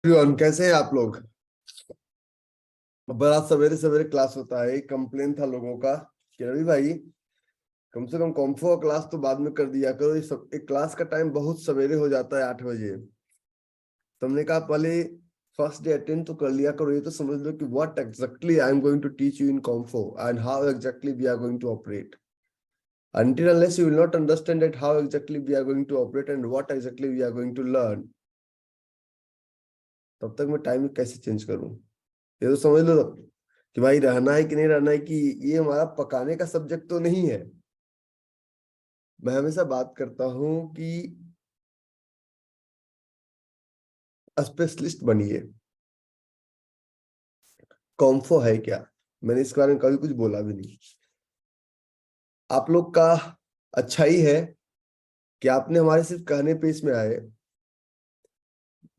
Everyone, कैसे हैं आप लोग। बड़ा सवेरे सवेरे क्लास होता है। एक कंप्लेन था लोगों का कि रवि भाई, कम से कम कॉम्फो क्लास तो बाद में कर दिया करो। ये सब एक क्लास का टाइम बहुत सवेरे हो जाता है, 8 बजे। तो हमने कहा पहले फर्स्ट डे अटेंड तो कर लिया करो, ये तो समझ लो कि what exactly I am going to teach you in comfort and how exactly we are going to operate. Until unless you will not understand that how exactly we are going to operate and what exactly we are going to learn, तब तक मैं time कैसे change करूं। ये तो समझ लो कि भाई रहना है कि नहीं रहना है, कि ये हमारा पकाने का सब्जेक्ट तो नहीं है। मैं हमेशा बात करता हूं कि स्पेशलिस्ट बनिए। कॉम्फो है क्या, मैंने इसके बारे में कभी कुछ बोला भी नहीं। आप लोग का अच्छा ही है कि आपने हमारे सिर्फ कहने पे इसमें आए।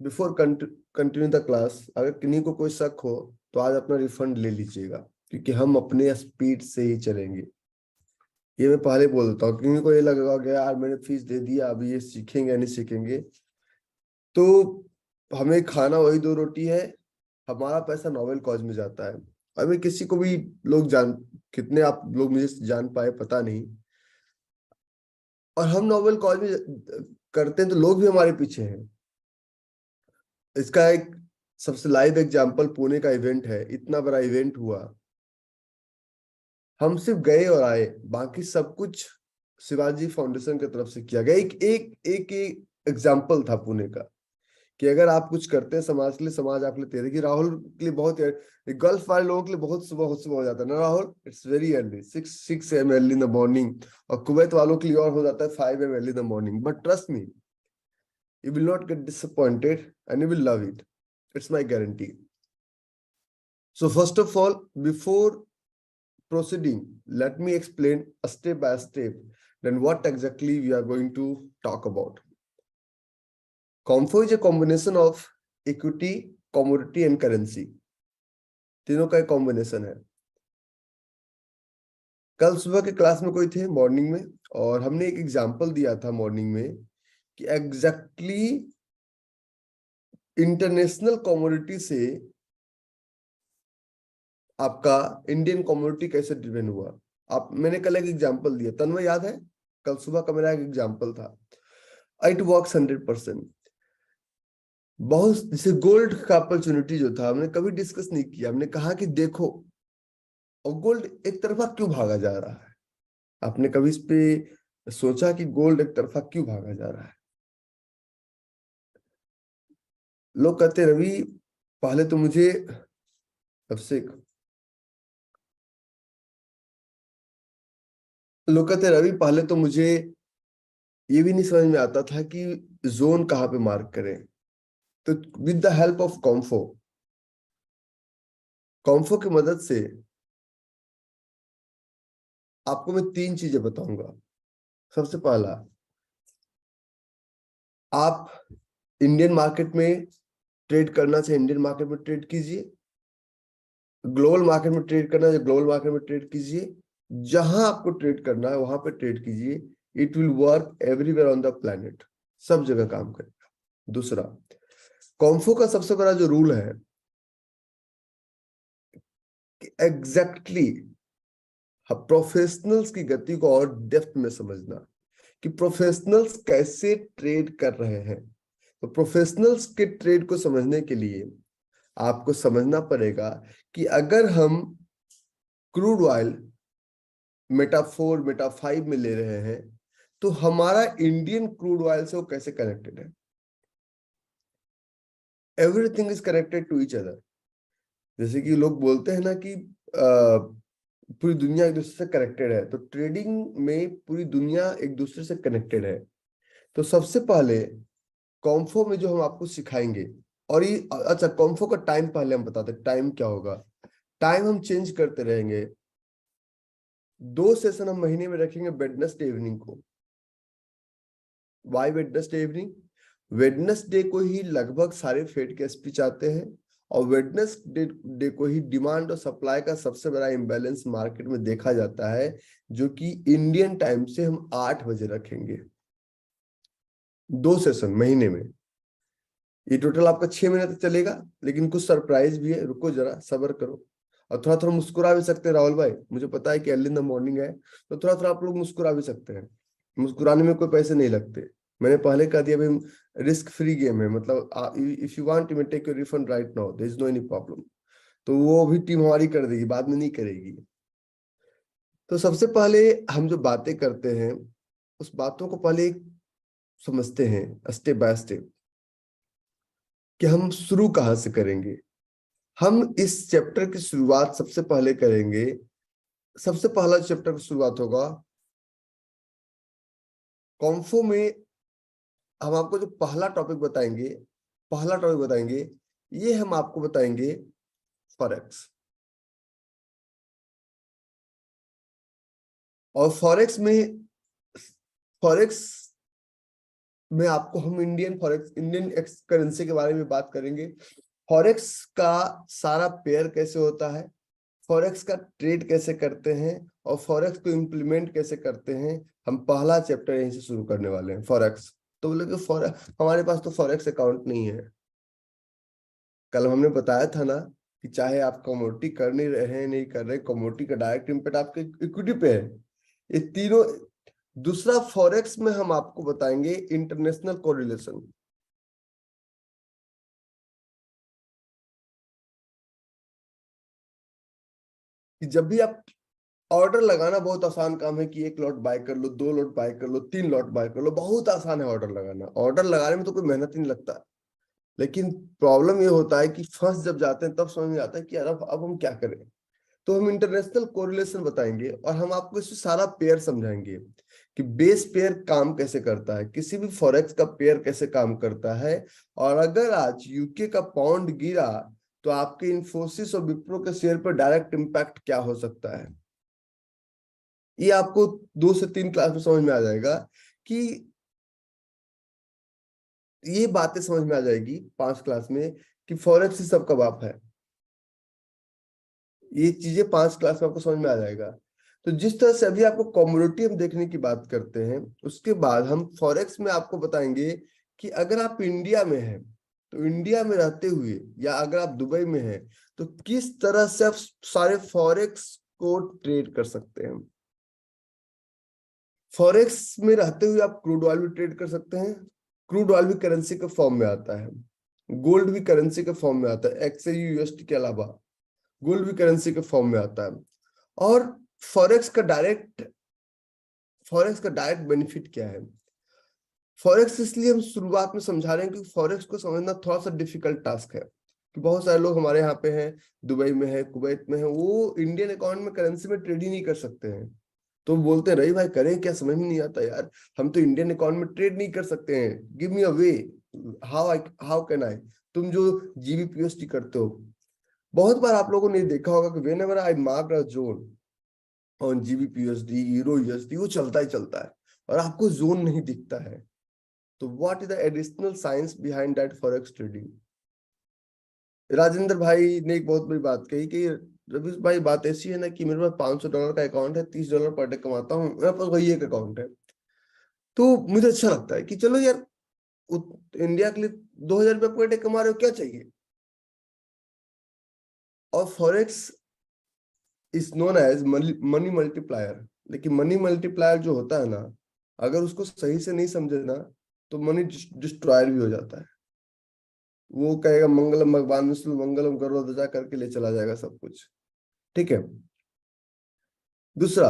बिफोर कंटिन्यू द क्लास, अगर किन्हीं को कोई शक हो तो आज अपना रिफंड ले लीजिएगा, क्योंकि हम अपने स्पीड से ही चलेंगे। ये मैं पहले बोल देता हूँ, क्योंकि को ये लगेगा कि यार मैंने फीस दे दिया, अभी ये सीखेंगे या नहीं सीखेंगे। तो हमें खाना वही 2 रोटी है, हमारा पैसा नोबेल कॉज में जाता है। अभी किसी को भी लोग जान, कितने आप लोग मुझे जान पाए पता नहीं, और हम नोबेल कॉज में करते हैं तो लोग भी हमारे पीछे हैं। इसका एक सबसे लाइव एग्जांपल पुणे का इवेंट है। इतना बड़ा इवेंट हुआ, हम सिर्फ गए और आए, बाकी सब कुछ शिवाजी फाउंडेशन की तरफ से किया गया। एक एक एक एग्जाम्पल था पुणे का, कि अगर आप कुछ करते हैं समाज के लिए, समाज आपके लिए तैयार है। कि राहुल के लिए बहुत, गल्फ वाले लोगों के लिए बहुत सुबह हो जाता है ना Rahul, it's very early, 6 AM early in the morning. और कुवैत वालों के लिए और हो जाता है 5 AM early in the morning. But trust me, you will not get disappointed and you will love it, it's my guarantee. So first of all, before proceeding, let me explain step by step then what exactly we are going to talk about. Comfo is a combination of equity, commodity and currency. तीनों का एक combination है। कल सुबह के class में कोई थे मॉर्निंग में, और हमने एक एग्जांपल दिया था मॉर्निंग में कि एग्जैक्टली इंटरनेशनल कमोडिटी से आपका इंडियन कमोडिटी कैसे डिपेंड हुआ। आप, मैंने कल एक एग्जांपल दिया, तन्मय याद है? कल सुबह का मेरा एक एग्जांपल था, इट वर्क्स 100%। बहुत जैसे गोल्ड का अपॉर्चुनिटी जो था, हमने कभी डिस्कस नहीं किया। हमने कहा कि देखो, और गोल्ड एक तरफा क्यों भागा जा रहा है। आपने कभी इस पे सोचा कि गोल्ड एक तरफा क्यों भागा जा रहा है? लोग कहते रवि, पहले तो मुझे अभिषेक, लोग कहते रवि पहले तो मुझे ये भी नहीं समझ में आता था कि जोन कहाँ पे मार्क करें। तो विद द हेल्प ऑफ कॉम्फो, कॉम्फो की मदद से आपको मैं 3 चीजें बताऊंगा। सबसे पहला, आप इंडियन मार्केट में ट्रेड करना चाहिए, इंडियन मार्केट में ट्रेड कीजिए। ग्लोबल मार्केट में ट्रेड करना है, ग्लोबल मार्केट में ट्रेड कीजिए। जहां आपको ट्रेड करना है वहां पे ट्रेड कीजिए। It will work everywhere on the planet, सब जगह काम करेगा। दूसरा, कॉम्फो का सबसे बड़ा जो रूल है कि एग्जैक्टली प्रोफेशनल्स की गति को और डेप्थ में समझना, कि प्रोफेशनल्स कैसे ट्रेड कर रहे हैं। तो प्रोफेशनल्स के ट्रेड को समझने के लिए आपको समझना पड़ेगा कि अगर हम क्रूड ऑयल मेटा 5 में ले रहे हैं, तो हमारा इंडियन क्रूड ऑयल से वो कैसे कनेक्टेड है। Everything is connected to each other. जैसे कि लोग बोलते हैं ना कि पूरी दुनिया एक दूसरे से कनेक्टेड है, तो ट्रेडिंग में पूरी दुनिया एक दूसरे से कनेक्टेड है। तो सबसे पहले कॉम्फो में जो हम आपको सिखाएंगे, और ये अच्छा, कॉम्फो का टाइम पहले हम बताते हैं, टाइम क्या होगा। टाइम हम चेंज करते रहेंगे। 2 सेशन हम महीने में रखेंगे वेडनेसडे इवनिंग को। Why Wednesday evening? वेडनेसडे को ही लगभग सारे फेड के स्पीच आते हैं, और वेडनेसडे को ही डिमांड और सप्लाई का सबसे बड़ा इम्बैलेंस मार्केट में देखा जाता है, जो कि इंडियन टाइम से हम 8 बजे रखेंगे। 2 सेशन महीने में। ये टोटल आपका 6 महीने तक चलेगा, लेकिन कुछ सरप्राइज भी है, रुको जरा सब्र करो। और थोड़ा थोड़ा मुस्कुरा भी सकते हैं राहुल भाई, मुझे पता है कि अर्ली इन द मॉर्निंग है, तो थोड़ा थोड़ा आप लोग मुस्कुरा भी सकते हैं। मुस्कुराने में कोई पैसे नहीं लगते, मैंने पहले कह दिया भाई रिस्क फ्री गेम है, मतलब if you want you take your refund right now, there is no any problem. तो वो भी टीम हमारी कर देगी, बाद में नहीं करेगी। तो सबसे पहले हम जो बातें करते हैं उस बातों को पहले समझते हैं स्टेप बाय स्टेप, कि हम शुरू कहाँ से करेंगे। हम इस चैप्टर की शुरुआत सबसे पहले करेंगे, सबसे पहला चैप्टर की शुरुआत होगा कॉम्फो में। हम आपको जो पहला टॉपिक बताएंगे, ये हम आपको बताएंगे फॉरेक्स। और फॉरेक्स में आपको हम इंडियन करेंसी के बारे में बात करेंगे। फॉरेक्स का सारा पेयर कैसे होता है, फॉरेक्स का ट्रेड कैसे करते हैं, और फॉरेक्स को इम्प्लीमेंट कैसे करते हैं। हम पहला चैप्टर यहीं से शुरू करने वाले हैं, फॉरेक्स। तो बोले कि हमारे पास तो फॉरेक्स अकाउंट नहीं है। कल हमने बताया था ना कि चाहे आप कमोडिटी कर नहीं रहे, नहीं कर रहे, कमोडिटी का डायरेक्ट इम्पैक्ट आपके इक्विटी पे है। ये तीनों। दूसरा, फॉरेक्स में हम आपको बताएंगे इंटरनेशनल कोरिलेशन। कि जब भी आप ऑर्डर लगाना, बहुत आसान काम है कि 1 लॉट बाय कर लो, 2 लॉट बाय कर लो, 3 लॉट बाय कर लो, बहुत आसान है ऑर्डर लगाना। ऑर्डर लगाने में तो कोई मेहनत ही नहीं लगता। लेकिन प्रॉब्लम ये होता है कि फंस जब जाते हैं तब समझ में आता है कि यार अब हम क्या करें। तो हम इंटरनेशनल कोरिलेशन बताएंगे और हम आपको इसमें सारा पेयर समझाएंगे कि बेस पेयर काम कैसे करता है, किसी भी फॉरेक्स का पेयर कैसे काम करता है। और अगर आज यूके का पाउंड गिरा तो आपके इन्फोसिस और विप्रो के शेयर पर डायरेक्ट इम्पैक्ट क्या हो सकता है। ये आपको 2 से 3 क्लास में समझ में आ जाएगा, कि ये बातें समझ में आ जाएगी 5 क्लास में, कि फॉरेक्स ही सबका बाप है। ये चीजें 5 क्लास में आपको समझ में आ जाएगा। तो जिस तरह से अभी आपको कमोडिटी हम देखने की बात करते हैं, उसके बाद हम फॉरेक्स में आपको बताएंगे कि अगर आप इंडिया में हैं तो इंडिया में रहते हुए, या अगर आप दुबई में हैं तो किस तरह से आप सारे फॉरेक्स को ट्रेड कर सकते हैं। फॉरेक्स में रहते हुए आप क्रूड ऑयल भी ट्रेड कर सकते हैं। क्रूड ऑयल भी करेंसी के फॉर्म में आता है, गोल्ड भी करेंसी के फॉर्म में आता है, XAU USD के अलावा गोल्ड भी करेंसी के फॉर्म में आता है। और फॉरेक्स का डायरेक्ट बेनिफिट क्या है। फॉरेक्स इसलिए हम शुरुआत में समझा रहे हैं क्योंकि फॉरेक्स को समझना थोड़ा सा डिफिकल्ट टास्क है, कि बहुत सारे लोग हमारे यहाँ पे हैं, दुबई में है, कुवैत में है, वो इंडियन अकाउंट में करेंसी में ट्रेड ही नहीं कर सकते हैं। तो बोलते हैं रही भाई करें क्या, समझ में नहीं आता यार, हम तो इंडियन अकाउंट में ट्रेड नहीं कर सकते हैं, give me a way, how can I. तुम जो GBP USD करते हो, बहुत बार आप लोगों ने देखा होगा कि when ever I mark a zone on GBP USD, euro USD, वो चलता ही चलता है और आपको जोन नहीं दिखता है। तो what is the additional science behind that forex trading. Rajendra भाई ने एक बहुत बड़ी बात कही कि रवीश भाई बात ऐसी है ना कि मेरे पास $500 का अकाउंट है, $30 पर डे कमाता हूँ, मेरे पास वही एक अकाउंट है। तो मुझे अच्छा लगता है कि चलो यार, इंडिया के लिए $2000 पर डे कमा रहे हो, क्या चाहिए। और forex is known as money multiplier. लेकिन मनी मल्टीप्लायर जो होता है ना, अगर उसको सही से नहीं समझे ना, तो मनी डिस्ट्रॉयर भी हो जाता है। वो कहेगा मंगलम भगवान विष्णु मंगलम करो ध्वजा करके ले चला जाएगा सब कुछ। ठीक है। दूसरा,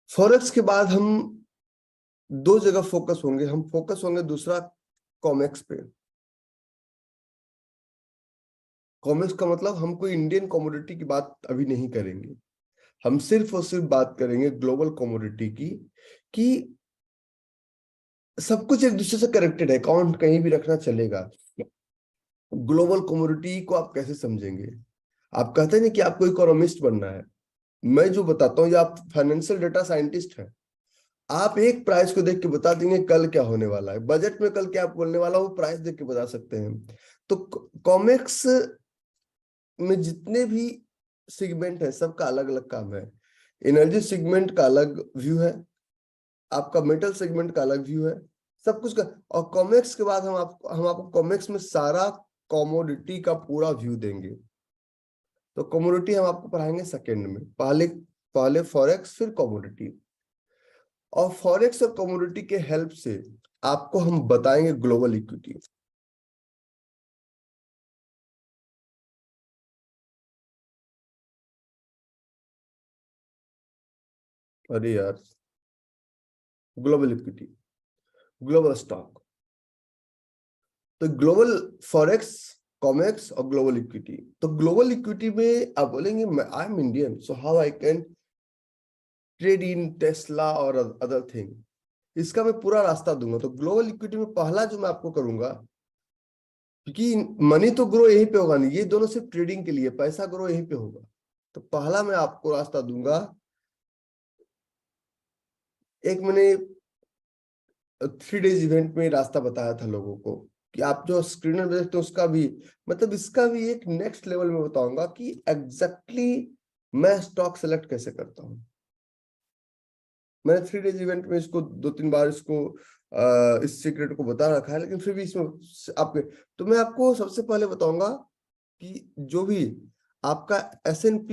फॉरेक्स के बाद हम 2 जगह फोकस होंगे। हम फोकस होंगे दूसरा कॉमेक्स पे। कॉमेक्स का मतलब हम कोई इंडियन कमोडिटी की बात अभी नहीं करेंगे, हम सिर्फ और सिर्फ बात करेंगे ग्लोबल कमोडिटी की, कि सब कुछ एक दूसरे से कनेक्टेड है, अकाउंट कहीं भी रखना चलेगा। ग्लोबल कमोडिटी को आप कैसे समझेंगे। आप कहते हैं ना कि आपको इकोनॉमिस्ट बनना है, मैं जो बताता हूँ, या आप फाइनेंशियल डेटा साइंटिस्ट हैं, आप एक प्राइस को देख के बता देंगे कल क्या होने वाला है, बजट में कल क्या बोलने वाला है, वो प्राइस देख के बता सकते हैं। तो कॉमिक्स में जितने भी सेगमेंट है, सबका अलग अलग काम है। एनर्जी सेगमेंट का अलग व्यू है, आपका मेटल सेगमेंट का अलग व्यू है, सब कुछ का। और कॉमेक्स के बाद हम आपको कॉमेक्स में सारा कॉमोडिटी का पूरा व्यू देंगे। तो कॉमोडिटी हम आपको पढ़ाएंगे सेकेंड में, पहले फॉरेक्स फिर कॉमोडिटी। और फॉरेक्स और कॉमोडिटी के हेल्प से आपको हम बताएंगे ग्लोबल इक्विटी। अरे यार, ग्लोबल इक्विटी, ग्लोबल स्टॉक, तो ग्लोबल फॉरेक्स, कॉमेक्स और ग्लोबल इक्विटी। तो ग्लोबल इक्विटी में आप बोलेंगे I am Indian, so how I can trade in Tesla और अदर थिंग। इसका मैं पूरा रास्ता दूंगा। तो ग्लोबल इक्विटी में पहला जो मैं आपको करूंगा, क्योंकि मनी तो ग्रो यहीं पे होगा नहीं, ये दोनों सिर्फ ट्रेडिंग के लिए, पैसा ग्रो यहीं पे होगा। तो पहला मैं आपको रास्ता दूंगा, एक मैंने 3 डेज इवेंट में रास्ता बताया था लोगों को, कि आप जो स्क्रीनर देखते हो उसका भी, मतलब इसका भी एक नेक्स्ट लेवल में बताऊंगा कि एग्जैक्टली मैं स्टॉक सेलेक्ट कैसे करता हूँ। मैंने 3 डेज इवेंट में इसको 2-3 बार इसको इस सीक्रेट को बता रखा है, लेकिन फिर भी इसमें आपके, तो मैं आपको सबसे पहले बताऊंगा कि जो भी आपका S&P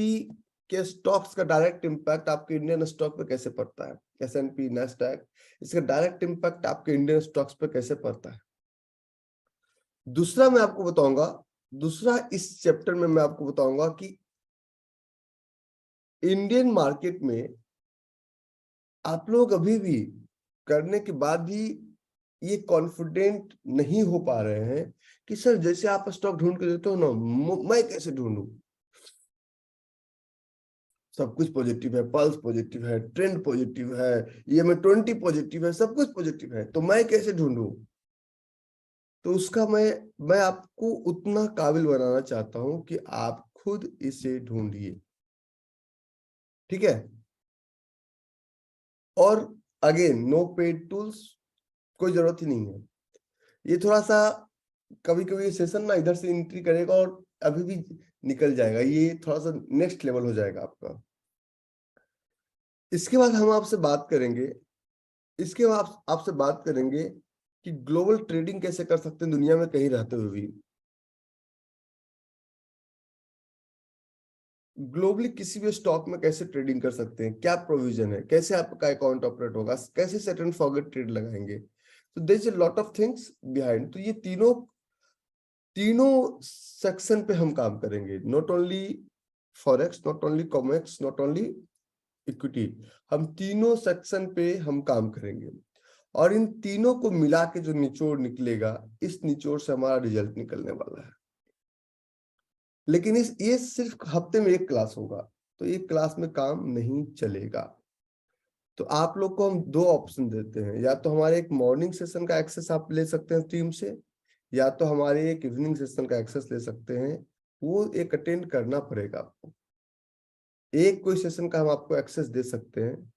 के स्टॉक्स का डायरेक्ट इंपैक्ट आपके इंडियन स्टॉक पे कैसे पड़ता है, S&P नैस्डैक, इसका डायरेक्ट इंपैक्ट आपके इंडियन स्टॉक्स पे कैसे पड़ता है। दूसरा मैं आपको बताऊंगा, दूसरा इस चैप्टर में मैं आपको बताऊंगा कि इंडियन मार्केट में आप लोग अभी भी करने के बाद भी ये कॉन्फिडेंट नहीं हो पा रहे हैं कि सर जैसे आप स्टॉक ढूंढ के देते हो ना, मैं कैसे ढूंढूं। सब कुछ पॉजिटिव है, पल्स पॉजिटिव है, ट्रेंड पॉजिटिव है, EM20 पॉजिटिव है, सब कुछ पॉजिटिव है, तो मैं कैसे ढूंढूं। तो उसका मैं आपको उतना काबिल बनाना चाहता हूं कि आप खुद इसे ढूंढिए, ठीक है। और अगेन नो पेड टूल्स, कोई जरूरत ही नहीं है। ये थोड़ा सा कभी कभी सेशन ना इधर से एंट्री करेगा और अभी भी निकल जाएगा, ये थोड़ा सा नेक्स्ट लेवल हो जाएगा आपका। इसके बाद हम आपसे बात करेंगे, इसके बाद आपसे बात करेंगे कि ग्लोबल ट्रेडिंग कैसे कर सकते हैं दुनिया में कहीं रहते हुए भी। ग्लोबली किसी भी स्टॉक में कैसे ट्रेडिंग कर सकते हैं, क्या प्रोविजन है, कैसे आपका अकाउंट ऑपरेट होगा, कैसे सेट एंड फॉरगेट ट्रेड लगाएंगे। तो there is a lot of things behind. तो ये तीनों तीनों सेक्शन पे हम काम करेंगे, not only forex, not only Comex, not only equity, हम तीनों सेक्शन पे हम काम करेंगे। और इन तीनों को मिला के जो निचोड़ निकलेगा, इस निचोड़ से हमारा रिजल्ट निकलने वाला है। लेकिन ये सिर्फ हफ्ते में एक क्लास होगा, तो एक क्लास में काम नहीं चलेगा। तो आप लोग को हम 2 ऑप्शन देते हैं, या तो हमारे एक मॉर्निंग सेशन का एक्सेस आप ले सकते हैं टीम से, या तो हमारे एक इवनिंग सेशन का एक्सेस ले सकते हैं। वो एक अटेंड करना पड़ेगा आपको। एक कोई सेशन का हम आपको एक्सेस दे सकते हैं,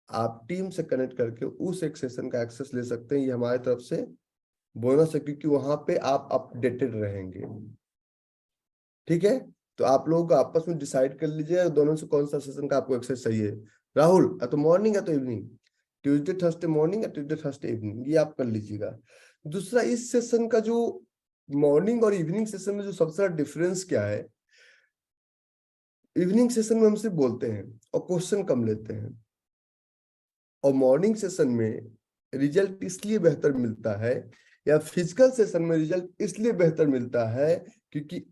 आप टीम से कनेक्ट करके उस एक सेशन का एक्सेस ले सकते हैं। ये हमारी तरफ से बोनस है, क्योंकि वहां पे आप अपडेटेड रहेंगे, ठीक है। तो आप लोग आपस में डिसाइड कर लीजिए दोनों से कौन सा सेशन का आपको एक्सेस चाहिए। राहुल, या तो मॉर्निंग या तो इवनिंग, ट्यूसडे थर्सडे मॉर्निंग या ट्यूसडे थर्सडे इवनिंग, ये आप कर लीजिएगा। दूसरा, इस सेशन का जो मॉर्निंग और इवनिंग सेशन में जो सबसे बड़ा डिफरेंस क्या है, इवनिंग सेशन में हम सिर्फ बोलते हैं और क्वेश्चन कम लेते हैं, और मॉर्निंग सेशन में रिजल्ट इसलिए बेहतर मिलता है, या फिजिकल सेशन में रिजल्ट इसलिए बेहतर मिलता है क्योंकि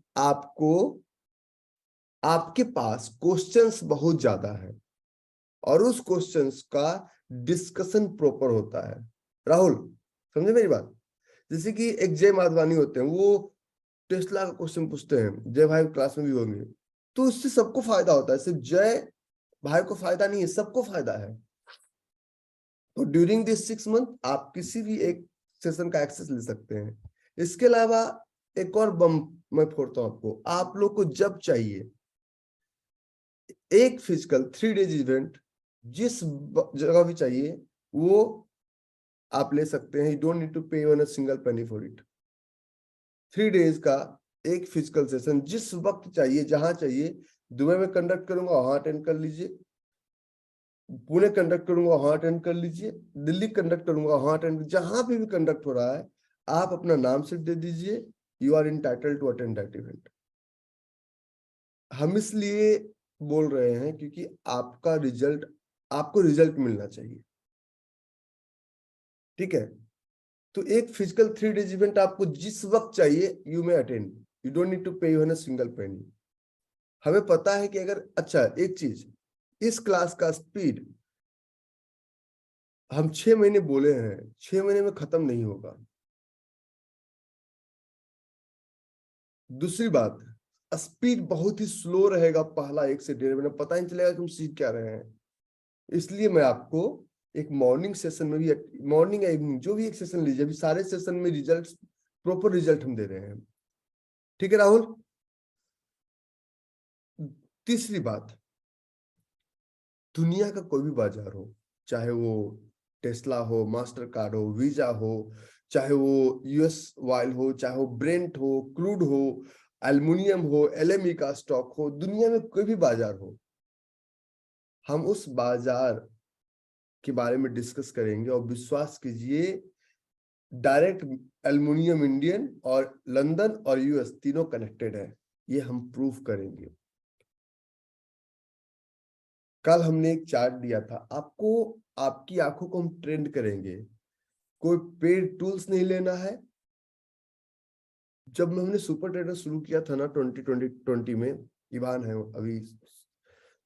आपके पास क्वेश्चंस बहुत ज्यादा है और उस क्वेश्चंस का डिस्कशन प्रॉपर होता है। राहुल, समझे मेरी बात। जैसे कि एक जय माधवानी होते हैं, वो टेस्ला का क्वेश्चन पूछते हैं, जय भाई क्लास में भी होंगे, तो इससे सबको फायदा होता है, सिर्फ जय भाई को फायदा नहीं है, सबको फायदा है। तो ड्यूरिंग दिस 6 मंथ आप किसी भी एक सेशन का एक्सेस ले सकते हैं। इसके अलावा एक और बम मैं फोड़ता हूं आपको, आप लोग को जब चाहिए एक फिजिकल 3 डेज इवेंट, जिस जगह भी चाहिए वो आप ले सकते हैं। You don't need to pay even a single Penney for it. 3 days का एक फिजिकल सेशन जिस वक्त चाहिए, जहां चाहिए, दुबई में कंडक्ट करूंगा वहां अटेंड कर लीजिए, पुणे कंडक्ट करूंगा वहां अटेंड कर लीजिए, दिल्ली कंडक्ट करूंगा वहां अटेंड, जहां पे भी कंडक्ट हो रहा है आप अपना नाम सिर्फ दे दीजिए, you are entitled to attend that event. हम इसलिए बोल रहे हैं क्योंकि आपका रिजल्ट, आपको रिजल्ट मिलना चाहिए, ठीक है। तो एक फिजिकल 3 डेज इवेंट आपको जिस वक्त चाहिए you may attend, you don't need to pay even a single penny. हमें पता है कि अगर, अच्छा एक चीज, इस क्लास का स्पीड हम 6 महीने बोले हैं, 6 महीने में खत्म नहीं होगा। दूसरी बात, स्पीड बहुत ही स्लो रहेगा, पहला 1 से 1.5 महीना पता नहीं चलेगा कि हम सीख क्या रहे हैं। इसलिए मैं आपको एक मॉर्निंग सेशन में भी, मॉर्निंग या इवनिंग जो भी एक सेशन लीजिए, अभी सारे सेशन में रिजल्ट, प्रॉपर रिजल्ट हम दे रहे हैं, ठीक है राहुल। तीसरी बात, दुनिया का कोई भी बाजार हो, चाहे वो टेस्ला हो, मास्टर कार्ड हो, वीजा हो, चाहे वो यूएस ऑयल हो, चाहे वो ब्रेंट हो, क्रूड हो, एल्युमिनियम हो, एलएमई का स्टॉक हो, दुनिया में कोई भी बाजार हो, हम उस बाजार के बारे में डिस्कस करेंगे। और विश्वास कीजिए, डायरेक्ट एल्युमिनियम इंडियन और लंदन और यूएस तीनों कनेक्टेड है, ये हम प्रूफ करेंगे। कल हमने एक चार्ट दिया था आपको, आपकी आंखों को हम ट्रेंड करेंगे, कोई पेड टूल्स नहीं लेना है। जब हमने सुपर ट्रेडर शुरू किया था ना 2020 में, इवान है अभी,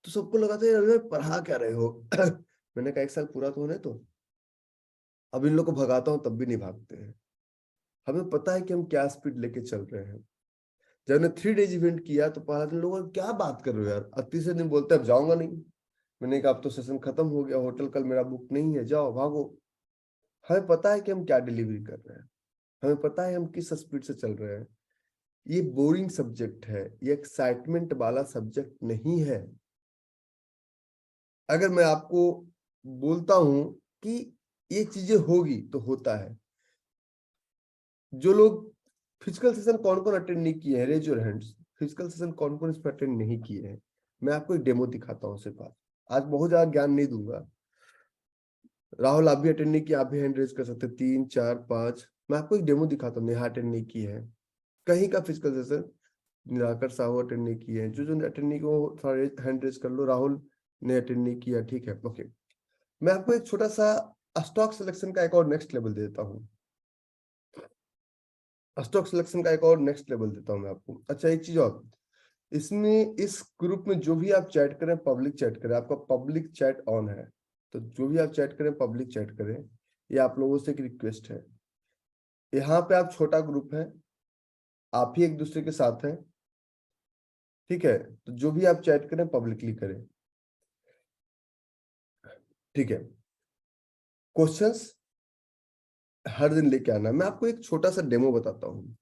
तो सबको लगा था यार पढ़ा क्या रहे हो मैंने कहा 1 साल पूरा तो होने, तो अब इन लोग को भगाता हूं तब भी नहीं भागते हैं। हमें पता है कि हम क्या स्पीड लेके चल रहे हैं। जब हमने 3 डेज इवेंट किया तो पहला दिन लोगों क्या बात कर रहे हो यार, 38 दिन बोलते अब जाऊंगा नहीं। मैंने कहा अब तो सेशन खत्म हो गया, होटल कल मेरा बुक नहीं है, जाओ भागो। हमें पता है कि हम क्या डिलीवरी कर रहे हैं, हमें पता है हम किस स्पीड से चल रहे हैं। ये बोरिंग सब्जेक्ट है, ये एक्साइटमेंट वाला सब्जेक्ट नहीं है। अगर मैं आपको बोलता हूं कि ये चीजें होगी तो होता है। जो लोग फिजिकल सेशन कौन कौन अटेंड नहीं किए हैं, raise your hands. Physical session कौन कौन इस पर अटेंड नहीं किए हैं। मैं आपको एक डेमो दिखाता हूँ सिर्फ, आज बहुत ज्यादा ज्ञान नहीं दूंगा। राहुल आप भी अटेंड नहीं किया, आप भी हैंड रेज कर सकते हैं, 3 4 5। मैं आपको एक डेमो दिखाता हूँ, नेहा अटेंड नहीं की है कहीं का physical session, Nirakar Sahu attend नहीं किए हैं, जो अटेंड नहीं किए वो थोड़ा हैंड रेज कर लो। राहुल ने अटेंड नहीं किया, ठीक है, ओके। मैं आपको एक छोटा सा स्टॉक सिलेक्शन का एक और नेक्स्ट लेवल दे देता हूँ, स्टॉक सिलेक्शन का एक और नेक्स्ट लेवल देता हूँ मैं आपको। अच्छा एक चीज और, इसमें इस ग्रुप में जो भी आप चैट करें पब्लिक चैट करें, आपका पब्लिक चैट ऑन है, तो जो भी आप चैट करें पब्लिक चैट करें, ये आप लोगों से एक रिक्वेस्ट है। यहाँ पे आप छोटा ग्रुप है, आप ही एक दूसरे के साथ हैं, ठीक है, तो जो भी आप चैट करें पब्लिकली करें, ठीक है। क्वेश्चंस हर दिन लेके आना। मैं आपको एक छोटा सा डेमो बताता हूँ।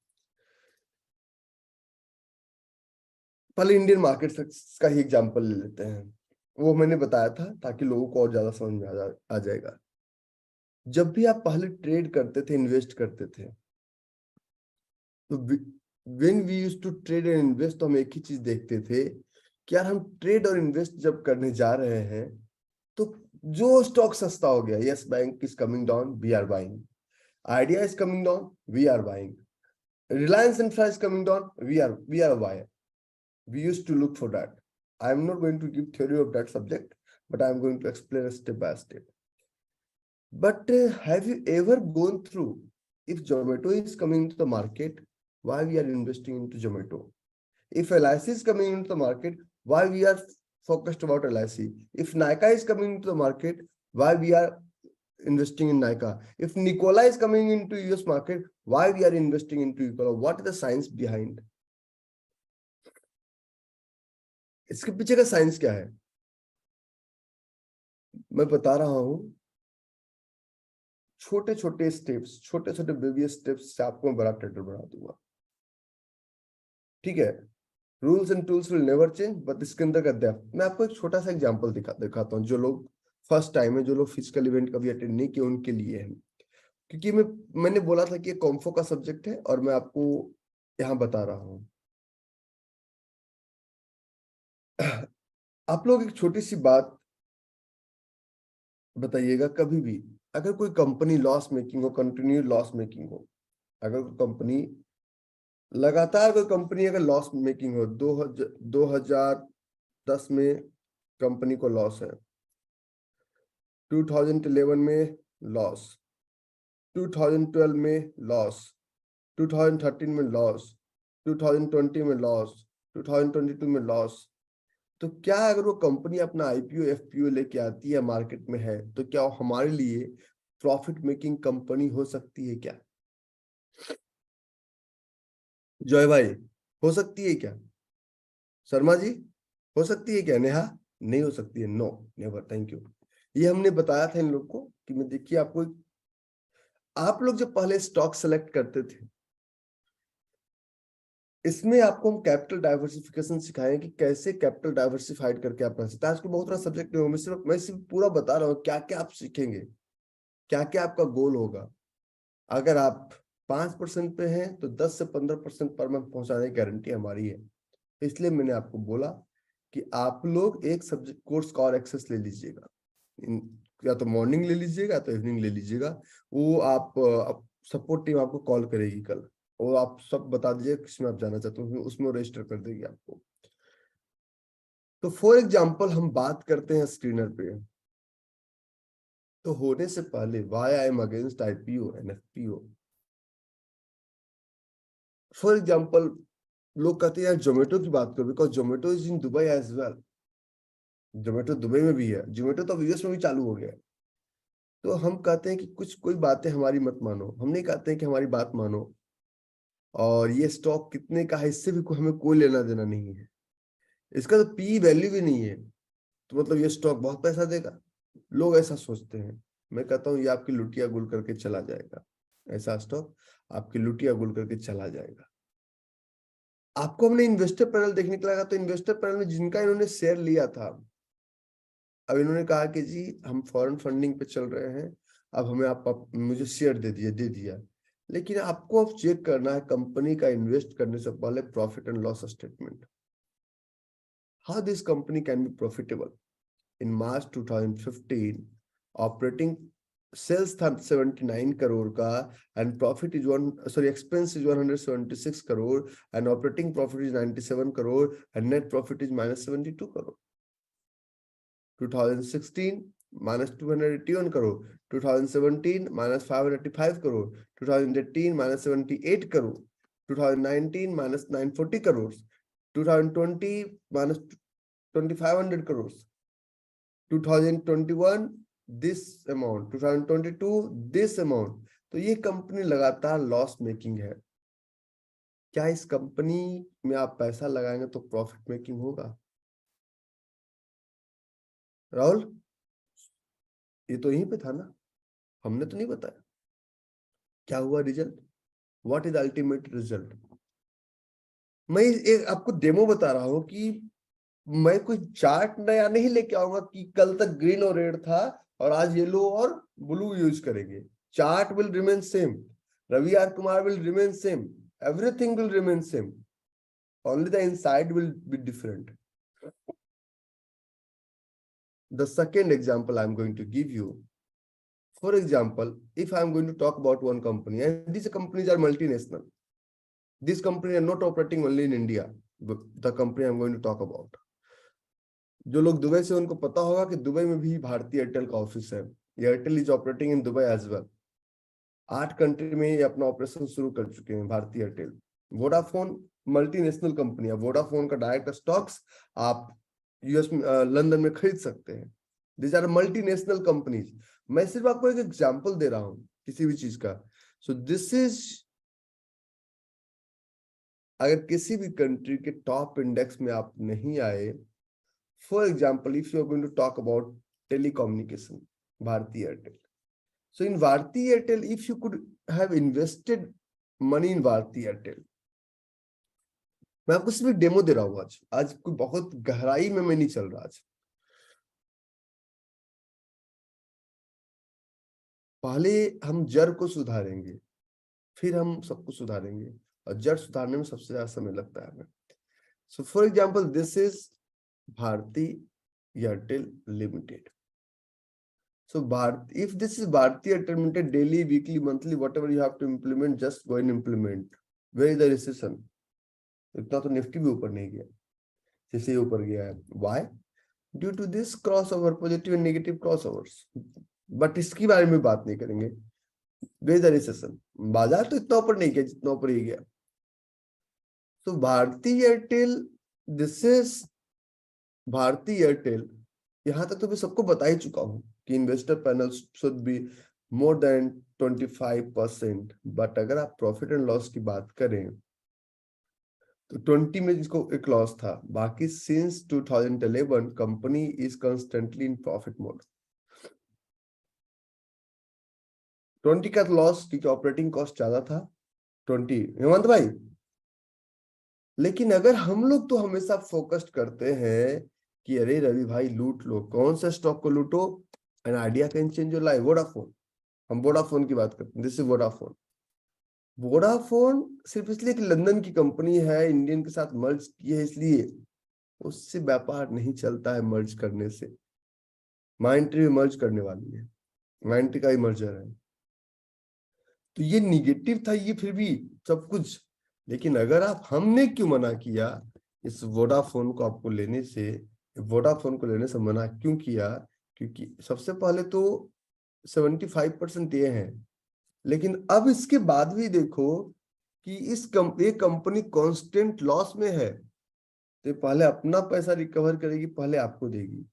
पहले इंडियन मार्केट का ही एग्जांपल ले लेते हैं, वो मैंने बताया था ताकि लोगों को और ज्यादा समझ में आ जाएगा। जब भी आप पहले ट्रेड करते थे, इन्वेस्ट करते थे, तो when we used to trade and invest, तो हम एक ही चीज देखते थे कि यार हम ट्रेड और इन्वेस्ट जब करने जा रहे हैं तो जो स्टॉक सस्ता हो गया, Yes Bank is coming down, we are buying, Idea is coming down, we are buying, Reliance Infra is coming down, we are buyer. We used to look for that. I'm not going to give theory of that subject, but I'm going to explain step by step. But have you ever gone through, if Zomato is coming into the market, why we are investing into Zomato? If LIC is coming into the market, why we are focused about LIC? If Nykaa is coming into the market, why we are investing in Nykaa? If Nikola is coming into US market, why we are investing into Nikola? What is the science behind? इसके पीछे का science क्या है मैं बता रहा हूं। छोटे छोटे स्टेप्स, छोटे छोटे बेबी स्टेप्स से आपको मैं बड़ा ट्रेडर बना दूंगा, ठीक है। Rules and tools will never change, but इसके अंदर का डेप्थ। मैं आपको एक छोटा सा एग्जांपल दिखाता हूँ, जो लोग फर्स्ट टाइम है, जो लोग फिजिकल इवेंट कभी अटेंड नहीं किए उनके लिए है। क्योंकि मैंने बोला था कि ये कॉम्फो का सब्जेक्ट है और मैं आपको यहाँ बता रहा हूँ। आप लोग एक छोटी सी बात बताइएगा कभी भी अगर कोई कंपनी लॉस मेकिंग हो, कंटिन्यू लॉस मेकिंग हो, अगर कोई कंपनी लगातार, कोई कंपनी अगर लॉस मेकिंग हो, 2010 में कंपनी को लॉस है, 2011 में लॉस, 2012 में लॉस, 2013 में लॉस, 2020 में लॉस, 2022 में लॉस, तो क्या अगर वो कंपनी अपना आईपीओ एफपीओ लेके आती है, मार्केट में है, तो क्या वो हमारे लिए प्रॉफिट मेकिंग कंपनी हो सकती है क्या? जॉय भाई, हो सकती है क्या? शर्मा जी, हो सकती है क्या? नेहा, नहीं हो सकती है, नो, नेवर, थैंक यू। ये हमने बताया था इन लोग को कि मैं देखिए आपको, आप लोग जब पहले स्टॉक सेलेक्ट करते थे, इसमें आपको हम कैपिटल डाइवर्सिफिकेशन सिखाएं कि कैसे कैपिटल डाइवर्सिफाइड करके आप रह सकते हैं। आज को बहुत बड़ा सब्जेक्ट नहीं हो, मैं सिर्फ पूरा बता रहा हूँ क्या क्या आप सीखेंगे, क्या क्या आपका गोल होगा। अगर आप 5% पे हैं तो 10 से 15% पर मंथ पहुंचाने की गारंटी हमारी है। इसलिए मैंने आपको बोला कि आप लोग एक सब्जेक्ट कोर्स का और एक्सेस ले लीजिएगा, या तो मॉर्निंग ले लीजिएगा या तो इवनिंग ले लीजिएगा। वो आप सपोर्ट टीम आपको कॉल करेगी कल, और आप सब बता दीजिए किसमें आप जाना चाहते हो, उसमें रजिस्टर कर देगी आपको। तो फॉर एग्जाम्पल हम बात करते हैं स्क्रीनर पे, तो होने से पहले why I am against IPO and FPO. For example लोग कहते हैं यार जोमेटो की बात करो, because Zomato is in Dubai as well. Zomato Dubai में भी है, जोमेटो तो यूएस में भी चालू हो गया है। तो हम कहते हैं कि कुछ कोई बातें हमारी मत मानो, हम नहीं कहते हैं कि हमारी बात मानो, और ये स्टॉक कितने का है इससे भी हमें कोई लेना देना नहीं है, इसका तो पी वैल्यू भी नहीं है, तो मतलब ये स्टॉक बहुत पैसा देगा, लोग ऐसा सोचते हैं। मैं कहता हूँ ये आपकी लुटिया गुल करके चला जाएगा, ऐसा स्टॉक आपकी लुटिया गुल करके चला जाएगा। आपको हमने इन्वेस्टर पैनल देखने को लगा, तो इन्वेस्टर पैनल में जिनका इन्होंने शेयर लिया था, अब इन्होंने कहा कि जी हम फॉरेन फंडिंग पे चल रहे हैं, अब हमें आप मुझे शेयर दे दिया। लेकिन आपको अब चेक करना है कंपनी का इन्वेस्ट करने से पहले profit and loss statement, how this company can be profitable. In March 2015 operating sales था 79 करोड़ का, and profit is one, sorry, expense is 176 crore, and operating profit is 97 crore, and net profit is -72 crore. 2016 -281 crore, 2017 -585 crore, 2018 -78 crore, 2019 -940 crore, 2020 -2500 crore, 2021 this amount, 2022 this amount. तो ये company लगातार loss making है। क्या इस company में आप पैसा लगाएंगे तो प्रॉफिट मेकिंग होगा? राहुल, ये तो यहीं पे था ना, हमने तो नहीं बताया क्या हुआ result, what is ultimate result. मैं एक आपको डेमो बता रहा हूं कि मैं कोई चार्ट नया नहीं लेके आऊंगा कि कल तक ग्रीन और रेड था और आज येलो और ब्लू यूज करेंगे। Chart will remain same, Ravi R Kumar will remain same, everything will remain same, only the inside will be different. The second example I'm going to give you, for example, if I'm going to talk about one company, and these companies are multinational, these companies are not operating only in India, the company I'm going to talk about, जो लोग Dubai से उनको पता होगा कि Dubai में भी भारतीय एयरटेल का ऑफिस है, Airtel is operating in Dubai as well. 8 country में ये अपना ऑपरेशन शुरू कर चुके हैं भारतीय एयरटेल। वोडाफोन मल्टीनेशनल कंपनी है, वोडाफोन का डायरेक्ट स्टॉक्स आप यूएस लंदन में खरीद सकते हैं। This are multinational companies. मैं सिर्फ आपको एक एग्जांपल दे रहा हूं किसी भी चीज का। सो दिस इज, अगर किसी भी कंट्री के टॉप इंडेक्स में आप नहीं आए, for example if you are going to talk about telecommunication, Bharti Airtel. So in Bharti Airtel, if you could have invested money in Bharti Airtel, मैं आपको सिर्फ डेमो दे रहा हूं आज, आज कोई बहुत गहराई में मैं नहीं चल रहा आज। पहले हम जड़ को सुधारेंगे, फिर हम सबको सुधारेंगे, और जड़ सुधारने में सबसे ज्यादा समय लगता है हमें। So for example this is Bharti Airtel limited. So if this is Bharti intermittent daily, weekly, monthly, whatever you have to implement, just go and implement. Where is the recession? इतना तो निफ्टी भी ऊपर नहीं गया, जैसे ऊपर गया है. Why? Due to this crossover, positive and negative crossovers. But इसकी बारे में बात नहीं करेंगे. Where is the recession? बाजार तो इतना ऊपर नहीं गया जितना ऊपर ही गया. So Bharti Airtel, this is Bharti Airtel. यहाँ तक तो मैं सबको बता ही चुका हूँ कि investor panel should be more than 25%. But अगर आप प्रॉफिट एंड लॉस की बात करें तो 20 में जिसको एक लॉस था, बाकी since 2011 company is constantly in profit mode. 20 का लॉस क्योंकि ऑपरेटिंग कॉस्ट ज्यादा था 20. हेमंत भाई, लेकिन अगर हम लोग तो हमेशा फोकस्ड करते हैं कि अरे रवि भाई लूट लो, कौन सा स्टॉक को लूटो, an idea can change your life. Vodafone, हम वोडाफोन की बात करते हैं. This is Vodafone. वोडाफोन सिर्फ इसलिए कि लंदन की कंपनी है, इंडियन के साथ मर्ज की है, इसलिए उससे व्यापार नहीं चलता है मर्ज करने से. माइंट्री भी मर्ज करने वाली है, माइंट्री का ही मर्जर है. तो ये निगेटिव था ये फिर भी सब कुछ. लेकिन अगर आप, हमने क्यों मना किया इस वोडाफोन को आपको लेने से, वोडाफोन को लेने से मना क्यों किया? क्योंकि सबसे पहले तो 75% ये है. लेकिन अब इसके बाद भी देखो कि ये कंपनी कांस्टेंट लॉस में है, तो पहले अपना पैसा रिकवर करेगी, पहले आपको देगी.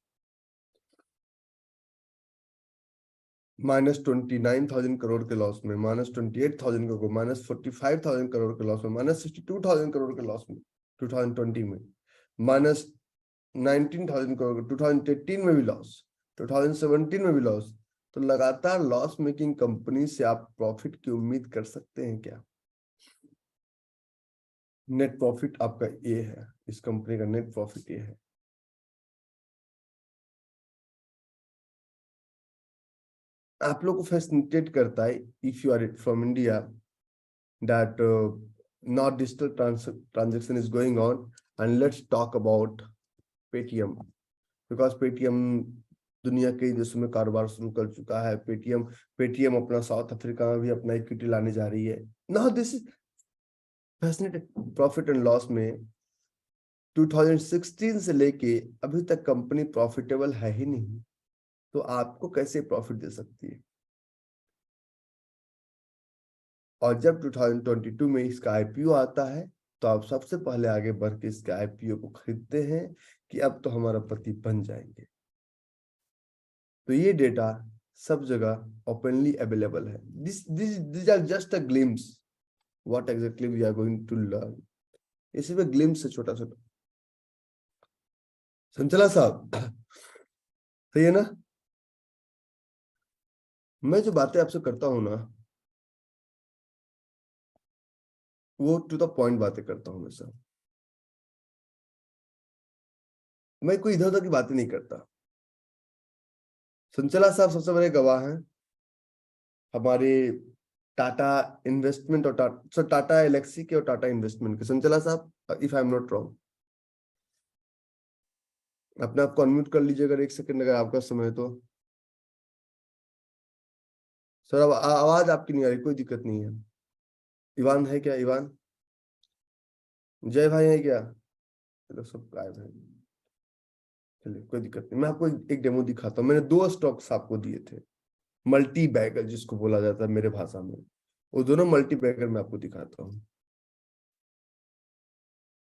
-29,000 करोड़ के लॉस में, -28,000 करोड़, -45,000 करोड़ के लॉस में, -62,000 करोड़ के लॉस में 2020 में, -19,000 करोड़ 2018 में भी लॉस, 2017 में भी लॉस. तो लगातार लॉस मेकिंग कंपनी से आप प्रॉफिट की उम्मीद कर सकते हैं क्या? नेट प्रॉफिट आपका ये है, इस कंपनी का नेट प्रॉफिट ये है. आप लोग को फैसिनेटेट करता है if you are from India that not digital transaction is going on, and let's talk about Paytm, because Paytm दुनिया के देशों में कारोबार शुरू कर चुका है. Paytm अपना साउथ अफ्रीका में भी अपना इक्विटी लाने जा रही है. Now this is fascinated. Profit and loss में 2016 से लेके अभी तक कंपनी प्रॉफिटेबल है ही नहीं, तो आपको कैसे प्रॉफिट दे सकती है? और जब 2022 में इसका आईपीओ आता है तो आप सबसे पहले आगे बढ़ के इसके आईपीओ को खरीदते हैं कि अब तो हमारा पति बन जाएंगे. तो ये डेटा सब जगह ओपनली अवेलेबल है. This are just a glimpse what exactly we are going to learn. इसी में ग्लिम्स है छोटा छोटा. संचला साहब सही है ना? मैं जो बातें आपसे करता हूं ना, वो टू द पॉइंट बातें करता हूं हमेशा. मैं कोई इधर उधर की बातें नहीं करता. संचला साहब सबसे बड़े गवाह हैं. हमारे टाटा इन्वेस्टमेंट और टाटा एलेक्सी के और टाटा इन्वेस्टमेंट के. संचला साहब, if I am not wrong, अपने आप को अनम्यूट कर लीजिए अगर 1 सेकंड अगर आपका समय है तो. सर अब आवाज आपकी नहीं आ रही, कोई दिक्कत नहीं है. इवान है क्या? इवान, जय भाई है क्या? चलो सब गायब है. चलिए कोई दिक्कत नहीं, मैं आपको एक डेमो दिखाता हूँ. मैंने 2 स्टॉक्स आपको दिए थे, मल्टी बैगर जिसको बोला जाता है मेरे भाषा में. वो दोनों मल्टी बैगर मैं आपको दिखाता हूँ.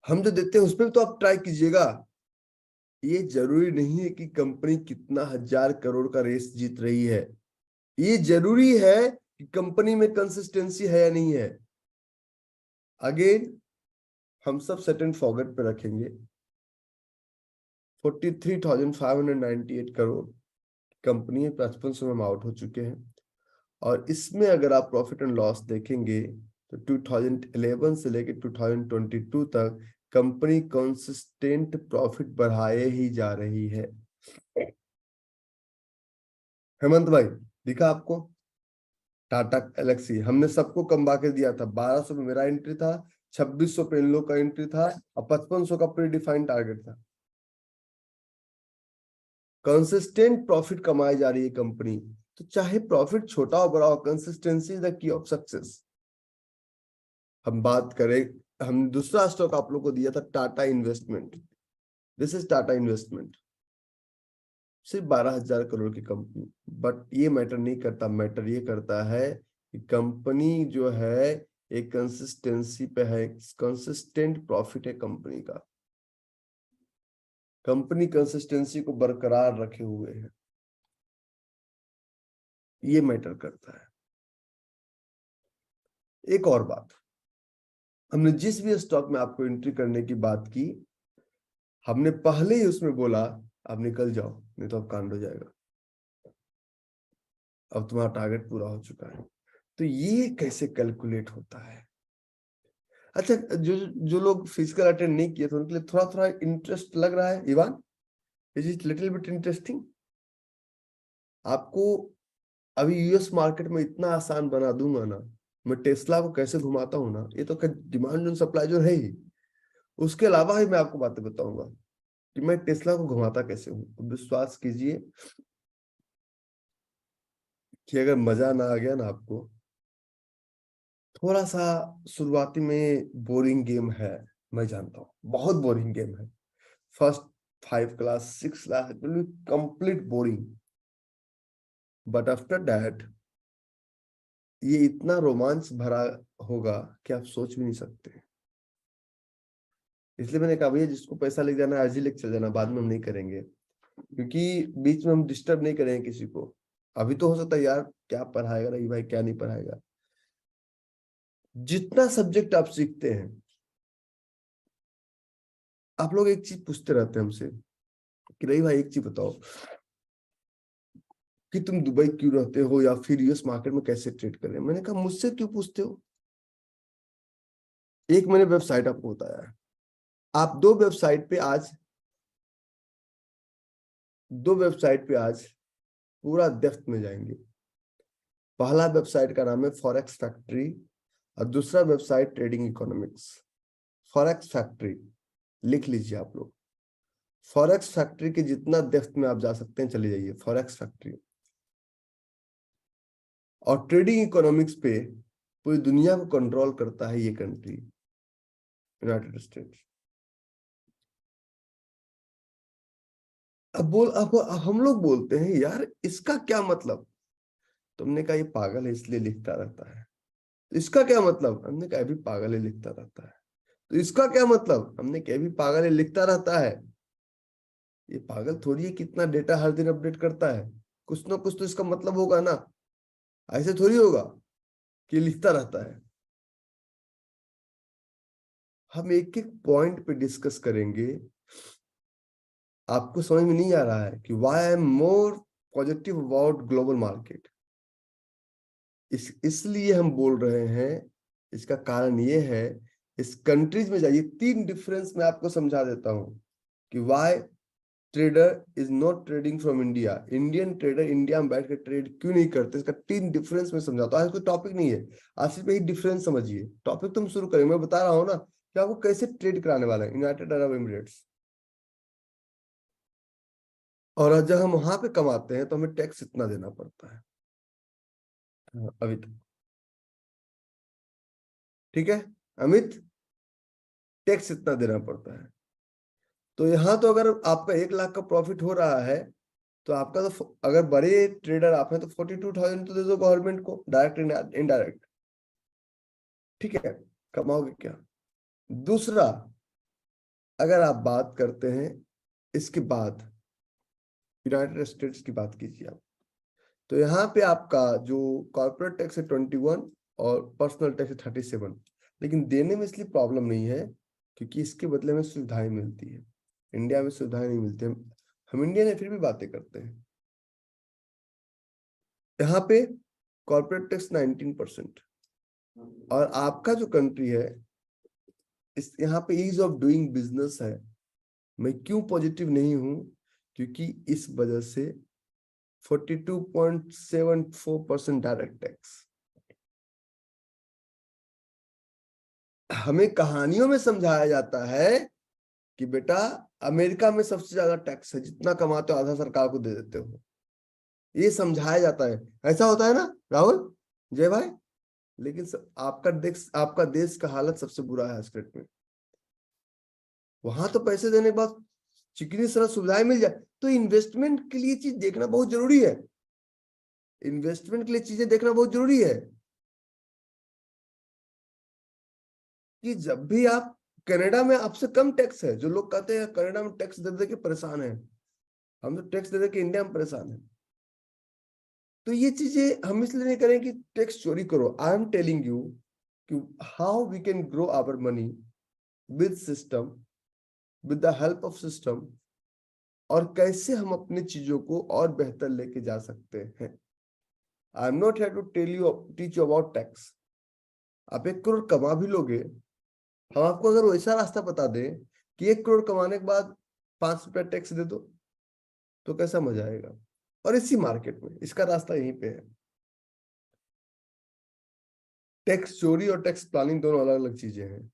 हम जो देते हैं उस पर तो आप ट्राई कीजिएगा. ये जरूरी नहीं है कि कंपनी कितना 1000 करोड़ का रेस जीत रही है. ये जरूरी है कि कंपनी में कंसिस्टेंसी है या नहीं है. अगेन हम सब सेट एंड फॉरगेट पे रखेंगे. 43,598 करोड़ कंपनी है, 5500 में हम आउट हो चुके हैं. और इसमें अगर आप प्रॉफिट एंड लॉस देखेंगे तो 2011 से लेकर 2022 तक कंपनी कंसिस्टेंट प्रॉफिट बढ़ाए ही जा रही है. हेमंत भाई दिखा आपको? टाटा एलेक्सी हमने सबको कम के दिया था. 1200 में मेरा एंट्री था, 2600 पे इन लोग का एंट्री था, और 5500 का प्री डिफाइंड टारगेट था. कंसिस्टेंट प्रॉफिट कमाई जा रही है कंपनी, तो चाहे प्रॉफिट छोटा हो बड़ा हो, consistency is the key of success. हम बात करें, हम दूसरा स्टॉक आप लोग को दिया था Tata investment, this is Tata investment, सिर्फ 12,000 करोड़ की कंपनी। बट ये मैटर नहीं करता, मैटर ये करता है कि कंपनी जो है एक कंसिस्टेंसी पे है, कंसिस्टेंट प्रॉफिट है कंपनी का, कंपनी कंसिस्टेंसी को बरकरार रखे हुए है, ये मैटर करता है। एक और बात, हमने जिस भी स्टॉक में आपको एंट्री करने की बात की, हमने पहले ही उसमें बोला आप निकल जाओ, नहीं तो अब कांड हो जाएगा, अब तुम्हारा टारगेट पूरा हो चुका है। तो ये कैसे कैलकुलेट होता है? अच्छा, जो जो लोग फिजिकल अटेंड नहीं किए थे उनके लिए थोड़ा थोड़ा इंटरेस्ट लग रहा है Ivan, is it little bit interesting? आपको अभी यूएस मार्केट में इतना आसान बना दूंगा ना, मैं टेस्ला को कैसे घुमाता हूँ ना, ये तो डिमांड एंड सप्लाई जो है ही, उसके अलावा ही मैं आपको बातें बताऊंगा कि मैं टेस्ला को घुमाता कैसे हूँ। विश्वास कीजिए कि अगर मजा ना आ गया ना आपको, थोड़ा सा शुरुआती में बोरिंग गेम है, मैं जानता हूँ बहुत बोरिंग गेम है, first 5 class 6 class it will be complete boring, but after that ये इतना रोमांच भरा होगा कि आप सोच भी नहीं सकते। इसलिए मैंने कहा भैया जिसको पैसा लेके जाना आज ही लेके चल जाना, बाद में हम नहीं करेंगे, क्योंकि बीच में हम डिस्टर्ब नहीं करेंगे किसी को। अभी तो हो सकता है यार क्या पढ़ाएगा रही भाई, क्या नहीं पढ़ाएगा। जितना सब्जेक्ट आप सीखते हैं, आप लोग एक चीज पूछते रहते हैं हमसे कि रही भाई एक चीज बताओ कि तुम दुबई क्यों रहते हो या फिर यूएस मार्केट में कैसे ट्रेड कर रहे हैं। मैंने कहा मुझसे क्यों पूछते हो, एक मैंने वेबसाइट आपको बताया है, आप दो वेबसाइट पे आज पूरा डेप्थ में जाएंगे। पहला वेबसाइट का नाम है फॉरेक्स फैक्ट्री और दूसरा website trading economics. Forex factory लिख लीजिए आप लोग, फॉरेक्स फैक्ट्री के जितना डेप्थ में आप जा सकते हैं चले जाइए फॉरेक्स फैक्ट्री। और ट्रेडिंग इकोनॉमिक्स पे पूरी दुनिया को कंट्रोल करता है ये कंट्री, यूनाइटेड स्टेट्स। अब हम लोग बोलते हैं यार इसका क्या मतलब, तुमने कहा ये पागल है इसलिए लिखता रहता है। इसका क्या मतलब, हमने कहा भी पागल है लिखता रहता है। तो इसका क्या मतलब, हमने कहा भी पागल है लिखता रहता है। ये पागल थोड़ी है कितना डेटा हर दिन अपडेट करता है, कुछ ना कुछ तो इसका मतलब होगा ना, ऐसे थोड़ी होगा कि लिखता रहता है। हम एक एक पॉइंट पे डिस्कस करेंगे। आपको समझ में नहीं आ रहा है कि why I am more positive about global market, इसलिए हम बोल रहे हैं। इसका कारण ये है, इस कंट्रीज में जाइए, 3 डिफरेंस मैं आपको समझा देता हूं कि why trader is not trading from India. Indian trader India में बैठ के ट्रेड क्यों नहीं करते, इसका 3 डिफरेंस में समझाता हूं। आज कोई टॉपिक नहीं है, आज सिर्फ यही डिफरेंस समझिए, टॉपिक तुम शुरू करेंगे, मैं बता रहा हूं ना कि आपको कैसे ट्रेड कराने वाला है यूनाइटेड अरब एमिरेट्स। और जब हम वहां पे कमाते हैं तो हमें टैक्स इतना देना पड़ता है। अभी तक ठीक है अमित, टैक्स इतना देना पड़ता है। तो यहाँ तो अगर आपका 1 लाख का प्रॉफिट हो रहा है तो आपका तो अगर बड़े ट्रेडर आप हैं तो 42,000 तो दे दो गवर्नमेंट को, डायरेक्ट इनडायरेक्ट, ठीक है, कमाओगे क्या। दूसरा, अगर आप बात करते हैं इसके बाद यूनाइटेड स्टेट्स की बात कीजिए आप, तो यहाँ पे आपका जो कॉर्पोरेट टैक्स है 21 और पर्सनल टैक्स है 37, लेकिन देने में इसलिए प्रॉब्लम नहीं है क्योंकि इसके बदले में सुविधाएं मिलती है। इंडिया में सुविधाएं नहीं मिलती, हम इंडियन है फिर भी बातें करते हैं। यहाँ पे कॉर्पोरेट टैक्स 19%, और आपका जो कंट्री है इस यहाँ पे ईज ऑफ डूइंग बिजनेस है। मैं क्यों पॉजिटिव नहीं हूं, क्योंकि इस वजह से 42.74% डायरेक्ट टैक्स। हमें कहानियों में समझाया जाता है कि बेटा अमेरिका में सबसे ज्यादा टैक्स है, जितना कमाते हो आधा सरकार को दे देते हो। ये समझाया जाता है, ऐसा होता है ना राहुल, जय भाई। लेकिन आपका देश का हालत सबसे बुरा है स्टेट में। वहां तो पैसे देने के बाद चिकनी सरल सुविधाएं मिल जाए। तो इन्वेस्टमेंट के लिए चीज देखना बहुत जरूरी है, इन्वेस्टमेंट के लिए चीजें देखना बहुत जरूरी है कि जब भी आप, कनाडा में आपसे कम टैक्स है। जो लोग कहते हैं कनाडा में टैक्स दे दे के परेशान है, हम तो टैक्स दे दे के इंडिया में परेशान है। तो ये चीजें हम इसलिए नहीं करें कि टैक्स चोरी करो। आई एम टेलिंग यू कि how we can grow our money with system, with the help of system, और कैसे हम अपनी चीजों को और बेहतर लेके जा सकते हैं। I am not here to teach you about tax. आप 1 करोड़ कमा भी लोगे, हम आपको अगर वैसा रास्ता बता दें कि 1 करोड़ कमाने के बाद 5 रुपया टैक्स दे दो, तो कैसा मजा आएगा। और इसी मार्केट में इसका रास्ता यहीं पे है। टैक्स चोरी और टैक्स प्लानिंग दोनों अलग अलग चीजें हैं।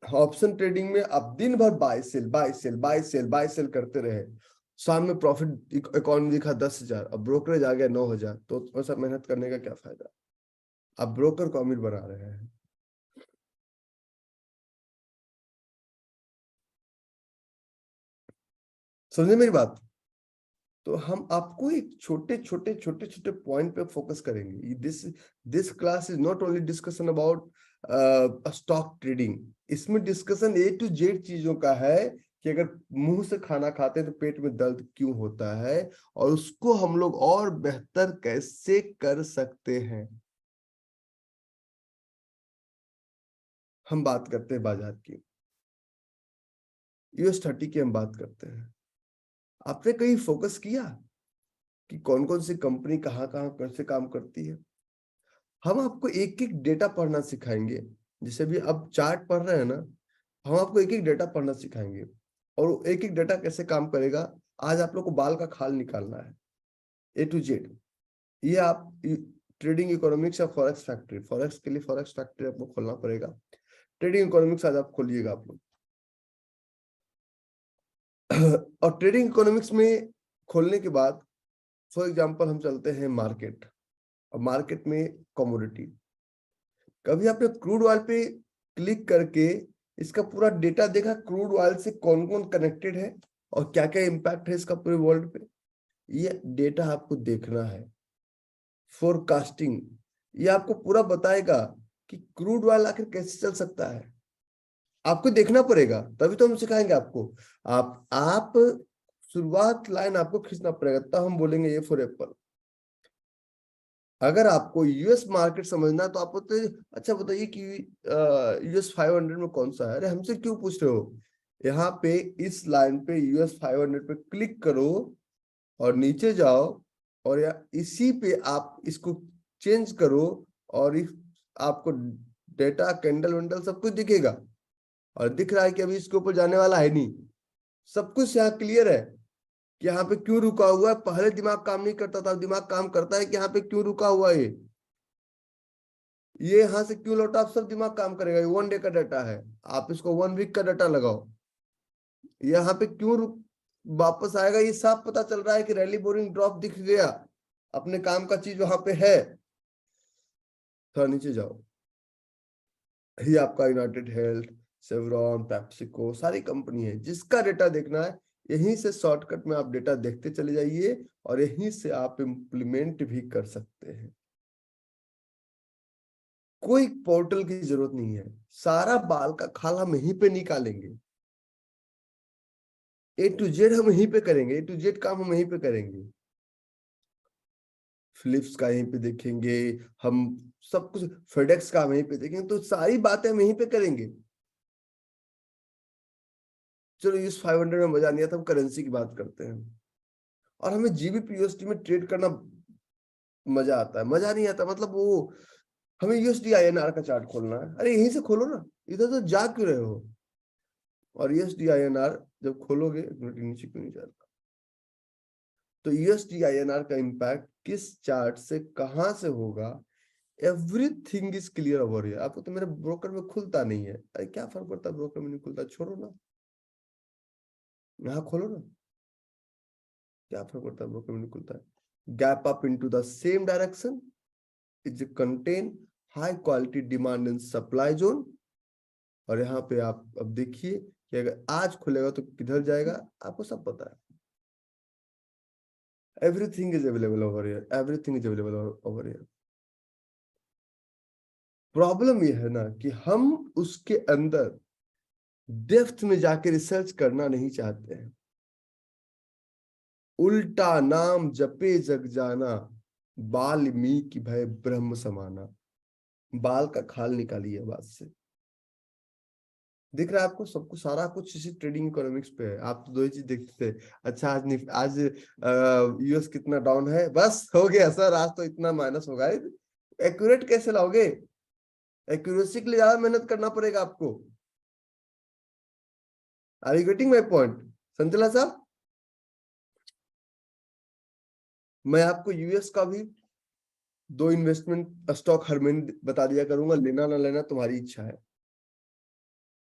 ऑप्शन ट्रेडिंग में आप दिन भर buy sell buy sell buy sell buy sell करते रहे, शाम में प्रॉफिट इकोनॉमी दिखा 10,000, अब ब्रोकरेज आ गया 9,000, तो ऐसा मेहनत करने का क्या फायदा। आप ब्रोकर को अमीर बना रहे हैं। समझे मेरी बात। तो हम आपको एक छोटे छोटे छोटे छोटे पॉइंट पे फोकस करेंगे। This class is not only discussion about stock trading. इसमें डिस्कशन A to Z चीजों का है कि अगर मुंह से खाना खाते हैं तो पेट में दर्द क्यों होता है, और उसको हम लोग और बेहतर कैसे कर सकते हैं। हम बात करते हैं बाजार की, US 30 की हम बात करते हैं। आपने कहीं फोकस किया कि कौन कौन सी कंपनी कहाँ कहाँ कैसे काम करती है। हम आपको एक एक डेटा पढ़ना सिखाएंगे। जैसे भी अब चार्ट पढ़ रहे हैं ना, हम आपको एक एक डेटा पढ़ना सिखाएंगे, और एक एक डेटा कैसे काम करेगा। आज आप लोग को बाल का खाल निकालना है A to Z। ये आप ट्रेडिंग इकोनॉमिक्स या फॉरेक्स फैक्ट्री, फॉरेक्स के लिए फॉरेक्स फैक्ट्री आपको खोलना पड़ेगा। ट्रेडिंग इकोनॉमिक्स आज आप खोलिएगा आप लोग। और ट्रेडिंग इकोनॉमिक्स में खोलने के बाद फॉर एग्जांपल हम चलते हैं मार्केट, और मार्केट में कमोडिटी। कभी आपने क्रूड ऑयल पे क्लिक करके इसका पूरा डेटा देखा, क्रूड ऑयल से कौन कौन कनेक्टेड है और क्या क्या इंपैक्ट है इसका पूरे वर्ल्ड पे। ये डेटा आपको देखना है। फोरकास्टिंग, ये आपको पूरा बताएगा कि क्रूड ऑयल आखिर कैसे चल सकता है। आपको देखना पड़ेगा, तभी तो हम सिखाएंगे आपको। आप शुरुआत लाइन आपको खींचना पड़ेगा, तब हम बोलेंगे A for एप्पल। अगर आपको US मार्केट समझना है तो आप बोलते अच्छा बताइए कि US 500 में कौन सा है। अरे हमसे क्यों पूछ रहे हो, यहाँ पे इस लाइन पे US 500 पे क्लिक करो और नीचे जाओ, और या इसी पे आप इसको चेंज करो, और आपको डेटा कैंडल वैंडल सब कुछ दिखेगा। और दिख रहा है कि अभी इसके ऊपर जाने वाला है नहीं, सब कुछ यहाँ क्लियर है कि यहाँ पे क्यों रुका हुआ है। पहले दिमाग काम नहीं करता था, दिमाग काम करता है कि यहाँ पे क्यों रुका हुआ है, ये यहाँ से क्यों लौटा, आप सब दिमाग काम करेगा। ये 1 डे का डाटा है, आप इसको 1 वीक का डाटा लगाओ, यहाँ पे क्यों वापस आएगा ये साफ पता चल रहा है कि रैली बोरिंग ड्रॉप दिख गया, अपने काम का चीज वहां पे है। थोड़ा नीचे जाओ, ये आपका यूनाइटेड हेल्थ, सेवरॉन, पेप्सिको, सारी कंपनी है जिसका डेटा देखना है। यहीं से शॉर्टकट में आप डेटा देखते चले जाइए, और यहीं से आप इंप्लीमेंट भी कर सकते हैं। कोई पोर्टल की जरूरत नहीं है, सारा बाल का खाल हम यहीं पे निकालेंगे। A to Z हम यहीं पे करेंगे, A to Z काम हम यहीं पे करेंगे। फिलिप्स का यहीं पे देखेंगे हम, सब कुछ फेडेक्स का हम यहीं पे देखेंगे, तो सारी बातें हम यहीं पे करेंगे। चलो इस 500 में मजा नहीं आता, हम करेंसी की बात करते हैं। और हमें GBP USD में ट्रेड करना मजा आता है, मजा नहीं आता मतलब वो हमें USD INR का चार्ट खोलना है। अरे यहीं से खोलो ना, इधर तो जा क्यों रहे हो। और USD INR जब खोलोगे, नीचे क्यों नहीं जा रहा, तो USD INR का इंपैक्ट किस चार्ट से कहां से होगा, everything is clear over here. आपको तो मेरे ब्रोकर में खुलता नहीं है, अरे क्या फर्क पड़ता है, ब्रोकर में नहीं खुलता, छोड़ो ना, यहाँ खोलो ना, क्या फर्क पड़ता है, ब्रोकर में नहीं खुलता है। Gap up into the same direction is contain high quality demand in supply zone. और यहाँ पे आप अब देखिए कि अगर आज खुलेगा तो किधर जाएगा, आपको सब पता है। Everything is available over here, everything is available over here. Problem यह है ना कि हम उसके अंदर डेप्थ में जाके रिसर्च करना नहीं चाहते हैं। उल्टा नाम जपे जग जाना, वाल्मीकि भय ब्रह्म समाना। बाल का खाल निकालिए बात से। दिख रहा है आपको, सबको सारा कुछ इसी ट्रेडिंग इकोनॉमिक्स पे है। आप तो दो ही चीज देखते थे, अच्छा आज यूएस कितना डाउन है, बस हो गया सर, आज तो इतना माइनस होगा। एक्यूरेट कैसे लाओगे, एक्यूरेसी के लिए ज्यादा मेहनत करना पड़ेगा आपको। Are you getting my point Santla साहब? मैं आपको यूएस का भी 2 इन्वेस्टमेंट स्टॉक हर महीने बता दिया करूंगा, लेना ना लेना तुम्हारी इच्छा है।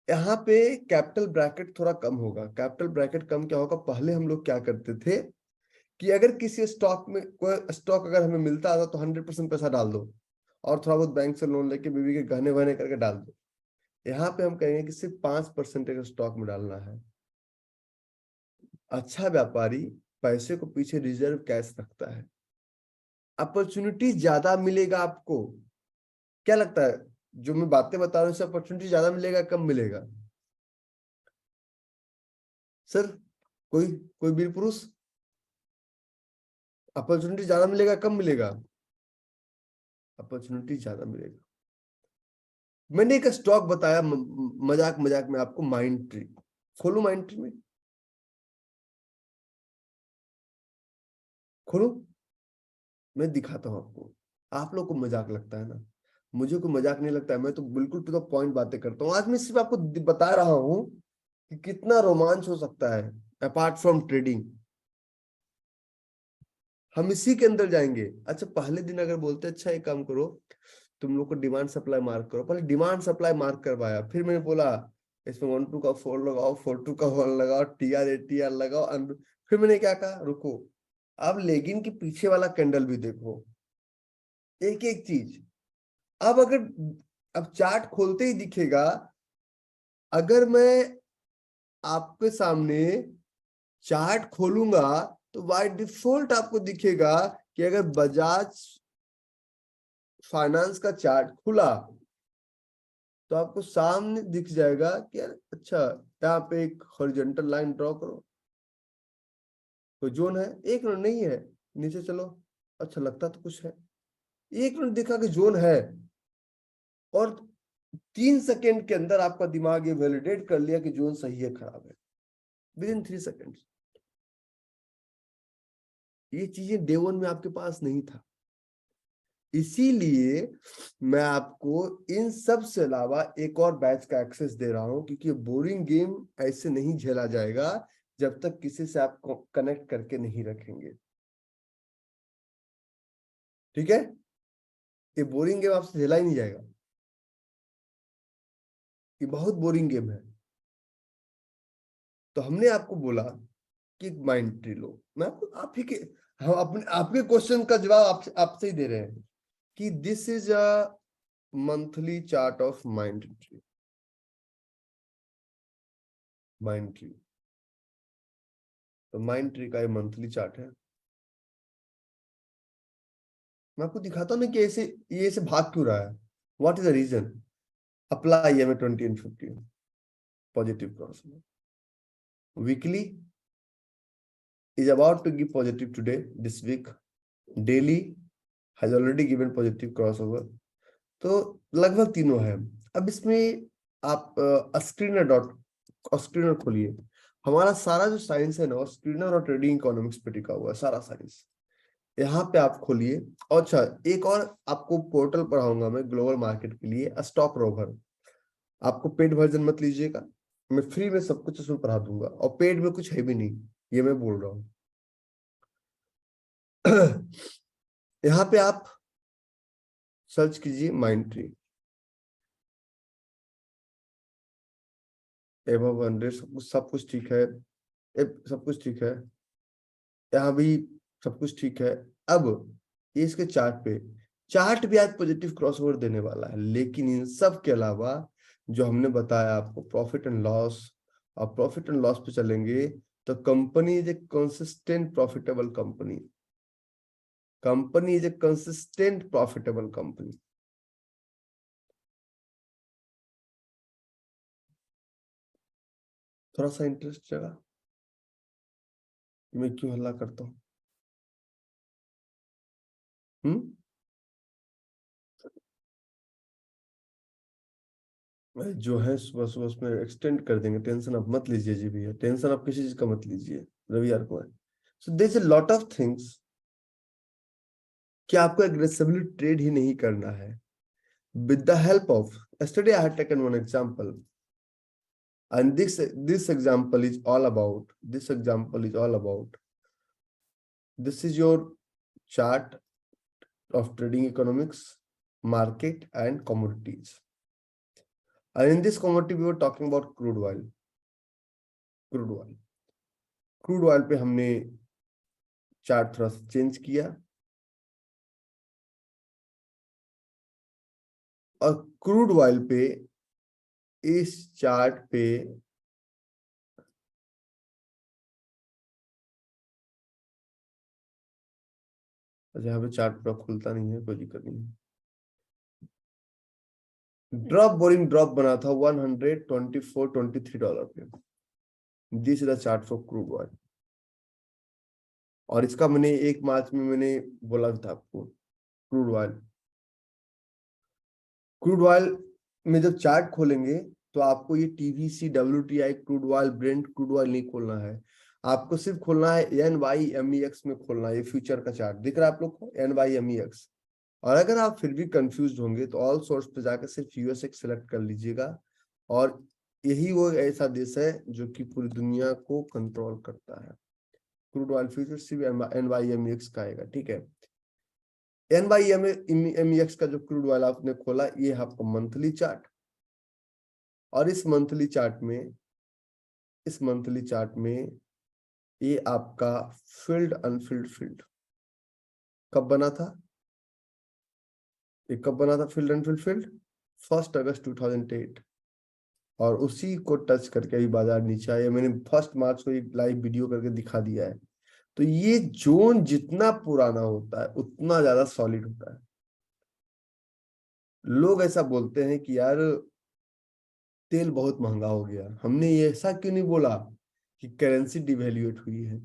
यहाँ पे कैपिटल ब्रैकेट थोड़ा कम होगा। कैपिटल ब्रैकेट कम क्या होगा, पहले हम लोग क्या करते थे कि अगर किसी स्टॉक में कोई स्टॉक अगर हमें मिलता था तो 100% पैसा डाल दो और थोड़ा बहुत बैंक से लोन लेके बीवी के गहने वहने करके डाल दो। यहाँ पे हम कहेंगे कि सिर्फ 5% स्टॉक में डालना है। अच्छा व्यापारी पैसे को पीछे रिजर्व कैश रखता है, अपॉर्चुनिटी ज्यादा मिलेगा आपको। क्या लगता है जो मैं बातें बता रहा हूँ, इससे अपॉर्चुनिटी ज्यादा मिलेगा कम मिलेगा सर? कोई कोई वीर पुरुष, अपॉर्चुनिटी ज्यादा मिलेगा कम मिलेगा? अपॉर्चुनिटी ज्यादा मिलेगा। मैंने एक स्टॉक बताया मजाक मजाक में आपको, माइंड ट्री। खोलो माइंड ट्री में, खोलो, मैं दिखाता हूं आपको। आप लोग को मजाक लगता है ना, मुझे को मजाक नहीं लगता है, मैं तो बिल्कुल टू द पॉइंट बातें करता हूँ। आज मैं सिर्फ आपको बता रहा हूं कि कितना रोमांच हो सकता है अपार्ट फ्रॉम ट्रेडिंग। हम इसी के अंदर जाएंगे। अच्छा पहले दिन अगर बोलते अच्छा एक काम करो, तुम लोग को डिमांड सप्लाई मार्क करो, पहले डिमांड सप्लाई मार्क करवाया, फिर मैंने बोला इसमें 1-2 का 4 लगाओ, 4-2 का 1 लगाओ, टीआर एटीआर लगाओ, फिर मैंने क्या कहा, रुको अब लेगिन के पीछे वाला कैंडल भी देखो, एक एक चीज। अब अगर अब चार्ट खोलते ही दिखेगा, अगर मैं आपके सामने चार्ट खोलूंगा तो बाय डिफॉल्ट आपको दिखेगा कि अगर बजाज फाइनेंस का चार्ट खुला तो आपको सामने दिख जाएगा कि यार अच्छा यहाँ पे एक हॉरिजॉन्टल लाइन ड्रॉ करो, कोई जोन है, एक मिनट नहीं है, नीचे चलो, अच्छा लगता तो कुछ है, एक मिनट दिखा कि जोन है, और 3 सेकेंड के अंदर आपका दिमाग ये वैलिडेट कर लिया कि जोन सही है खराब है, विद इन 3 सेकेंड। ये चीजें डे 1 में आपके पास नहीं था। इसीलिए मैं आपको इन सब से अलावा एक और बैच का एक्सेस दे रहा हूं, क्योंकि बोरिंग गेम ऐसे नहीं झेला जाएगा जब तक किसी से आप कनेक्ट करके नहीं रखेंगे। ठीक है, ये बोरिंग गेम आपसे झेला ही नहीं जाएगा, ये बहुत बोरिंग गेम है। तो हमने आपको बोला कि माइंड ट्री लो। मैं आपको आप ही के, हम अपने आपके क्वेश्चन का जवाब आपसे ही दे रहे हैं कि this is a monthly chart of mind tree. Mind tree, तो माइंड ट्री का ये मंथली चार्ट है। मैं आपको दिखाता हूँ ना कि ऐसे ये ऐसे भाग क्यों रहा है, what is the reason. Apply EMA 20 and 50 positive cross, weekly is about to give positive today, this week, daily has already given positive crossover, तो लगभग तीनों है। अब इसमें आप स्क्रीनर खोलिए, हमारा सारा जो साइंस है ना स्क्रीनर और ट्रेडिंग इकोनॉमिक्स पे टिका हुआ है सारा साइंस, यहाँ पे आप खोलिए। और अच्छा एक और आपको पोर्टल पढ़ाऊंगा मैं ग्लोबल मार्केट के लिए, स्टॉक रोवर। आपको पेड वर्जन मत लीजिएगा, मैं फ्री में सब कुछ उसमें पढ़ा दूंगा, और पेड में कुछ है भी नहीं, ये मैं बोल रहा हूँ। यहाँ पे आप सर्च कीजिए माइंड ट्री, एबव 100 सब कुछ ठीक है, सब कुछ ठीक है, यहाँ भी सब कुछ ठीक है। अब ये इसके चार्ट पे, चार्ट भी आज पॉजिटिव क्रॉसओवर देने वाला है, लेकिन इन सब के अलावा जो हमने बताया आपको प्रॉफिट एंड लॉस, और प्रॉफिट एंड लॉस पे चलेंगे तो company is a consistent profitable company, company is a consistent profitable company. थोड़ा सा इंटरेस्ट जगा, मैं क्यों हल्ला करता हूँ? जो है सुबह सुबह उसमें एक्सटेंड कर देंगे, टेंशन आप मत लीजिए जी भैया, टेंशन आप किसी चीज का मत लीजिए रवि यार Kumar. So there is a lot of things कि आपको एग्रेसिवली ट्रेड ही नहीं करना है। With the help of, yesterday I had taken one example, and this example is all about, this is your chart of trading economics, market and commodities. And in this commodity we were talking about crude oil, crude oil पे हमने chart थोड़ा सा change किया, और crude oil पे इस chart पे यहाँ पे चार्ट पूरा खुलता नहीं है, कोई दिक्कत नहीं है। ड्रॉप बोरिंग ड्रॉप बना था $124-23 पे, this is the chart for crude oil. और इसका मैंने 1 मार्च में मैंने बोला था आपको, क्रूड ऑयल में जब चार्ट खोलेंगे तो आपको ये TVC, WTI, crude oil, Brent crude oil नहीं खोलना है, आपको सिर्फ खोलना है NYMEX में खोलना है। ये फ्यूचर का चार्ट दिख रहा है आप लोग को, NYMEX। और अगर आप फिर भी कंफ्यूज होंगे तो ऑल सोर्स पे जाकर सिर्फ यूएसएक्स सेलेक्ट कर लीजिएगा, और यही वो ऐसा देश है जो कि पूरी दुनिया को कंट्रोल करता है। क्रूड ऑयल फ्यूचर सिर्फ NYMEX का आएगा, ठीक है। NYMEX का जो क्रूड ऑयल आपने खोला, ये है आपका मंथली चार्ट, और इस मंथली चार्ट में ये आपका फील्ड अनफिल्ड फील्ड कब बना था, ये कब बना था फील्ड अनफिल्ड फील्ड? 1 अगस्त 2008। और उसी को टच करके अभी बाजार नीचे आया। मैंने 1 मार्च को एक लाइव वीडियो करके दिखा दिया है। तो ये जोन जितना पुराना होता है उतना ज्यादा सॉलिड होता है। लोग ऐसा बोलते हैं कि यार तेल बहुत महंगा हो गया, हमने ये ऐसा क्यों नहीं बोला कि करेंसी डिवैल्यूएट हुई है।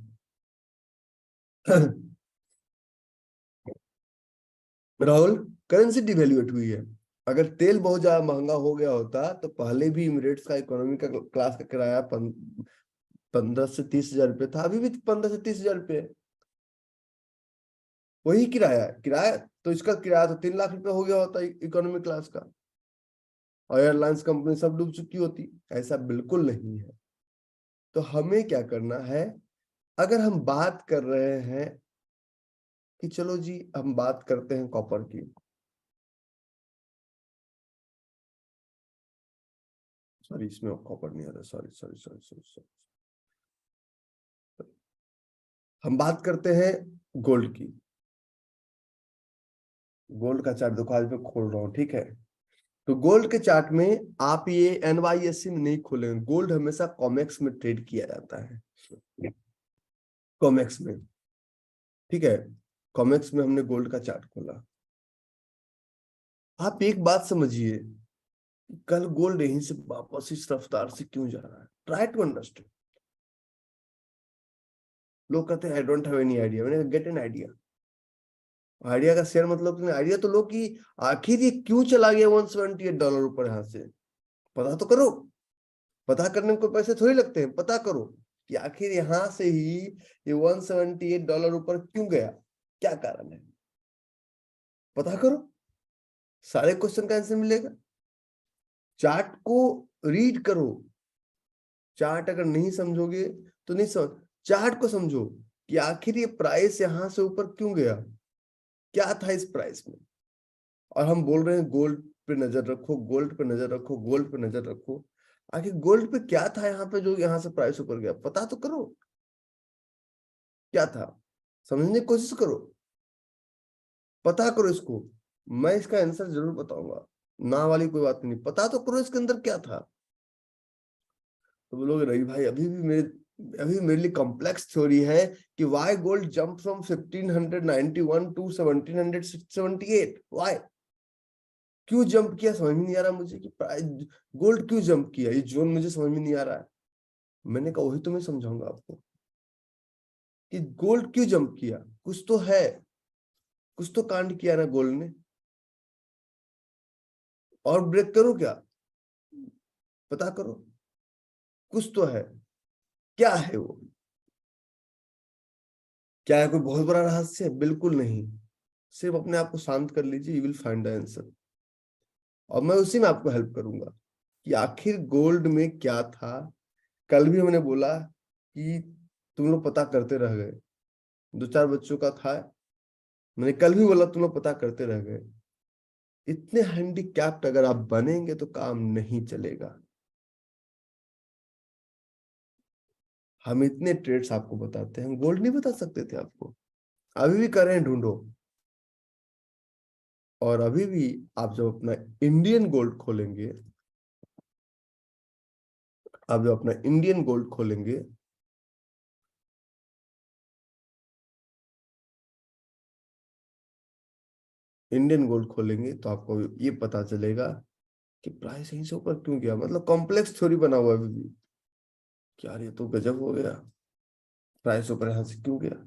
राहुल, करेंसी डिवैल्यूएट हुई है। अगर तेल बहुत ज्यादा महंगा हो गया होता तो पहले भी इमिरेट्स का इकोनॉमी का क्लास का किराया 15 से 30 हजार रुपये था, अभी भी 15 से 30 हजार रुपये है। वही किराया तो इसका किराया तो 3 लाख रुपए हो गया होता इकोनॉमी क्लास का, और एयरलाइंस कंपनी सब डूब चुकी होती। ऐसा बिल्कुल नहीं है। तो हमें क्या करना है, अगर हम बात कर रहे हैं कि चलो जी हम बात करते हैं कॉपर की, सॉरी इसमें कॉपर नहीं आ रहा, sorry sorry sorry sorry sorry, हम बात करते हैं गोल्ड की। गोल्ड का चार्ट देखो, आज मैं खोल रहा हूँ, ठीक है। तो गोल्ड के चार्ट में आप ये NYSE में नहीं खोलेंगे, गोल्ड हमेशा कॉमेक्स में ट्रेड किया जाता है, कॉमेक्स में, ठीक है। कॉमेक्स में हमने गोल्ड का चार्ट खोला। आप एक बात समझिए, कल गोल्ड यहीं से वापस इस रफ्तार से क्यों जा रहा है? Try to understand. लोग कहते हैं I don't have any idea, मैंने गेट एन आइडिया। आइडिया का शेयर मतलब आइडिया तो लो कि आखिर ये क्यों चला गया $178 ऊपर, यहां से पता तो करो। पता करने में कोई पैसे थोड़ी लगते हैं, पता करो कि आखिर यहां से ही ये $178 ऊपर क्यों गया, क्या कारण है, पता करो। सारे क्वेश्चन का आंसर मिलेगा। चार्ट को रीड करो, चार्ट अगर नहीं समझोगे तो नहीं समझ, चार्ट को समझो कि आखिर ये प्राइस यहां से ऊपर क्यों गया, क्या था इस प्राइस में। और हम बोल रहे हैं गोल्ड पे नजर रखो, गोल्ड पे नजर रखो, गोल्ड पे नजर रखो। आखिर गोल्ड पे क्या था यहाँ पे जो यहाँ से प्राइस ऊपर गया? पता तो करो क्या था, समझने की कोशिश करो, पता करो इसको। मैं इसका आंसर जरूर बताऊंगा, ना वाली कोई बात नहीं, पता तो करो इसके अंदर क्या था। तो बोलोगे रवि भाई अभी मेरे लिए कॉम्प्लेक्स थ्योरी है कि why gold jump from 1591 to 1778, why, क्यों जंप किया समझ में नहीं आ रहा मुझे कि गोल्ड क्यों जंप किया, ये जोन मुझे समझ में नहीं आ रहा है। मैंने कहा वही तो मैं समझाऊंगा आपको कि गोल्ड क्यों जंप किया, कुछ तो है, कुछ तो कांड किया ना गोल्ड ने। और ब्रेक करो क्या, पता करो, कुछ तो है, क्या है वो, क्या है कोई बहुत बड़ा रहस्य? बिल्कुल नहीं, सिर्फ अपने आप को शांत कर लीजिए, you will find the answer. और मैं उसी में आपको हेल्प करूंगा कि आखिर गोल्ड में क्या था। कल भी हमने बोला कि तुम लोग पता करते रह गए, दो चार बच्चों का था, मैंने कल भी बोला तुम लोग पता करते रह गए। इतने हैंडीकैप्ड अगर आप बनेंगे तो काम नहीं चलेगा। हम इतने ट्रेड्स आपको बताते हैं, गोल्ड नहीं बता सकते थे आपको, अभी भी कर रहे हैं, ढूंढो। और अभी भी आप जब अपना इंडियन गोल्ड खोलेंगे, आप जब अपना इंडियन गोल्ड खोलेंगे, इंडियन गोल्ड खोलेंगे तो आपको ये पता चलेगा कि प्राइस यहीं से ऊपर क्यों गया। मतलब कॉम्प्लेक्स थ्योरी बना हुआ है अभी भी कि यार ये तो गजब हो गया, प्राइस ऊपर यहां से क्यों गया।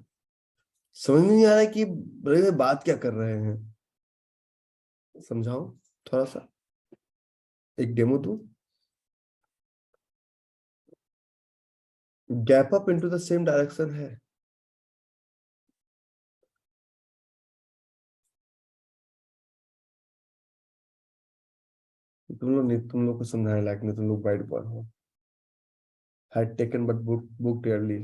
समझ में नहीं आ रहा है कि बड़े भाई बात क्या कर रहे हैं, समझाओ थोड़ा सा, एक डेमो दो। Gap up into the same direction है, तुम लोग नहीं, तुम लोग को समझाने लायक नहीं, तुम लोग वाइट बॉय हो, had taken but booked early।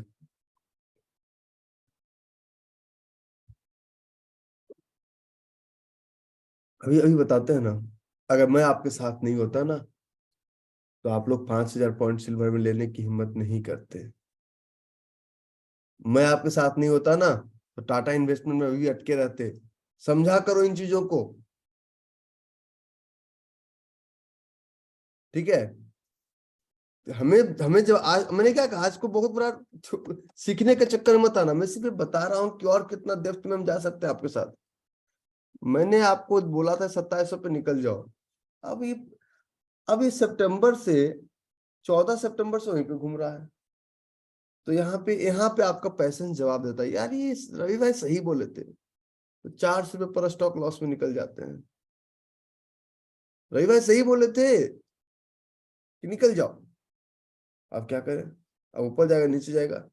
अभी अभी बताते हैं ना, अगर मैं आपके साथ नहीं होता ना तो आप लोग 5,000 पॉइंट सिल्वर में लेने की हिम्मत नहीं करते। मैं आपके साथ नहीं होता ना तो टाटा इन्वेस्टमेंट में अभी अटके रहते। समझा करो इन चीजों को, ठीक है। हमें हमें जब आज मैंने क्या कहा, आज को बहुत बड़ा सीखने के चक्कर में मत आना, मैं सिर्फ बता रहा हूँ कि और कितना डेप्थ में हम जा सकते हैं आपके साथ। मैंने आपको बोला था 2700 पे निकल जाओ, अब ये अब इस सितंबर से 14 सितंबर से वहीं पे घूम रहा है। तो यहाँ पे आपका पैशन जवाब देता है, यार ये रवि भाई सही बोले थे। तो 400 रुपये पर स्टॉक लॉस में निकल जाते हैं। रवि भाई सही बोले थे कि निकल जाओ, अब क्या करें, अब ऊपर जाएगा नीचे जाएगा।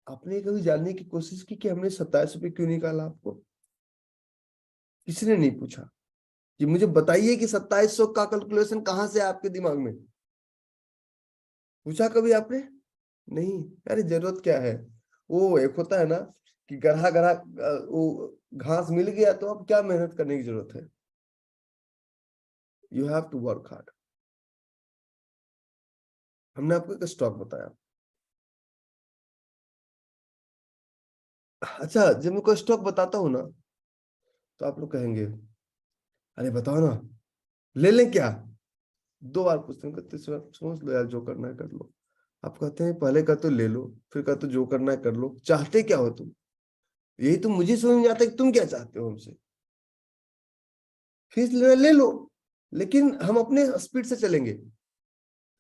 आपने कभी जानने की कोशिश की कि हमने 27 रुपये क्यों निकाला? आपको किसी ने नहीं पूछा कि मुझे बताइए कि 2700 का कैलकुलेशन कहाँ से है आपके दिमाग में? पूछा कभी आपने? नहीं। अरे जरूरत क्या है, वो एक होता है ना कि गढ़ा गढ़ा वो घास मिल गया तो अब क्या मेहनत करने की जरूरत है। You have to work hard. हमने आपको एक स्टॉक बताया, अच्छा जब मैं कोई स्टॉक बताता हूँ ना तो आप लोग कहेंगे अरे बताओ ना, ले लें क्या? 2 बार पूछते हैं, तीसरी बार सोच लो यार, जो करना है कर लो। आप कहते हैं पहले कहते हो ले लो, फिर कहते हो जो करना है कर लो, चाहते क्या हो तुम? यही तो मुझे समझ में आता है कि तुम क्या चाहते हो हमसे। फीस ले लो, लेकिन हम अपने स्पीड से चलेंगे।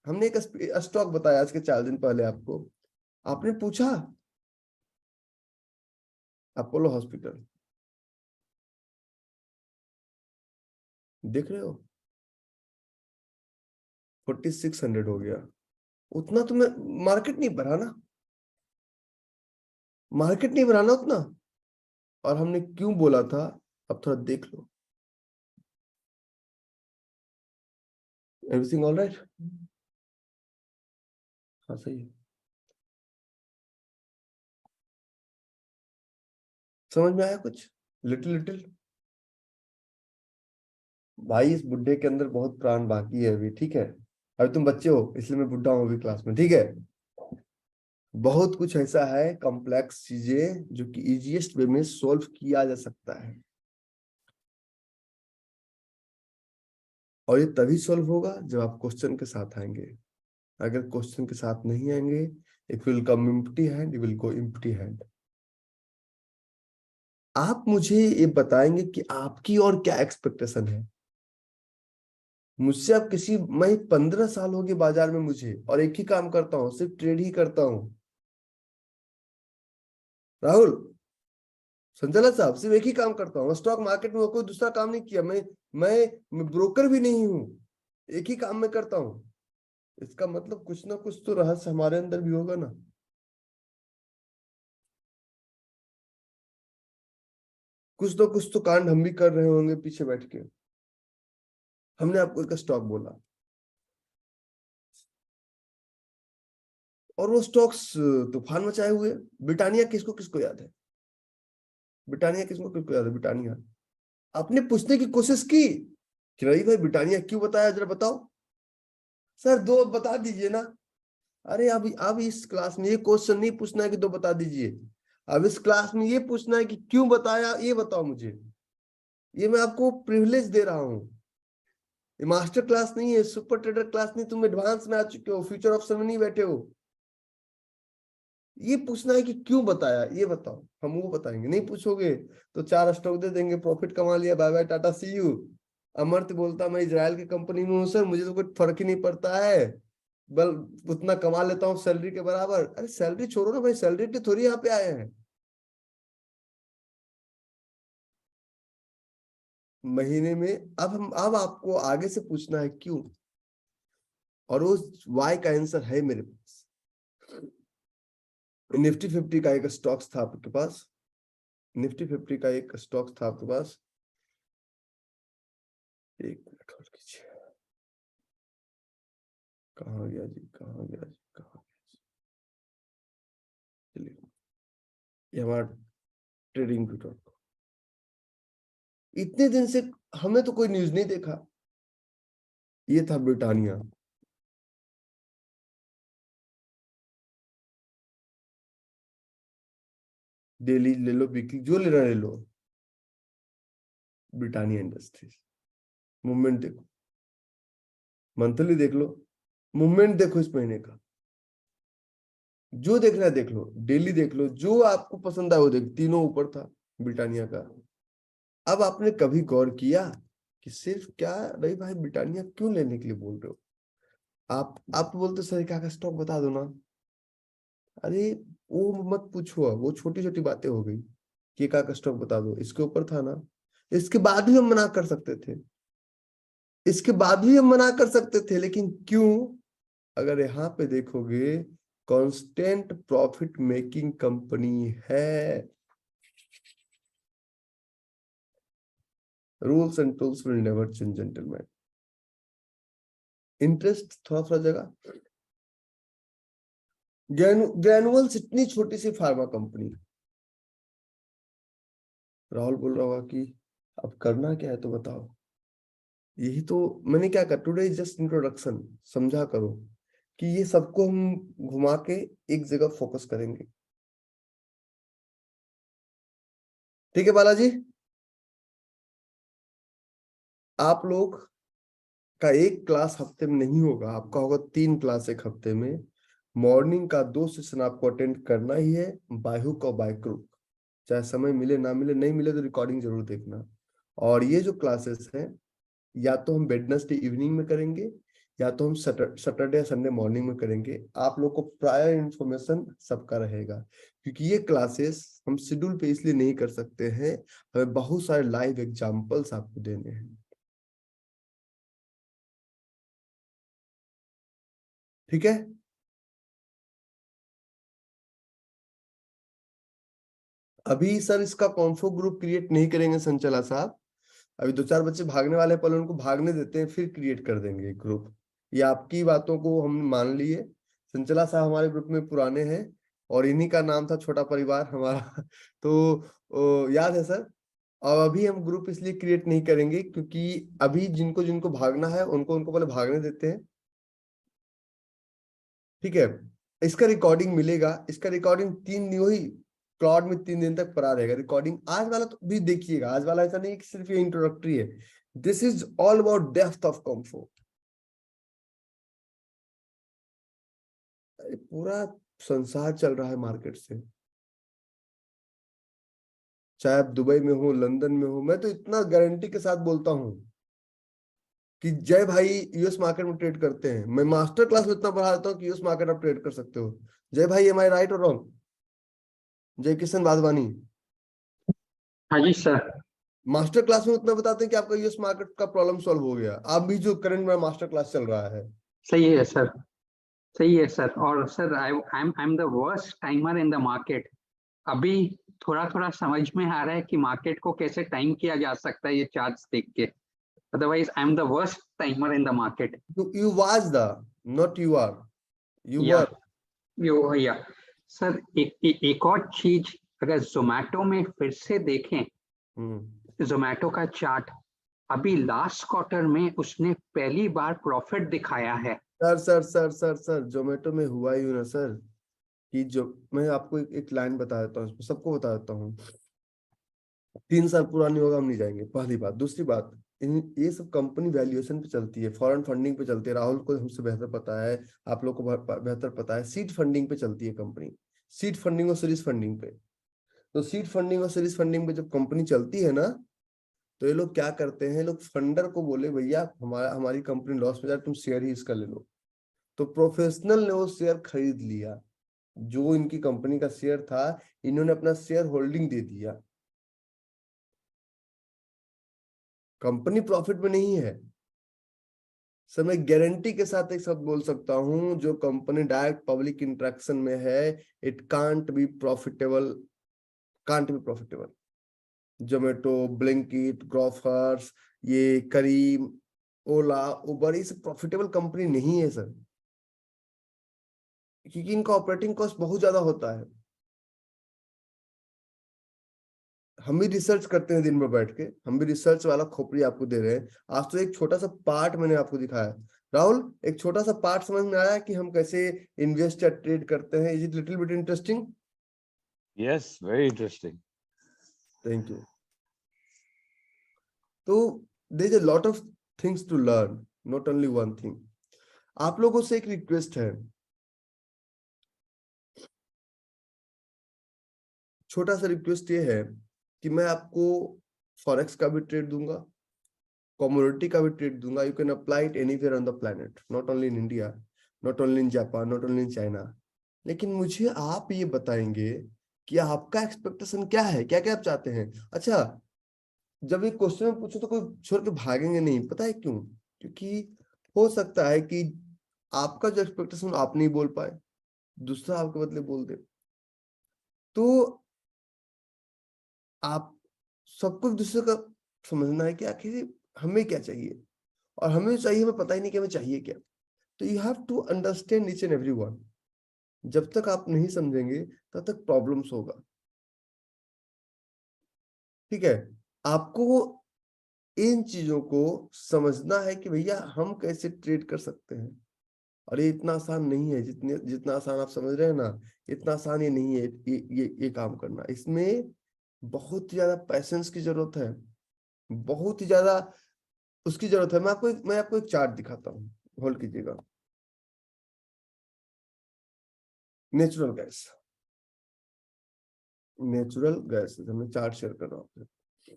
हमने एक स्टॉक बताया आज के 4 दिन पहले आपको, आपने पूछा अपोलो हॉस्पिटल, देख रहे हो 4600 हो गया। उतना तुम्हें मार्केट नहीं बढ़ा ना, मार्केट नहीं बढ़ा ना उतना। और हमने क्यों बोला था, अब थोड़ा देख लो। Everything all right? हाँ सही है। समझ में आया कुछ? लिटिल लिटिल भाई, इस बुड्ढे के अंदर बहुत प्राण बाकी है अभी, ठीक है? अभी तुम बच्चे हो, इसलिए मैं बुड्ढा हूँ अभी क्लास में, ठीक है? बहुत कुछ ऐसा है, कॉम्प्लेक्स चीजें जो कि इजीएस्ट वे में सॉल्व किया जा सकता है, और ये तभी सॉल्व होगा जब आप क्वेश्चन के साथ आएंगे। अगर क्वेश्चन के साथ नहीं आएंगे, it will come empty hand, you will go empty hand. आप मुझे ये बताएंगे कि आपकी और क्या एक्सपेक्टेशन है मुझसे। आप किसी, मैं 15 साल हो गए बाजार में मुझे, और एक ही काम करता हूँ, सिर्फ ट्रेड ही करता हूँ। राहुल, संचालक साहब, सिर्फ एक ही काम करता हूँ, स्टॉक मार्केट में कोई दूसरा काम नहीं किया। मैं ब्रोकर भी नहीं हूँ, एक ही काम मैं करता हूँ। इसका मतलब कुछ ना कुछ तो रहस्य हमारे अंदर भी होगा ना। कुछ तो कुछ तो कांड हम भी कर रहे होंगे पीछे बैठ के। हमने आपको एक स्टॉक बोला, और वो स्टॉक्स तूफान मचाए हुए। ब्रिटानिया किसको किसको याद है? ब्रिटानिया किसको किसको याद है? ब्रिटानिया। आपने पूछने की कोशिश की कि रवि भाई ब्रिटानिया क्यों बताया, जरा बताओ। सर दो बता दीजिए ना। अरे अब इस क्लास में ये क्वेश्चन नहीं पूछना है कि दो बता दीजिए। अब इस क्लास में ये पूछना है कि क्यों बताया, ये बताओ मुझे। ये मैं आपको प्रिविलेज दे रहा हूँ। ये मास्टर क्लास नहीं है, सुपर ट्रेडर क्लास नहीं। तुम एडवांस में आ चुके हो, फ्यूचर ऑप्शन में नहीं बैठे हो। ये पूछना है कि क्यों बताया, ये बताओ, हम वो बताएंगे। नहीं पूछोगे तो 4 स्टॉक दे देंगे, प्रॉफिट कमा लिया, bye bye tata see you. Amartya बोलता मैं इजराइल की कंपनी में हूँ सर, मुझे तो कोई फर्क ही नहीं पड़ता है, बल उतना कमा लेता हूँ सैलरी के बराबर। अरे सैलरी छोड़ो ना भाई, सैलरी के थोड़ी यहाँ पे आए हैं। महीने में अब आपको आगे से पूछना है क्यों, और वो वाई का आंसर है मेरे पास। निफ्टी 50 का एक स्टॉक्स था आपके पास, निफ्टी 50 का एक स्टॉक था आपके पास। एक मिनट होल्ड कीजिए। कहाँ गया जी, कहाँ गया जी, कहाँ गया जी? चलिए, ये हमारा ट्रेडिंग ट्यूटर। इतने दिन से हमें तो कोई न्यूज नहीं देखा। ये था ब्रिटानिया। डेली ले लो, वीकली, जो लेना ले लो। ब्रिटानिया इंडस्ट्रीज, मूवमेंट देखो, मंथली देख लो, मूवमेंट देखो इस महीने का, जो देखना है देख लो, डेली देख लो, जो आपको पसंद आए वो देख। तीनों ऊपर था ब्रिटानिया का। अब आपने कभी गौर किया कि सिर्फ क्या, रही भाई ब्रिटानिया क्यों लेने के लिए बोल रहे हो? आप बोलते सर क्या का स्टॉक बता दो ना। अरे वो मत पूछो, वो छोटी छोटी बातें हो गई कि का स्टॉक बता दो, इसके ऊपर था ना। इसके बाद भी हम मना कर सकते थे, इसके बाद भी हम मना कर सकते थे, लेकिन क्यों? अगर यहाँ पे देखोगे, कांस्टेंट प्रॉफिट मेकिंग कंपनी है। Rules and tools will never change gentleman. Interest थोड़ा थोड़ा जगह। ग्रैनुअल्स इतनी छोटी सी फार्मा कंपनी। राहुल बोल रहा होगा कि अब करना क्या है तो बताओ। यही तो मैंने क्या कहा, टुडे इज जस्ट इंट्रोडक्शन। समझा करो कि ये सबको हम घुमा के एक जगह फोकस करेंगे। ठीक है बालाजी, आप लोग का एक क्लास हफ्ते में नहीं होगा, आपका होगा 3 क्लास एक हफ्ते में। मॉर्निंग का 2 सेशन आपको अटेंड करना ही है, बाय हुक और बाय क्रुक। चाहे समय मिले ना मिले, नहीं मिले तो रिकॉर्डिंग जरूर देखना। और ये जो क्लासेस हैं, या तो हम वेडनेसडे इवनिंग में करेंगे, या तो हम सैटरडे या संडे मॉर्निंग में करेंगे। आप लोग को प्रायर इंफॉर्मेशन सबका रहेगा, क्योंकि ये क्लासेस हम शेड्यूल पे इसलिए नहीं कर सकते हैं, हमें बहुत सारे लाइव एग्जांपल्स आपको देने हैं। ठीक है? अभी सर इसका कॉन्फो ग्रुप क्रिएट नहीं करेंगे संचला साहब। अभी 2-4 बच्चे भागने वाले, पहले उनको भागने देते हैं, फिर क्रिएट कर देंगे ग्रुप। ये आपकी बातों को हम मान लिए। संचला साहब हमारे ग्रुप में पुराने हैं, और इन्हीं का नाम था छोटा परिवार हमारा। तो याद है सर। और अभी हम ग्रुप इसलिए क्रिएट नहीं करेंगे क्योंकि अभी जिनको जिनको भागना है उनको उनको पहले भागने देते हैं, ठीक है। इसका रिकॉर्डिंग मिलेगा, इसका रिकॉर्डिंग 3 दिन वही क्लाउड में 3 दिन तक पड़ा रहेगा रिकॉर्डिंग। आज वाला तो भी देखिएगा, आज वाला ऐसा नहीं कि सिर्फ ये इंट्रोडक्टरी है, this is all about depth of comfort. पूरा संसार चल रहा है मार्केट से, चाहे आप दुबई में हो, लंदन में हो। मैं तो इतना गारंटी के साथ बोलता हूं कि जय भाई यूएस मार्केट में ट्रेड करते हैं। मैं मास्टर क्लास में इतना पढ़ा देता हूँ कि यूएस मार्केट आप ट्रेड कर सकते हो। जय भाई, एम आई राइट और रॉन्ग? जय किशन वाधवानी, हाँ जी सर। मास्टर क्लास में उतना बताते हैं कि आपका यूएस मार्केट का प्रॉब्लम सॉल्व हो गया। आप भी जो करंट में मास्टर क्लास चल रहा है, सही है सर। सही है सर। और sir I am the worst timer in the market. अभी थोड़ा थोड़ा समझ में आ रहा है कि मार्केट को कैसे टाइम किया जा सकता है ये चार्ट्स देख के। Otherwise I am the worst timer in the market. You was the, not you are, you या वर। यो या सर, एक और चीज, अगर जोमेटो में फिर से देखें, जोमेटो का चार्ट, अभी लास्ट क्वार्टर में उसने पहली बार प्रॉफिट दिखाया है। Sir sir sir sir sir, Zomato में हुआ ही ना सर कि जो मैं आपको एक लाइन बता देता हूँ, सबको बता देता हूँ। 3 साल पुरानी होगा, हम नहीं जाएंगे, पहली बात। दूसरी बात, ये सब कंपनी वैल्यूएशन पे चलती है, फॉरेन फंडिंग पे चलती है। राहुल को हमसे बेहतर पता है, आप लोग को बेहतर पता है, सीड फंडिंग पे चलती है कंपनी। सीड फंडिंग और सीरीज फंडिंग पे। तो सीड फंडिंग और सीरीज फंडिंग पे जब कंपनी चलती है ना, तो ये लोग क्या करते हैं, लोग फंडर को बोले भैया हमारी कंपनी लॉस में जा रही है, तुम शेयर ही इसका ले लो। तो प्रोफेशनल ने वो शेयर खरीद लिया, जो इनकी कंपनी का शेयर था, इन्होंने अपना शेयर होल्डिंग दे दिया। कंपनी प्रॉफिट में नहीं है सर। मैं गारंटी के साथ एक शब्द बोल सकता हूं, जो कंपनी डायरेक्ट पब्लिक इंटरेक्शन में है, it can't be profitable, can't be profitable. Zomato, Blinkit, Grofers, ये करीम, ओला, उबर, ये सब प्रॉफिटेबल कंपनी नहीं है सर, क्योंकि इनका ऑपरेटिंग कॉस्ट बहुत ज्यादा होता है। हम भी रिसर्च करते हैं दिन भर बैठ के, हम भी रिसर्च वाला खोपड़ी आपको दे रहे हैं। आज तो एक छोटा सा पार्ट मैंने आपको दिखाया। राहुल, एक छोटा सा पार्ट समझ में आया कि हम कैसे इन्वेस्ट या ट्रेड करते हैं? Is it little bit interesting? Yes, very interesting. Thank you. तो there is a lot of things to learn, not only one thing. आप लोगों से एक रिक्वेस्ट है, छोटा सा रिक्वेस्ट ये है कि मैं आपको फॉरेक्स का भी ट्रेड दूंगा, कमोडिटी का भी ट्रेड दूंगा। You can apply it anywhere on the planet, not only in India, not only in Japan, not only in China. लेकिन मुझे आप ये बताएंगे कि आपका एक्सपेक्टेशन क्या है, क्या क्या आप चाहते हैं। अच्छा, जब ये क्वेश्चन में पूछो तो कोई छोड़ के भागेंगे नहीं, पता है क्यों? क्योंकि हो सकता है कि आपका जो एक्सपेक्टेशन आप नहीं बोल पाए, दूसरा आपके बदले बोल दे। तो आप सबको एक दूसरे का समझना है कि आखिर हमें क्या चाहिए, और हमें चाहिए, हमें पता ही नहीं कि हमें चाहिए क्या। तो you have to understand each and everyone. जब तक आप नहीं समझेंगे तब तक प्रॉब्लम्स होगा, ठीक है। आपको इन चीजों को समझना है कि भैया हम कैसे ट्रेड कर सकते हैं। और ये इतना आसान नहीं है, जितने जितना आसान आप समझ रहे हैं ना, इतना आसान ये नहीं है। ये काम करना, इसमें बहुत ही ज्यादा पैशंस की जरूरत है, बहुत ही ज्यादा उसकी जरूरत है। मैं आपको एक चार्ट दिखाता हूँ, होल्ड कीजिएगा। नेचुरल गैस, नेचुरल गैस मैं चार्ट शेयर कर रहा हूँ आपसे।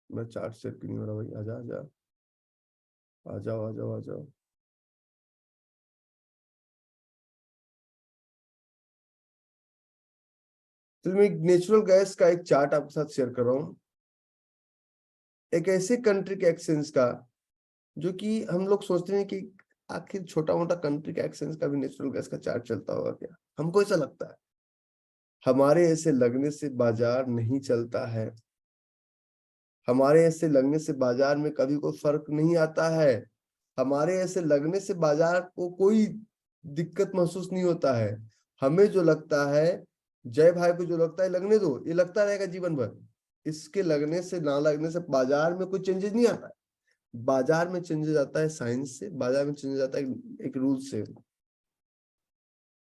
मैं चार्ट शेयर क्यों नहीं हो रहा भाई? आजा आजा, आ जाओ आ जाओ आ जाओ। तो मैं नेचुरल गैस का एक चार्ट आपके साथ शेयर कर रहा हूँ, एक ऐसे कंट्री के एक्सचेंज का, जो कि हम लोग सोचते हैं कि आखिर छोटा मोटा कंट्री के एक्सचेंज का भी नेचुरल गैस का चार्ट चलता होगा क्या, हमको ऐसा लगता है। हमारे ऐसे लगने से बाजार नहीं चलता है, हमारे ऐसे लगने से बाजार में कभी कोई फर्क नहीं आता है। हमारे ऐसे लगने से बाजार को कोई दिक्कत महसूस नहीं होता है। हमें जो लगता है, जय भाई को जो लगता है लगने दो, ये लगता रहेगा जीवन भर। इसके लगने से ना लगने से बाजार में कोई चेंजेस नहीं आता है। बाजार में चेंजेस आता है साइंस से, बाजार में चेंजेस आता है एक रूल से।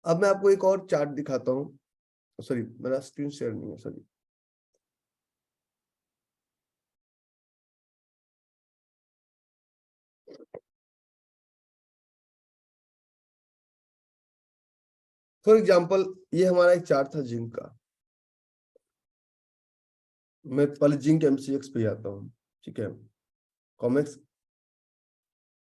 अब मैं आपको एक और चार्ट दिखाता हूँ। सॉरी, मेरा स्क्रीन शेयर नहीं है, सॉरी। फॉर एग्जाम्पल, ये हमारा एक चार्ट था जिंक का। मैं पहले जिंक एमसीएक्स पे आता हूँ, ठीक है। कॉमेक्स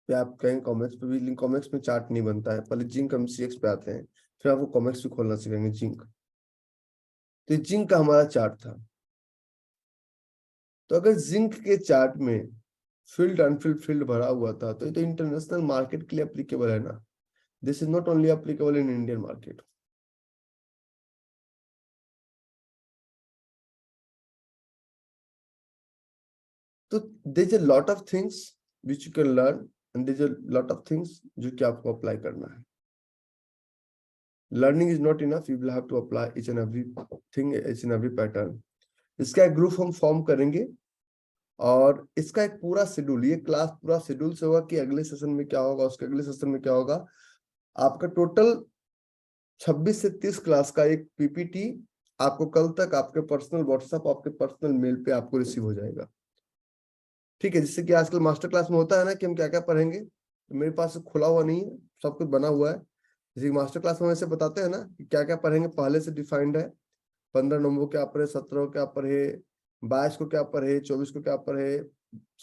पे आप कहेंगे, कॉमेक्स पे भी, लेकिन कॉमेक्स में चार्ट नहीं बनता है। पहले जिंक एमसीएक्स पे आते हैं, फिर आपको कॉमेक्स भी खोलना सिखाएंगे जिंक। तो ये जिंक का हमारा चार्ट था। तो अगर जिंक के चार्ट में फील्ड अनफिल्ड फील्ड भरा हुआ था, तो ये तो इंटरनेशनल मार्केट के लिए एप्लीकेबल है ना। This is not only applicable in Indian market. तो there is a lot of things which you can learn, and there is a lot of things जो कि आपको अप्लाई करना है। Learning is not enough, you will have to apply each and every thing, each and every pattern. इसका एक group हम form करेंगे, और इसका एक पूरा शेड्यूल, ये क्लास पूरा शेड्यूल से होगा कि अगले सेशन में क्या होगा, उसके अगले सेशन में क्या होगा। आपका टोटल 26 से 30 क्लास का एक पीपीटी आपको कल तक आपके पर्सनल व्हाट्सएप, आपके पर्सनल मेल पे आपको रिसीव हो जाएगा, ठीक है। जिससे कि आजकल मास्टर क्लास में होता है ना कि हम क्या क्या पढ़ेंगे, तो मेरे पास खुला हुआ नहीं है, सब कुछ बना हुआ है। जैसे मास्टर क्लास में ऐसे बताते हैं ना कि क्या क्या पढ़ेंगे, पहले से डिफाइंड है। 15 नवंबर क्या पढ़े, 17 क्या पढ़े, 22 को क्या पढ़े, 24 को क्या पढ़े,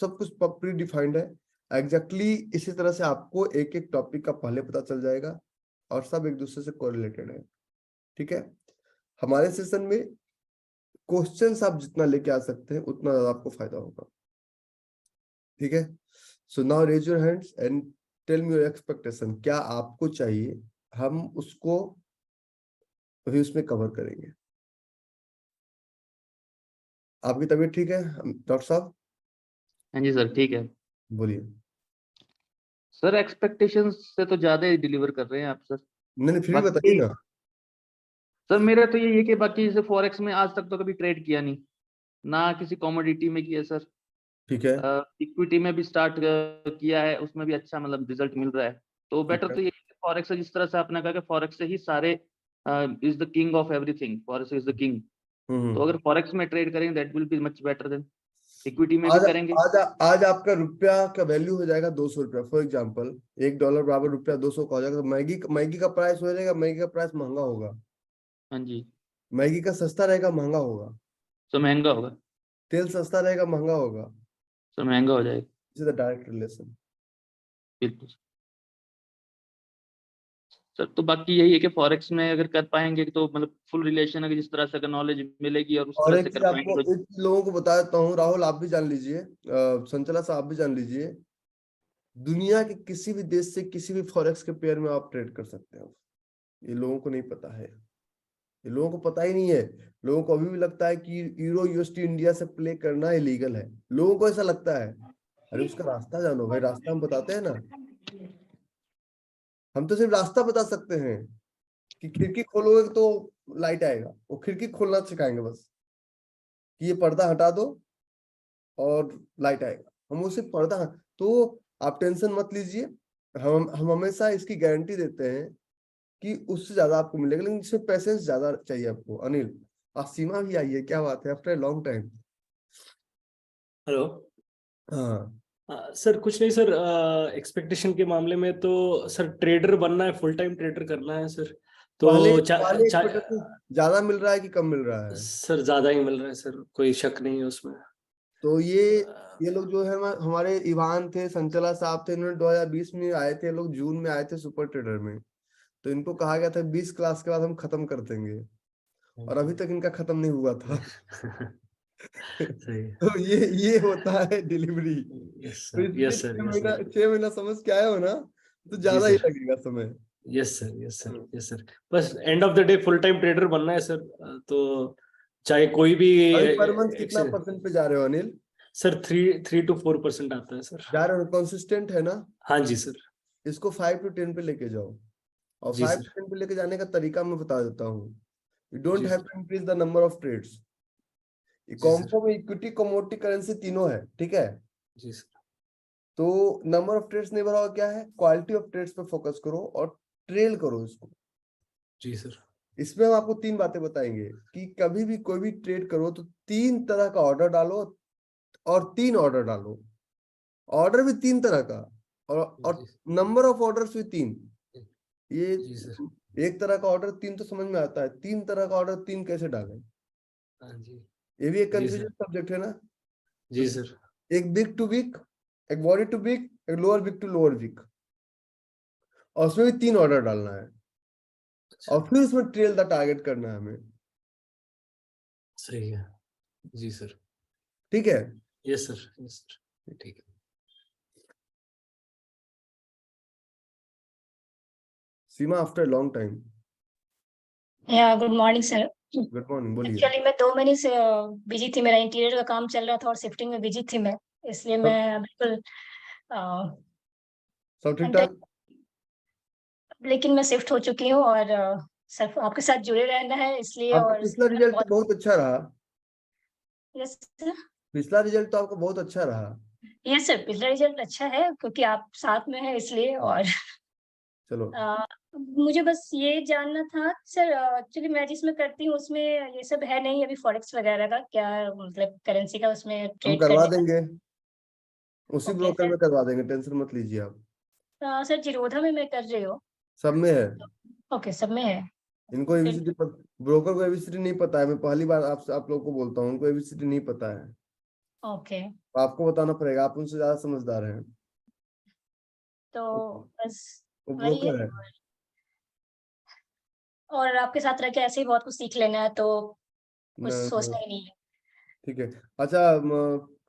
सब कुछ प्री डिफाइंड है एग्जैक्टली। इसी तरह से आपको एक एक टॉपिक का पहले पता चल जाएगा, और सब एक दूसरे से कोरिलेटेड है, ठीक है। हमारे सेशन में क्वेश्चंस आप जितना लेके आ सकते हैं उतना ज्यादा आपको फायदा होगा, ठीक है। So now raise your hands and tell me your expectation. क्या आपको चाहिए, हम उसको अभी उसमें कवर करेंगे। आपकी तबीयत ठीक है डॉक्टर साहब? हाँ जी सर, ठीक है। बोलिए। सर एक्सपेक्टेशंस से तो ज्यादा ही डिलीवर कर रहे हैं आप सर। नहीं फिर भी बताइए बाकी ना। सर मेरा तो ये है कि बाकी जैसे फॉरेक्स में आज तक तो कभी ट्रेड किया नहीं, ना किसी कमोडिटी में किया सर। ठीक है, इक्विटी में भी स्टार्ट किया है, उसमें भी अच्छा मतलब रिजल्ट मिल रहा है। तो ठीक बेटर है। तो ये फॉरेक्स है, जिस तरह से आपने कहा कि फॉरेक्स से ही सारे is the king of everything, forex is the king. तो अगर फॉरेक्स में ट्रेड करेंगे that will be much better than equity में भी आज करेंगे। आज आज आपका रुपया का वैल्यू हो जाएगा 200 रुपया। फॉर एग्जाम्पल $1 बराबर रुपया 200 का हो जाएगा। तो मैगी का प्राइस हो जाएगा, मैगी का प्राइस महंगा होगा। हाँ जी, मैगी का सस्ता रहेगा, महंगा होगा। तो महंगा होगा। तेल सस्ता रहेगा, महंगा होगा। सर महंगा हो जाएगा, this is the direct relation. बिल्कुल। सर तो बाकी यही है कि फॉरेक्स में अगर कर पाएंगे तो मतलब फुल रिलेशन है, जिस तरह से अगर नॉलेज मिलेगी और उस और तरह एक से चीज कर आपको, पाएंगे तो। एक चीज लोगों को बता देता हूँ, राहुल आप भी जान लीजिए, संचला साहब भी जान लीजिए, दुनिया के किसी भी देश से किसी भी फॉरेक्स के पेयर में आप ट्रेड कर सकते हो। ये लोगों को नहीं पता है, ये लोगों को पता ही नहीं है। लोगों को अभी भी लगता है कि यूरो यूएसडी इंडिया से प्ले करना इलीगल है। लोगों को ऐसा लगता है। अरे उसका रास्ता जानो भाई, रास्ता हम बताते हैं ना। हम तो सिर्फ रास्ता बता सकते हैं कि खिड़की खोलोगे तो लाइट आएगा, वो खिड़की खोलना सिखाएंगे बस, कि ये पर्दा हटा दो और लाइट आएगा। हम उसे पर्दा, तो आप टेंशन मत लीजिए। हम हमेशा इसकी गारंटी देते हैं कि उससे ज्यादा आपको मिलेगा, लेकिन इसमें पैसेंस ज्यादा चाहिए आपको। अनिल, आज सीमा भी आई है, क्या बात है, after a long time. Hello. हाँ सर कुछ नहीं सर, एक्सपेक्टेशन के मामले में तो सर ट्रेडर बनना है, फुल टाइम ट्रेडर करना है सर। तो पहले ज्यादा मिल रहा है कि कम मिल रहा है? सर ज्यादा ही मिल रहा है सर, कोई शक नहीं है उसमें। तो ये लोग जो है हमारे इवान थे, संचला साहब थे, इन्होंने 2020 में आए थे, लोग जून में आए थे सुपर ट्रेडर में। तो इनको कहा गया था 20 क्लास के बाद हम खत्म कर देंगे, और अभी तक इनका खत्म नहीं हुआ था। सही। तो ये होता है डिलीवरी। यस तो सर, इसलिए यस सर, 6 महीना समझ के आए हो ना, तो ज्यादा ही लगेगा समय। Yes sir, yes sir, yes sir. बस end of the day full time trader बनना है सर। तो चाहे कोई भी अभी पर मंथ कितना % पे जा रहे हो अनिल? सर 3 to 4% आता है सर। जा रहे हो, कंसिस्टेंट है ना? हाँ जी सर। इसको 5 to 10 पे लेके जाओ, और जी 5 सर। to 10 पे लेके जाने का तरीका मैं बता देता हूँ। यू डोंट जी have sir. To increase the number of trades. जी सर। कॉम्पो में इक्विटी, कमोडिटी, करेंसी तीनों है, ठीक है? जी सर। तो नंबर ऑफ ट्रेड्स नहीं बढ़ाओ, क्या है, क्वालिटी ऑफ ट्रेड्स पे फोकस करो और ट्रेल करो इसको। जी सर। इसमें हम आपको 3 बातें बताएंगे कि कभी भी कोई भी ट्रेड करो तो 3 तरह का ऑर्डर डालो, और 3 ऑर्डर डालो। ऑर्डर भी 3 तरह का, और जी नंबर ऑफ ऑर्डर्स भी 3। ये जी सर। एक तरह का ऑर्डर 3 तो समझ में आता है, 3 तरह का ऑर्डर 3 कैसे डालें? हाँ जी। ये भी एक जी कंफ्यूजन सर। सब्जेक्ट है ना? जी सर। एक बिग टू बिग, एक बॉडी टू बिग, एक lower big to lower big, और उसमें भी 3 ऑर्डर डालना है, और फिर उसमें ट्रेल द टारगेट करना है हमें। सही है। जी सर। ठीक है? यस सर, यस सर, ठीक है। सीमा, आफ्टर लॉन्ग टाइम। या good morning sir. Good morning, बोलिए। एक्चुअली मैं 2 महीने से बिजी थी, मेरा इंटीरियर का काम चल रहा था और शिफ्टिंग में बिजी थी मैं, इसलिए मैं बिल्कुल सब ठीक अंदर, ठाक? लेकिन मैं शिफ्ट हो चुकी हूँ और सर आपके साथ जुड़े रहना है इसलिए। आपका और पिछला रिजल्ट तो बहुत अच्छा रहा। यस सर, पिछला रिजल्ट तो आपका बहुत अच्छा रहा। यस सर, पिछला रिजल्ट अच्छा है क्योंकि आप साथ में हैं इसलिए। और चलो, मुझे बस ये जानना था सर, एक्चुअली मैं जिसमें करती हूँ उसमें ये सब है नहीं अभी, फॉरेक्स वगैरह का क्या मतलब करेंसी का उसमें हम ट्रेड करवा करने देंगे, उसी ओके ब्रोकर सर। में करवा देंगे, टेंशन मत लीजिए आप। सर जिरोधा में मैं कर रही हूँ। सब में है। ओके, सब में है। इनको फिर एबीसीडी ब्रोकर को एबीसीडी नहीं पता है। मैं पहली बार आप लोग को बोलता हूँ, उनको एबीसीडी नहीं पता है, ओके, तो आपको बताना पड़ेगा, आप उनसे ज्यादा समझदार हैं। तो बस वो वही ब्रोकर है। है। और आपके साथ रह के ऐसे ही बहुत कुछ सीख लेना है, तो कुछ न, सोचना ही नहीं है। ठीक है। अच्छा,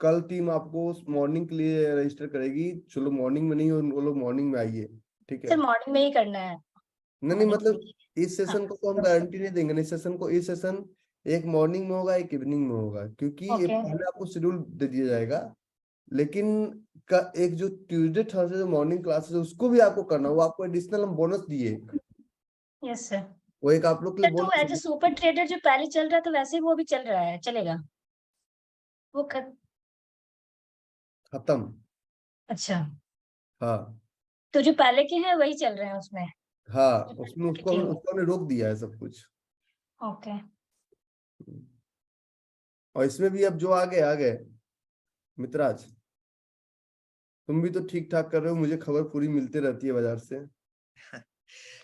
कल टीम आपको मॉर्निंग के लिए रजिस्टर करेगी। चलो, मॉर्निंग में नहीं, वो लोग मॉर्निंग में आइए, ठीक है? सर मॉर्निंग में ही करना है। नहीं नहीं, मॉर्निंग में मतलब इस हाँ, सेशन को तो हम गारंटी नहीं देंगे। इस सेशन को, इस सेशन एक मॉर्निंग में होगा, एक इवनिंग में होगा, क्योंकि ये ओके पहले आपको शेड्यूल दे दिया जाएगा। लेकिन एक जो ट्यूसडे थर्सडे जो मॉर्निंग क्लासेस है उसको भी आपको करना, वो आपको एडिशनल हम बोनस दिए। Yes sir. वो एक आप लोग के लिए सर तो bonus as a super trader जो पहले चल रहा था वैसे ही वो भी चल रहा है, चलेगा वो खत्म। अच्छा, हाँ तो जो पहले के हैं वही चल रहे हैं उसमें? हाँ, जो उसमें पहले के थे वो। उसको हमने रोक दिया है सब कुछ। ओके, और इसमें भी अब जो आ गए मित्राज, तुम भी तो ठीक ठाक कर रहे हो, मुझे खबर पूरी मिलती रहती है बाजार से।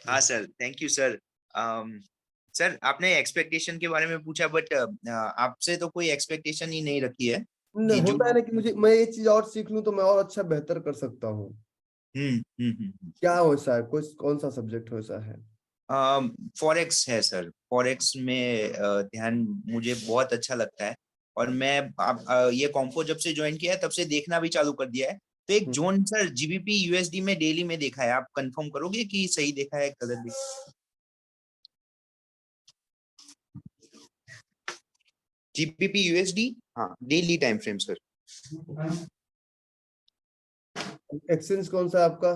हाँ sir, thank you sir. Sir आपने एक्सपेक्टेशन के बारे में पूछा, बट आपसे तो कोई एक्सपेक्टेशन ही नहीं रखी है कि जो होता है ना कि मुझे, मैं ये चीज और सीख लूं तो मैं और अच्छा बेहतर कर सकता हूँ। क्या वैसा है, कोई कौन सा सब्जेक्ट वैसा है? फॉरेक्स है सर। फॉरेक्स में ध्यान मुझे बहुत अच्छा लगता है, और मैं ये कॉम्पो जब से ज्वाइन किया है तब से देखना भी चालू कर दिया है। तो एक जोन सर जीबीपी यूएसडी में डेली में देखा है, आप कंफर्म करोगे कि सही देखा है गलत देखा? जीबीपी यूएसडी, हाँ, daily time frame sir. Exchange कौन सा है आपका?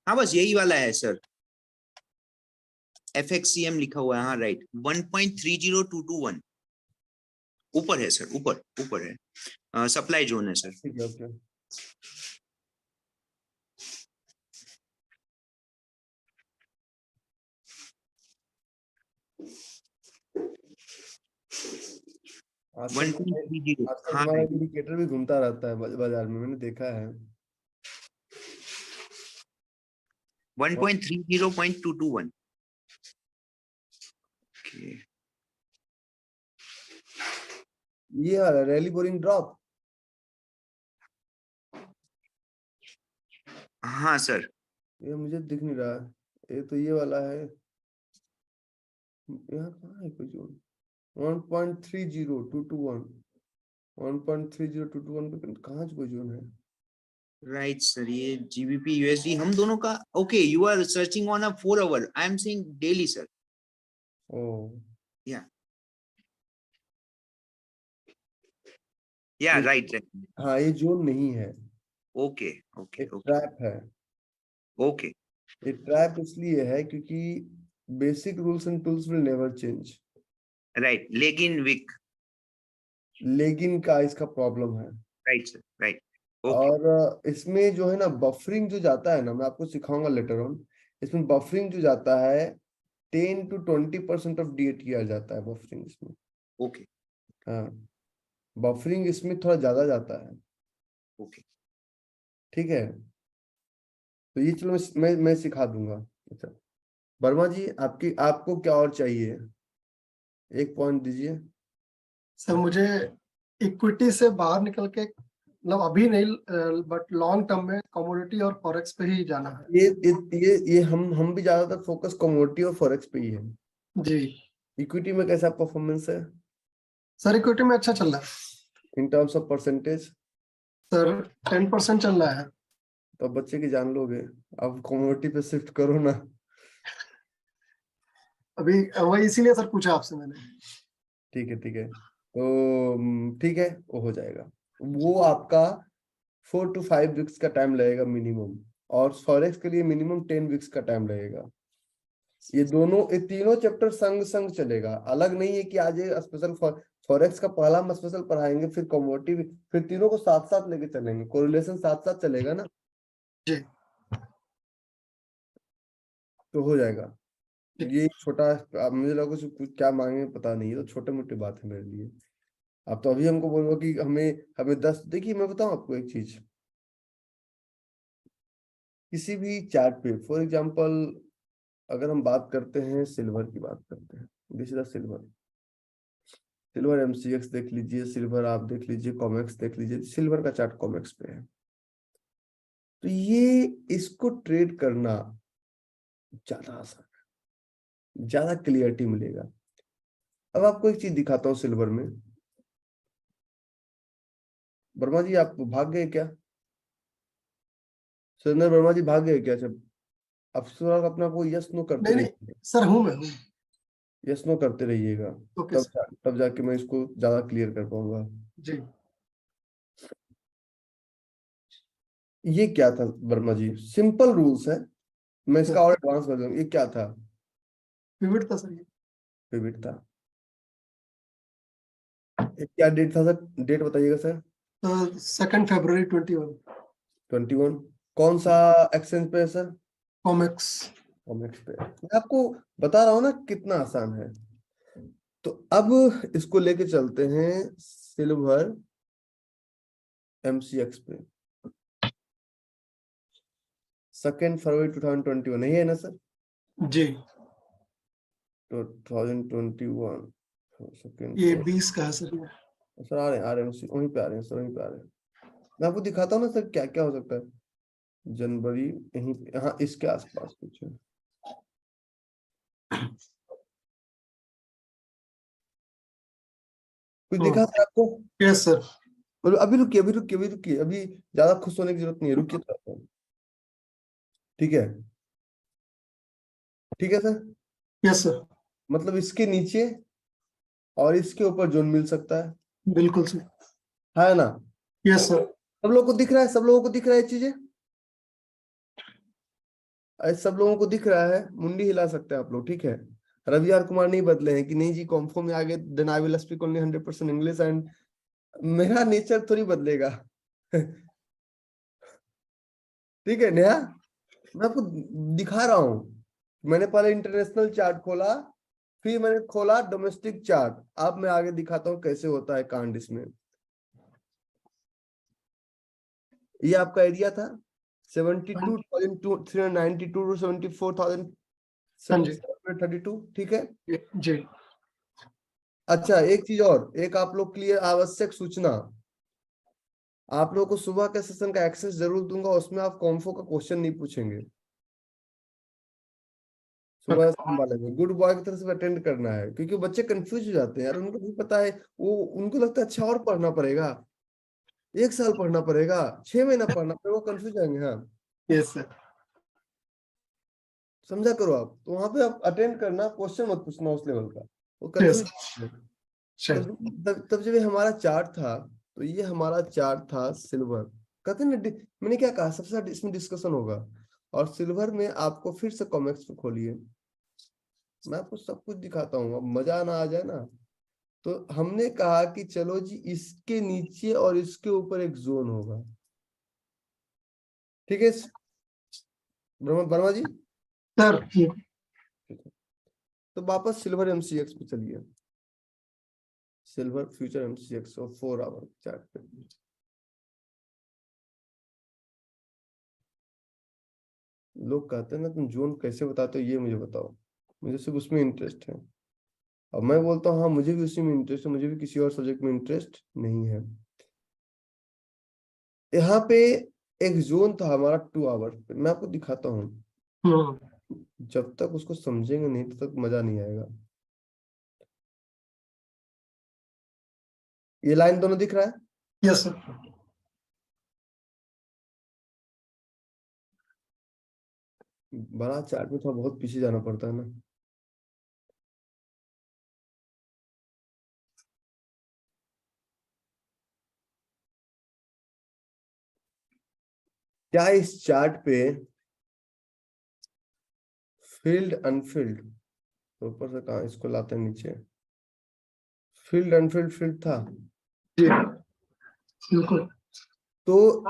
हाँ बस यही वाला है सर, FXCM लिखा हुआ है, हाँ राइट, 1.30221 ऊपर है सर, ऊपर है, सप्लाई जोन है सर। ठीक है, ओके। आजकल 1.30, हाँ तुम्हारा इंडिकेटर भी घूमता रहता है बाजार में, मैंने देखा है। 1.30.221। ये वाला रैली बोरिंग ड्रॉप? हाँ सर, ये मुझे दिख नहीं रहा है, ये तो ये वाला है। यहाँ कहाँ है कोई जोन? 1.30221 1.30221 पे कहाँ कोई जोन है? राइट सर, ये जीबीपी यूएसडी हम दोनों का। Okay, you are searching on a 4 hour, I am saying daily sir. Oh yeah yeah ये- राइट हाँ, ये जोन नहीं है, ओके ओके एक ओके ट्रैप है। ओके ये ट्रैप इसलिए है क्योंकि basic rules and tools will never change, right लेकिन विक लेकिन का इसका प्रॉब्लम है। राइट सर राइट ओके और इसमें जो है ना बफरिंग जो जाता है ना, मैं आपको सिखाऊंगा लेटर ऑन, इसमें बफरिंग जो जाता है 10 to 20% ऑफ DATR जाता है बफरिंग इसमें। ओके हाँ, बफरिंग इसमें थोड़ा ज्यादा जाता है, ओके ठीक है। तो ये चलो मैं सिखा दूंगा। अच्छा वर्मा जी, आपको क्या और चाहिए, एक पॉइंट दीजिए। सर मुझे इक्विटी से बाहर निकल के, मतलब अभी नहीं बट लॉन्ग टर्म में कमोडिटी और फॉरेक्स पे ही जाना है। ये हम भी ज्यादातर फोकस कमोडिटी और फॉरेक्स पे ही है। जी इक्विटी में कैसा परफॉर्मेंस है सर, इक्विटी में अच्छा चल रहा है in terms of percentage? Sir, 10% चल रहा है। तो अब बच्चे की जान लोगे, अब कमोडिटी पे शिफ्ट करो ना। अभी वही इसीलिए सर पूछा आपसे मैंने। ठीक है ठीक है, तो ठीक है, वो हो जाएगा। वो आपका 4 to 5 वीक्स का टाइम लगेगा मिनिमम, और फॉरेक्स के लिए मिनिमम 10 वीक्स का टाइम लगेगा। ये तीनों चैप्टर संग संग चलेगा, अलग नहीं है कि आज ये स्पेशल फॉरेक्स का पहला हम स्पेशल पढ़ाएंगे, फिर कमोडिटी, फिर तीनों को साथ साथ लेके चलेंगे, कोरिलेशन साथ साथ चलेगा ना। जी तो हो जाएगा। ठीक। ये छोटा, अब मुझे लगा कुछ क्या मांगे पता नहीं, ये तो छोटे मोटे बात है मेरे लिए। अब तो अभी हमको बोलो कि हमें 10, देखिए मैं बताऊं आपको एक चीज, किसी भी चार्ट पे फॉर एग्जांपल अगर हम बात करते हैं, सिल्वर की बात करते हैं, this is the silver MCX देख लीजिए, सिल्वर आप देख लीजिए, कॉमेक्स देख लीजिए, सिल्वर का चार्ट कॉमेक्स पे है। तो ये इसको ट्रेड करना ज्यादा आसान है, ज्यादा क्लियरिटी मिलेगा। अब आपको एक चीज दिखाता हूँ सिल्वर में। वर्मा जी आप भाग गए क्या? सुरेंद्र वर्मा जी भाग गए क्या? जब अब थोड़ा अपना को यस नो करते नहीं रहिए, सर, मैं हूँ। यस नो करते रहिएगा, ओके सर। तब जाके मैं इसको ज्यादा क्लियर कर पाऊंगा। जी ये क्या था वर्मा जी? सिंपल रूल्स है, मैं इसका और एडवांस कर दूंगा। ये क्या था? पिवट था सर ये। पिवट था। ये क्या डेट था सर? डेट बताइएगा सर। 2 फरवरी 21। 21 कौन सा एक्सचेंज पे है सर? कॉमेक्स। कॉमेक्स पे। मैं आपको बता रहा हूँ ना कितना आसान है। तो अब इसको लेके चलते हैं सिल्वर MCX पे। 2 फरवरी 2021 नहीं है ना सर? जी 2021 सेकेंड ये 20 का है सर ये। सर, आ रहे हैं वहीं पे आ रहे हैं सर, वहीं पे आ रहे हैं। मैं आपको दिखाता हूँ ना सर क्या क्या हो सकता है। जनवरी यहीं पे, हाँ इसके आसपास कुछ है। कुछ दिखा सर आपको? Yes sir. मतलब अभी रुकिए, अभी ज्यादा खुश होने की जरूरत नहीं है, रुकिए थोड़ा सा। ठीक है, ठीक है सर। Yes sir. मतलब इसके नीचे और इसके ऊपर जोन मिल सकता है बिल्कुल सर। है ना? Yes sir. सब लोगों को दिख रहा है, सब लोगों को दिख रहा है चीजें, सब लोगों को दिख रहा है। मुंडी हिला सकते हैं आप लोग, ठीक है। रवियार कुमार नहीं बदले हैं कि नहीं जी कॉम्फो में आगे, then I will speak only 100% English, and मेरा नेचर थोड़ी बदलेगा। ठीक है नेहा, मैं आपको दिखा रहा हूं। मैंने पहले इंटरनेशनल चार्ट खोला, फिर मैंने खोला डोमेस्टिक चार्ट। अब मैं आगे दिखाता हूं कैसे होता है कांड इसमें। ये आपका एरिया था 72,392 to 74,732, ठीक है। जी अच्छा एक चीज और, एक आप लोग के लिए आवश्यक सूचना, आप लोगों को सुबह के सेशन का एक्सेस जरूर दूंगा, उसमें आप कॉम्फो का क्वेश्चन नहीं पूछेंगे। सुबह शाम वाले में गुड बॉय की तरफ से अटेंड करना है, क्योंकि बच्चे कंफ्यूज हो जाते हैं यार, उनको भी पता है, वो उनको लगता है अच्छा और पढ़ना पड़ेगा, 1 साल पढ़ना पड़ेगा, 6 महीना पढ़ना पड़ेगा, वो कंफ्यूज जाएंगे। हाँ यस सर। समझा करो आप, तो वहां पे आप अटेंड करना, क्वेश्चन मत पूछना उस लेवल का, वो यस कंफ्यूज। सर। तब जब ये हमारा चार्ट था, तो ये हमारा चार्ट था सिल्वर। कहते ना मैंने क्या कहा, सबसे ज्यादा इसमें डिस्कशन होगा। और सिल्वर में आपको फिर से कॉमेक्स पे खोलिए, मैं आपको सब कुछ दिखाता हूँ, अब मजा ना आ जाए ना। तो हमने कहा कि चलो जी इसके नीचे और इसके ऊपर एक जोन होगा, ठीक है वर्मा जी। सर तो वापस सिल्वर एमसीएक्स पे चलिए, सिल्वर फ्यूचर एमसीएक्स और 4 आवर चार्ट पे। लोग कहते हैं ना तुम जोन कैसे बताते हो, ये मुझे बताओ, मुझे सिर्फ उसमें इंटरेस्ट है। अब मैं बोलता हूँ हाँ मुझे भी उसी में इंटरेस्ट है, मुझे भी किसी और सब्जेक्ट में इंटरेस्ट नहीं है। यहाँ पे एक जोन था हमारा 2 आवर पे, मैं आपको दिखाता हूँ। जब तक उसको समझेंगे नहीं तब तक मजा नहीं आएगा। ये लाइन दोनों दिख रहा है? Yes sir. बड़ा चार्ट में थोड़ा बहुत पीछे जाना पड़ता है ना। क्या इस चार्ट पे फील्ड अनफील्ड, तो ऊपर से कहा इसको लाते हैं नीचे, फील्ड अनफील्ड फील्ड था? जी बिल्कुल। तो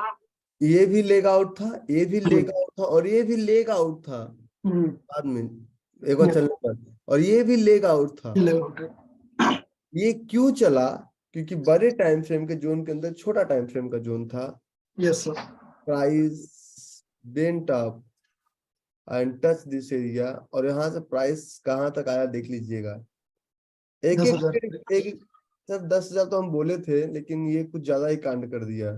ये भी लेग आउट था, ये भी लेग आउट था, और ये भी लेग आउट था बाद में एक बार चलने पर, और ये भी लेग आउट था। ये क्यों चला? क्योंकि बड़े टाइम फ्रेम के जोन के अंदर छोटा टाइम फ्रेम का जोन था। Yes sir. Price went up and touch this area, और यहाँ से प्राइस कहाँ तक आया देख लीजिएगा। एक 10,000। एक सर 10,000 तो हम बोले थे, लेकिन ये कुछ ज्यादा ही कांड कर दिया।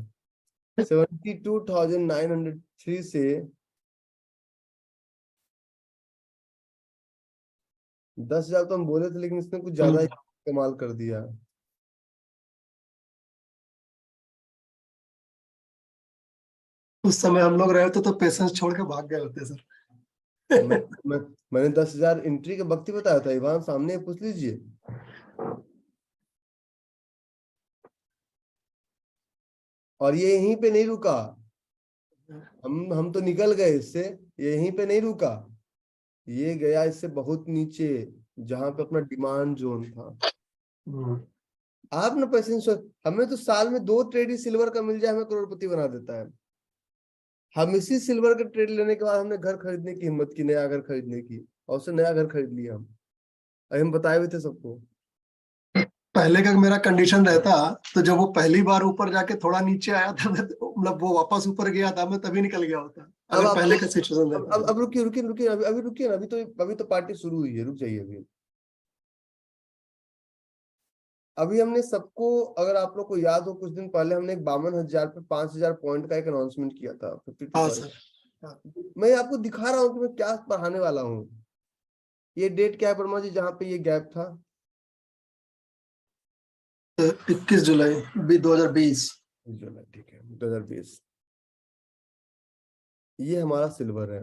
72,903 से 10,000 तो हम बोले थे, लेकिन इसने कुछ ज्यादा ही कमाल कर दिया। उस समय हम लोग रहे थे तो पेशेंस छोड़ के भाग गए होते सर। मैंने 10,000 एंट्री के वक्त ही बताया था, इवान सामने पूछ लीजिए। और ये यहीं पे नहीं रुका, हम तो निकल गए इससे, ये यहीं पे नहीं रुका, ये गया इससे बहुत नीचे, जहां पे अपना डिमांड जोन था। आप ना पैसे, हमें तो साल में 2 ट्रेड ही सिल्वर का मिल जाए हमें करोड़पति बना देता है। हम इसी सिल्वर का ट्रेड लेने के बाद हमने घर खरीदने की हिम्मत की, नया घर खरीदने की, और उससे नया घर खरीद लिया हम बताए हुए थे सबको। पहले का मेरा कंडीशन रहता तो जब वो पहली बार ऊपर जाके थोड़ा नीचे आया था, मतलब वो वापस ऊपर गया था, मैं तभी निकल गया होता अगर पहले का सिचुएशन रहता। अब रुकिए रुकिए रुकिए, अभी रुकिए ना, अभी तो पार्टी शुरू हुई है, रुक जाइए अभी हमने सबको, अगर आप लोग को याद हो कुछ दिन पहले हमने 52,000 पे 5,000 पॉइंट का एक अनाउंसमेंट किया था। हाँ सर। मैं आपको दिखा रहा हूँ कि मैं क्या पढ़ाने वाला हूँ। ये डेट क्या है वर्मा जी जहाँ पे ये गैप था? 21 जुलाई 2020। जुलाई, ठीक है 2020। ये हमारा सिल्वर है,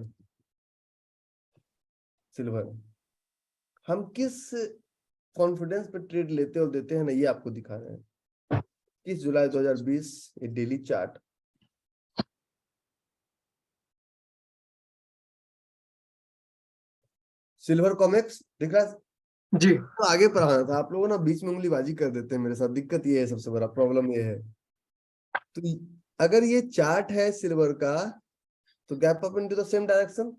सिल्वर हम किस कॉन्फिडेंस पे ट्रेड लेते और देते हैं ना, ये आपको दिखा रहे हैं। 21 जुलाई 2020 ये डेली चार्ट। सिल्वर कॉमेक्स दिख रहा है जी। तो आगे पढ़ाना था, आप लोगों ना बीच में उंगलीबाजी कर देते हैं मेरे साथ, दिक्कत ये है, सबसे बड़ा प्रॉब्लम ये है। तो अगर ये चार्ट है सिल्वर का, तो gap up into the same direction.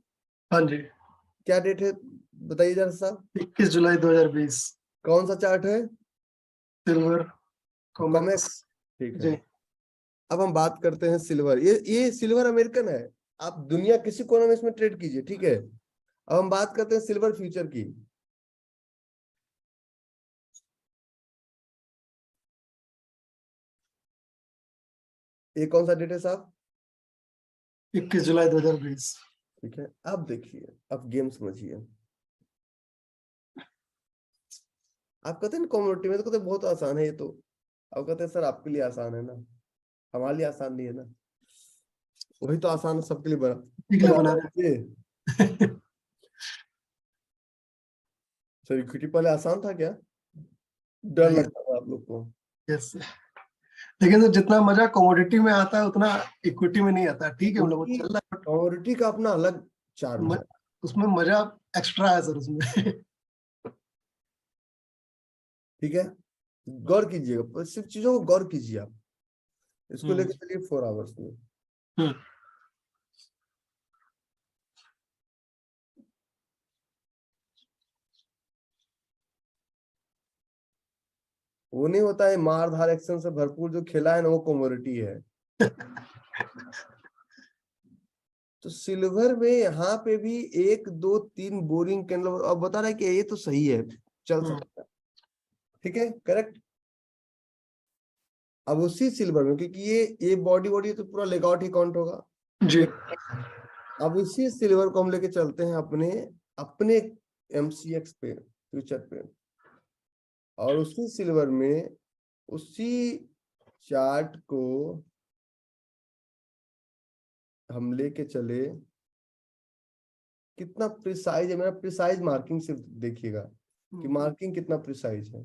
हाँ जी। क्या डेट है बताइए जरा साहब? 21 जुलाई 2020। कौन सा चार्ट है? सिल्वर कॉमेक्स, ठीक है। जी। अब हम बात करते हैं सिल्वर। ये सिल्वर अमेरिकन है, आप दुनिया किसी कोने में इसमें ट्रेड कीजिए, ठीक है। अब हम बात करते हैं सिल्वर फ्यूचर की। ये कौन सा डेट है साहब? 21 जुलाई 2020। ठीक है, अब देखिए, अब गेम समझिए। आप कहते हैं कम्युनिटी में तो कहते बहुत आसान है ये तो, अब कहते हैं सर आपके लिए आसान है ना, हमारे लिए आसान नहीं है ना। वही तो आसान है सबके लिए बना सर इक्विटी पहले आसान था क्या? डर लगता था आप लोग को? यस। लेकिन तो जितना मजा कमोडिटी में आता है उतना इक्विटी में नहीं आता। ठीक है, मतलब वो चल रहा है but कमोडिटी का अपना अलग चार्म है। उसमें मजा एक्स्ट्रा है सर उसमें। ठीक है, गौर कीजिएगा, पर सिर्फ चीजों को गौर कीजिए आप। इसको लेके चलिए 4 आवर्स में। वो नहीं होता है मार धार एक्शन से भरपूर जो खेला है ना, वो कमोडिटी है। तो सिल्वर में यहाँ पे भी 1 2 3 बोरिंग कैंडल, अब बता रहा है कि ये तो सही है, चल सकता है। ठीक है, करेक्ट। अब उसी सिल्वर में, क्योंकि ये बॉडी तो पूरा लेगआउट ही काउंट होगा जी। अब इसी सिल्वर को हम लेके चलते हैं अपने MCX पे, फ्यूचर पे, और उसी सिल्वर में उसी चार्ट को हम लेके चले। कितना प्रिसाइज है मेरा, प्रिसाइज मार्किंग सिर्फ देखिएगा कि मार्किंग कितना प्रिसाइज है।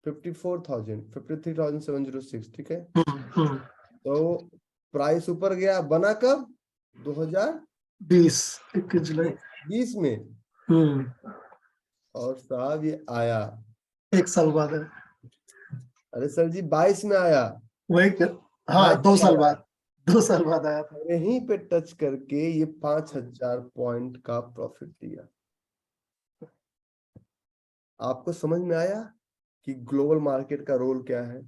53,706। ठीक है, तो प्राइस ऊपर गया, बना कब? 21 जुलाई 20 में। और साहब ये आया 1 साल बाद है। अरे सर जी 22 में आया। वही हाँ, 2 साल बाद, 2 साल बाद आया था। यहीं पे टच करके ये 5,000 पॉइंट का प्रॉफिट दिया। आपको समझ में आया कि ग्लोबल मार्केट का रोल क्या है?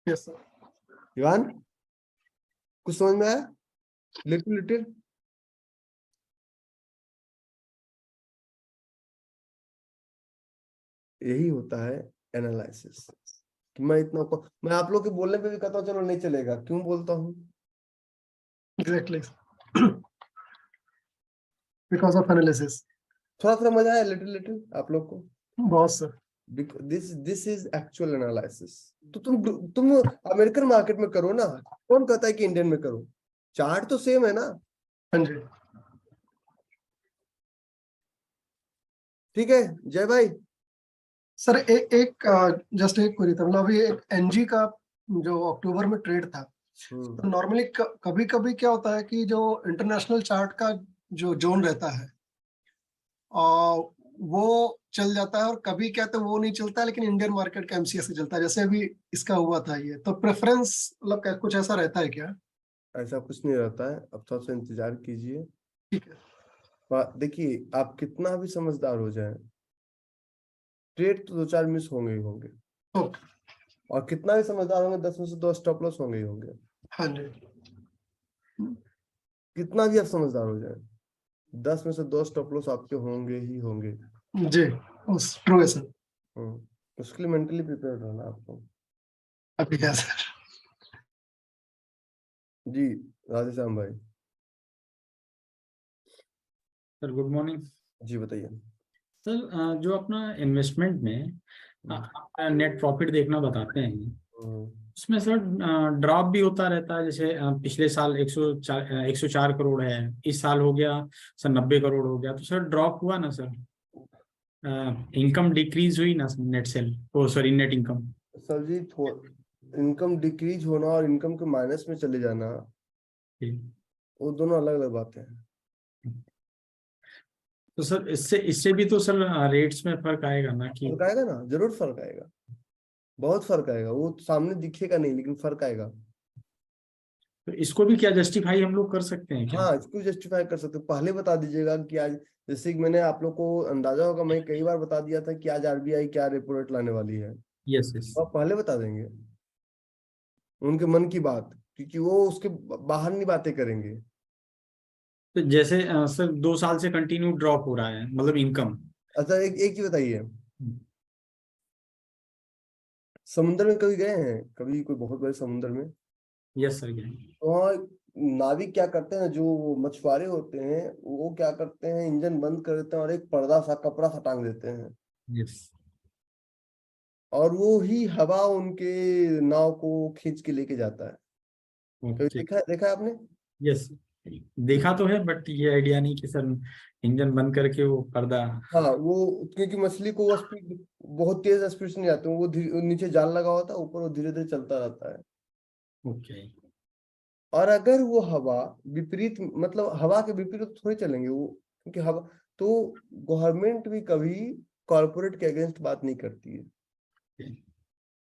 Yes sir. इवान, कुछ समझ में आया? लिटिल यही होता है एनालिसिस। कि मैं आप लोग के बोलने पे भी कहता हूँ चलो नहीं चलेगा, क्यों बोलता हूँ? Exactly, because of analysis. थोड़ा मजा आया लिटिल आप लोग को? बहुत sir. This is actual analysis. तो तुम अमेरिकन मार्केट में करो ना, कौन कहता है कि इंडियन में करो? चार्ट तो सेम है ना। हाँ जी। ठीक है जय भाई। सर एक जस्ट एक क्वेरी था, मतलब अभी एक एनजी का जो अक्टूबर में ट्रेड था, तो नॉर्मली कभी कभी क्या होता है कि जो इंटरनेशनल चार्ट का जो जोन रहता है वो चल जाता है, और कभी क्या तो वो नहीं चलता, लेकिन इंडियन मार्केट का MCX से चलता है, जैसे अभी इसका हुआ था ये। तो प्रेफरेंस मतलब कुछ ऐसा रहता है क्या? ऐसा कुछ नहीं रहता है, अब थोड़ा सा इंतजार कीजिए। ठीक है। देखिए आप कितना भी समझदार हो जाए, ट्रेड तो 2-4 मिस होंगे ही होंगे। ओके। और कितना भी समझदार होंगे, 10 में से 2 स्टॉप लॉस होंगे ही होंगे। हाँ जी। कितना भी आप समझदार हो जाए, 10 में से 2 स्टॉप लॉस आपके होंगे ही होंगे। जी, ट्रू है सर। उसके लिए मेंटली प्रिपेयर रहना आपको। अभी क्या सर? जी राधे श्याम भाई। Sir good morning. जी बताइए सर, जो अपना इन्वेस्टमेंट में अपना नेट प्रॉफिट देखना बताते हैं, उसमें सर ड्रॉप भी होता रहता है। जैसे पिछले साल 104 करोड़ है, इस साल हो गया सर 90 करोड़ हो गया, तो सर ड्रॉप हुआ ना सर? इनकम डिक्रीज हुई ना नेट सेल, ओ सॉरी नेट इनकम। सर जी, इनकम डिक्रीज होना और इनकम के माइनस में चले जाना, वो दोनों अलग अलग बातें हैं। तो सर इससे भी तो सर रेट्स में फर्क आएगा ना? कि फर्क आएगा ना, जरूर फर्क आएगा, बहुत फर्क आएगा। वो सामने दिखेगा नहीं, लेकिन फर्क आएगा। तो इसको भी क्या जस्टिफाई हम लोग कर सकते हैं क्या? हाँ, इसको जस्टिफाई कर सकते हो। पहले बता दीजिएगा कि आज, जैसे कि मैंने आप लोग को अंदाजा होगा, मैं कई बार बता दिया था कि आज RBI क्या रेपो रेट लाने वाली है। Yes yes. और पहले बता देंगे उनके मन की बात, क्योंकि वो उसके बाहर नहीं बातें करेंगे। तो जैसे सर 2 साल से कंटिन्यू ड्रॉप हो रहा है, मतलब इनकम। अच्छा एक चीज बताइए, समुद्र में कभी गए हैं? कभी कोई बहुत बड़े समुद्र में? Yes sir. वहाँ नाविक क्या करते हैं, जो मछुआरे होते हैं वो क्या करते हैं, इंजन बंद कर देते हैं और एक पर्दा सा, कपड़ा सा टांग देते हैं। यस। और वो ही हवा उनके नाव को खींच के लेके जाता है। कभी देखा है आपने? यस देखा तो है, बट ये आइडिया नहीं कि सर इंजन बंद करके वो पर्दा। हाँ, वो क्योंकि मछली को वो स्पीड बहुत तेज स्पीड से नहीं आते, वो नीचे जाल लगा होता है, ऊपर वो धीरे धीरे चलता रहता है। ओके। और अगर वो हवा विपरीत, मतलब हवा के विपरीत थोड़ी चलेंगे वो, क्योंकि हवा तो गवर्नमेंट भी कभी कॉर्पोरेट के अगेंस्ट बात नहीं करती है,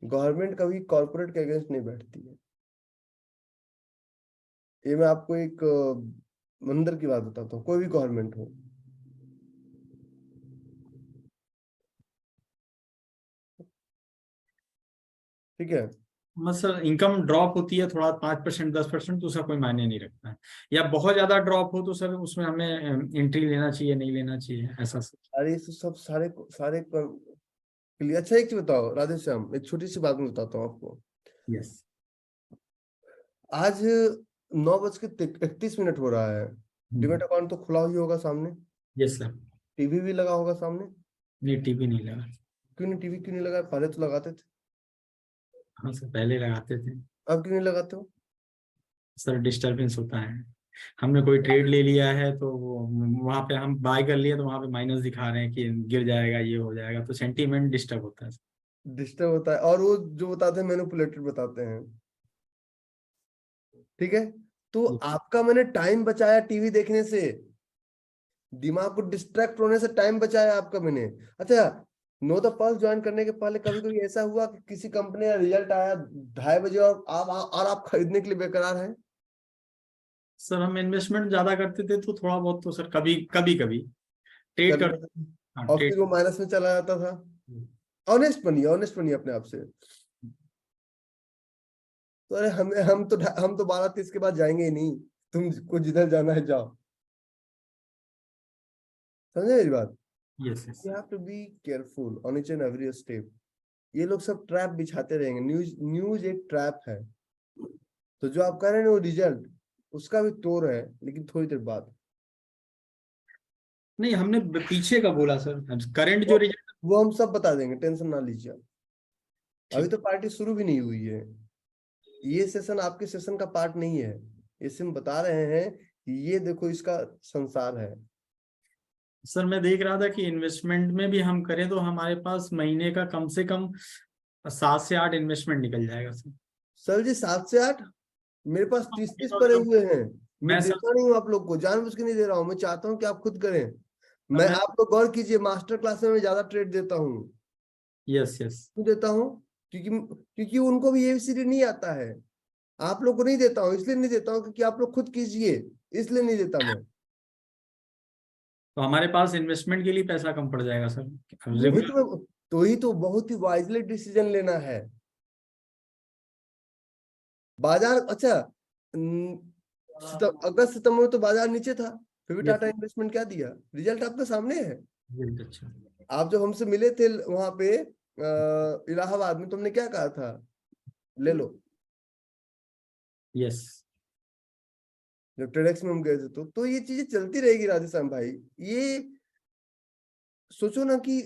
गवर्नमेंट कभी कॉर्पोरेट के अगेंस्ट नहीं बैठती है। ये मैं आपको एक अंदर की बात बताता हूँ, कोई भी गवर्नमेंट हो, ठीक है, मतलब इनकम ड्रॉप होती है थोड़ा 5% 10% तो उसका कोई मायने नहीं रखता है, या बहुत ज्यादा ड्रॉप हो तो सर उसमें हमें एंट्री लेना चाहिए नहीं लेना चाहिए ऐसा सर? अरे ये सब सारे सारे अच्छा एक चीज बताओ राधेश्याम, एक छोटी सी बात मैं बताता हूँ आपको। यस। आज 9:31 हो रहा है, डिमेट अकाउंट तो खुला ही होगा सामने, यस सर। टीवी भी लगा होगा सामने। नहीं टीवी नहीं लगा। क्यों नहीं, टीवी क्यों नहीं लगा? पहले तो लगाते थे। हाँ सर पहले लगाते थे। अब क्यों नहीं लगाते हो? सर डिस्टरबेंस होता है, हमने कोई ट्रेड ले लिया है तो वो वहां पे हम बाय कर लिए तो वहां पे माइनस दिखा रहे हैं कि गिर जाएगा ये हो जाएगा, तो सेंटीमेंट डिस्टर्ब होता है। डिस्टर्ब होता है, और वो जो बताते हैं मैनिपुलेटेड बताते हैं, ठीक है। तो आपका मैंने टाइम बचाया टीवी देखने से, दिमाग को डिस्ट्रैक्ट होने से टाइम बचाया आपका मैंने। अच्छा, नो द पल्स ज्वाइन करने के पहले कभी कभी ऐसा हुआ कि किसी कंपनी का रिजल्ट आया 2:30 बजे और आप खरीदने के लिए बेकरार हैं? सर हम इन्वेस्टमेंट ज्यादा करते थे तो थोड़ा बहुत तो सर कभी कभी ट्रेड कर। हाँ, और ट्रेड। फिर वो माइनस में चला जाता था। ऑनेस्ट बनिए अपने आप से। तो अरे हम तो 12:30 के बाद जाएंगे ही नहीं, तुम को जिधर जाना है जाओ, समझे मेरी बात? Yes yes. You have to be careful on each and every step. ये लोग सब ट्रैप बिछाते रहेंगे, न्यूज एक ट्रैप है। तो जो आप कह रहे हैं वो रिजल्ट उसका भी तोड़ है, लेकिन थोड़ी देर बाद। नहीं हमने पीछे का बोला सर, करंट जो रिजल्ट वो हम सब बता देंगे, टेंशन ना लीजिए। अभी तो पार्टी शुरू भी नहीं हुई है, ये सेशन आपके सेशन का पार्ट नहीं है। इसे हम बता रहे हैं कि ये देखो इसका संसार है। सर मैं देख रहा था कि इन्वेस्टमेंट में भी हम करें तो हमारे पास महीने का कम से कम 7 से 8 इन्वेस्टमेंट निकल जाएगा सर। सर जी 7 से 8? मेरे पास 30 पड़े हुए हैं। मैं देता नहीं हूँ आप लोग को, जानबूझ के नहीं दे रहा हूँ, मैं चाहता हूँ कि आप खुद करें। मैं आप लोग गौर कीजिए, मास्टर क्लास में मैं ज्यादा ट्रेड देता हूँ। Yes yes. क्यों देता हूँ? क्योंकि उनको भी एबीसीडी नहीं आता है। आप लोग को नहीं देता हूँ, इसलिए नहीं देता हूँ क्योंकि आप लोग खुद कीजिए, इसलिए नहीं देता मैं। तो हमारे पास इन्वेस्टमेंट के लिए पैसा कम पड़ जाएगा सर। वही तो बहुत ही वाइजली डिसीजन लेना है। बाजार अच्छा अगस्त सितंबर में तो बाजार नीचे था, फिर भी टाटा इन्वेस्टमेंट क्या दिया? रिजल्ट आपके सामने है। अच्छा। आप जब हमसे मिले थे वहां पे इलाहाबाद में, तुमने क्या कहा था? ले लो। यस। जब ट्रेडेक्स में हम गए थे तो ये चीजें चलती रहेगी राधेश्याम भाई। ये सोचो ना कि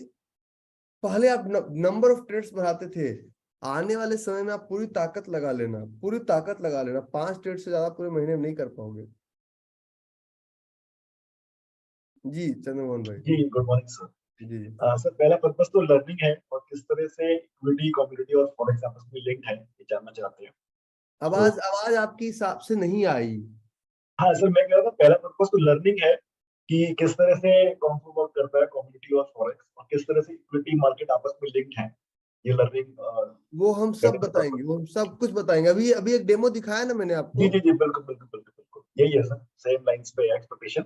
पहले आप नंबर ऑफ ट्रेड्स बढ़ाते थे, आने वाले समय में आप पूरी ताकत लगा लेना, 5 ट्रेड से ज्यादा पूरे महीने में नहीं कर पाओगे। जी चंद्रमोहन भाई। जी गुड मॉर्निंग सर। जी सर पहला पर्पस तो लर्निंग है और किस तरह से इक्विटी कम्युनिटी और फॉरेक्स आपस में लिंक्ड है ये जानना चाहते हैं। आवाज आपकी हिसाब से नहीं आई। हाँ सर मैं कह रहा था पहला पर्पस तो लर्निंग है कि किस तरह से कॉम्पो वर्क करता है कम्युनिटी और फॉरेक्स, और किस तरह से इक्विटी मार्केट आपस में लिंक्ड है, ये लर्निंग। वो हम सब बताएंगे, वो हम सब कुछ बताएंगे। अभी एक डेमो दिखाया ना मैंने आपको। जी जी जी बिल्कुल बिल्कुल बिल्कुल बिल्कुल यही है सर, सेम लाइंस पे एक्सपेक्टेशन।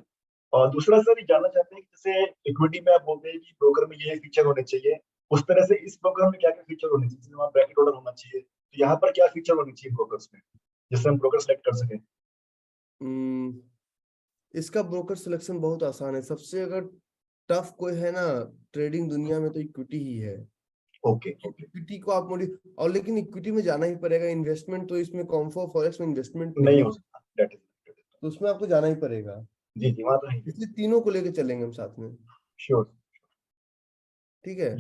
और दूसरा सर ये जानना चाहते हैं कि जैसे इक्विटी में आप बोलते हैं कि ब्रोकर में ये फीचर होने चाहिए, उस तरह से इस ब्रोकर में क्या क्या फीचर होने चाहिए? जैसे वहाँ ब्रैकेट ऑर्डर होना चाहिए, तो यहाँ पर क्या फीचर होनी चाहिए ब्रोकर्स में जिससे हम ब्रोकर सेलेक्ट कर सकें? इसका ब्रोकर सिलेक्शन बहुत आसान है। सबसे अगर टफ कोई है ना ट्रेडिंग दुनिया में तो इक्विटी ही है। ओके इक्विटी को आप और लेकिन इक्विटी में जाना ही पड़ेगा। इन्वेस्टमेंट तो इसमें कॉम्फो फॉरेक्स में इन्वेस्टमेंट नहीं हो सकता, तो उसमें आपको जाना ही पड़ेगा। जी जी वहाँ तो है, इसलिए तीनों को लेकर चलेंगे हम साथ में। श्योर। ठीक है।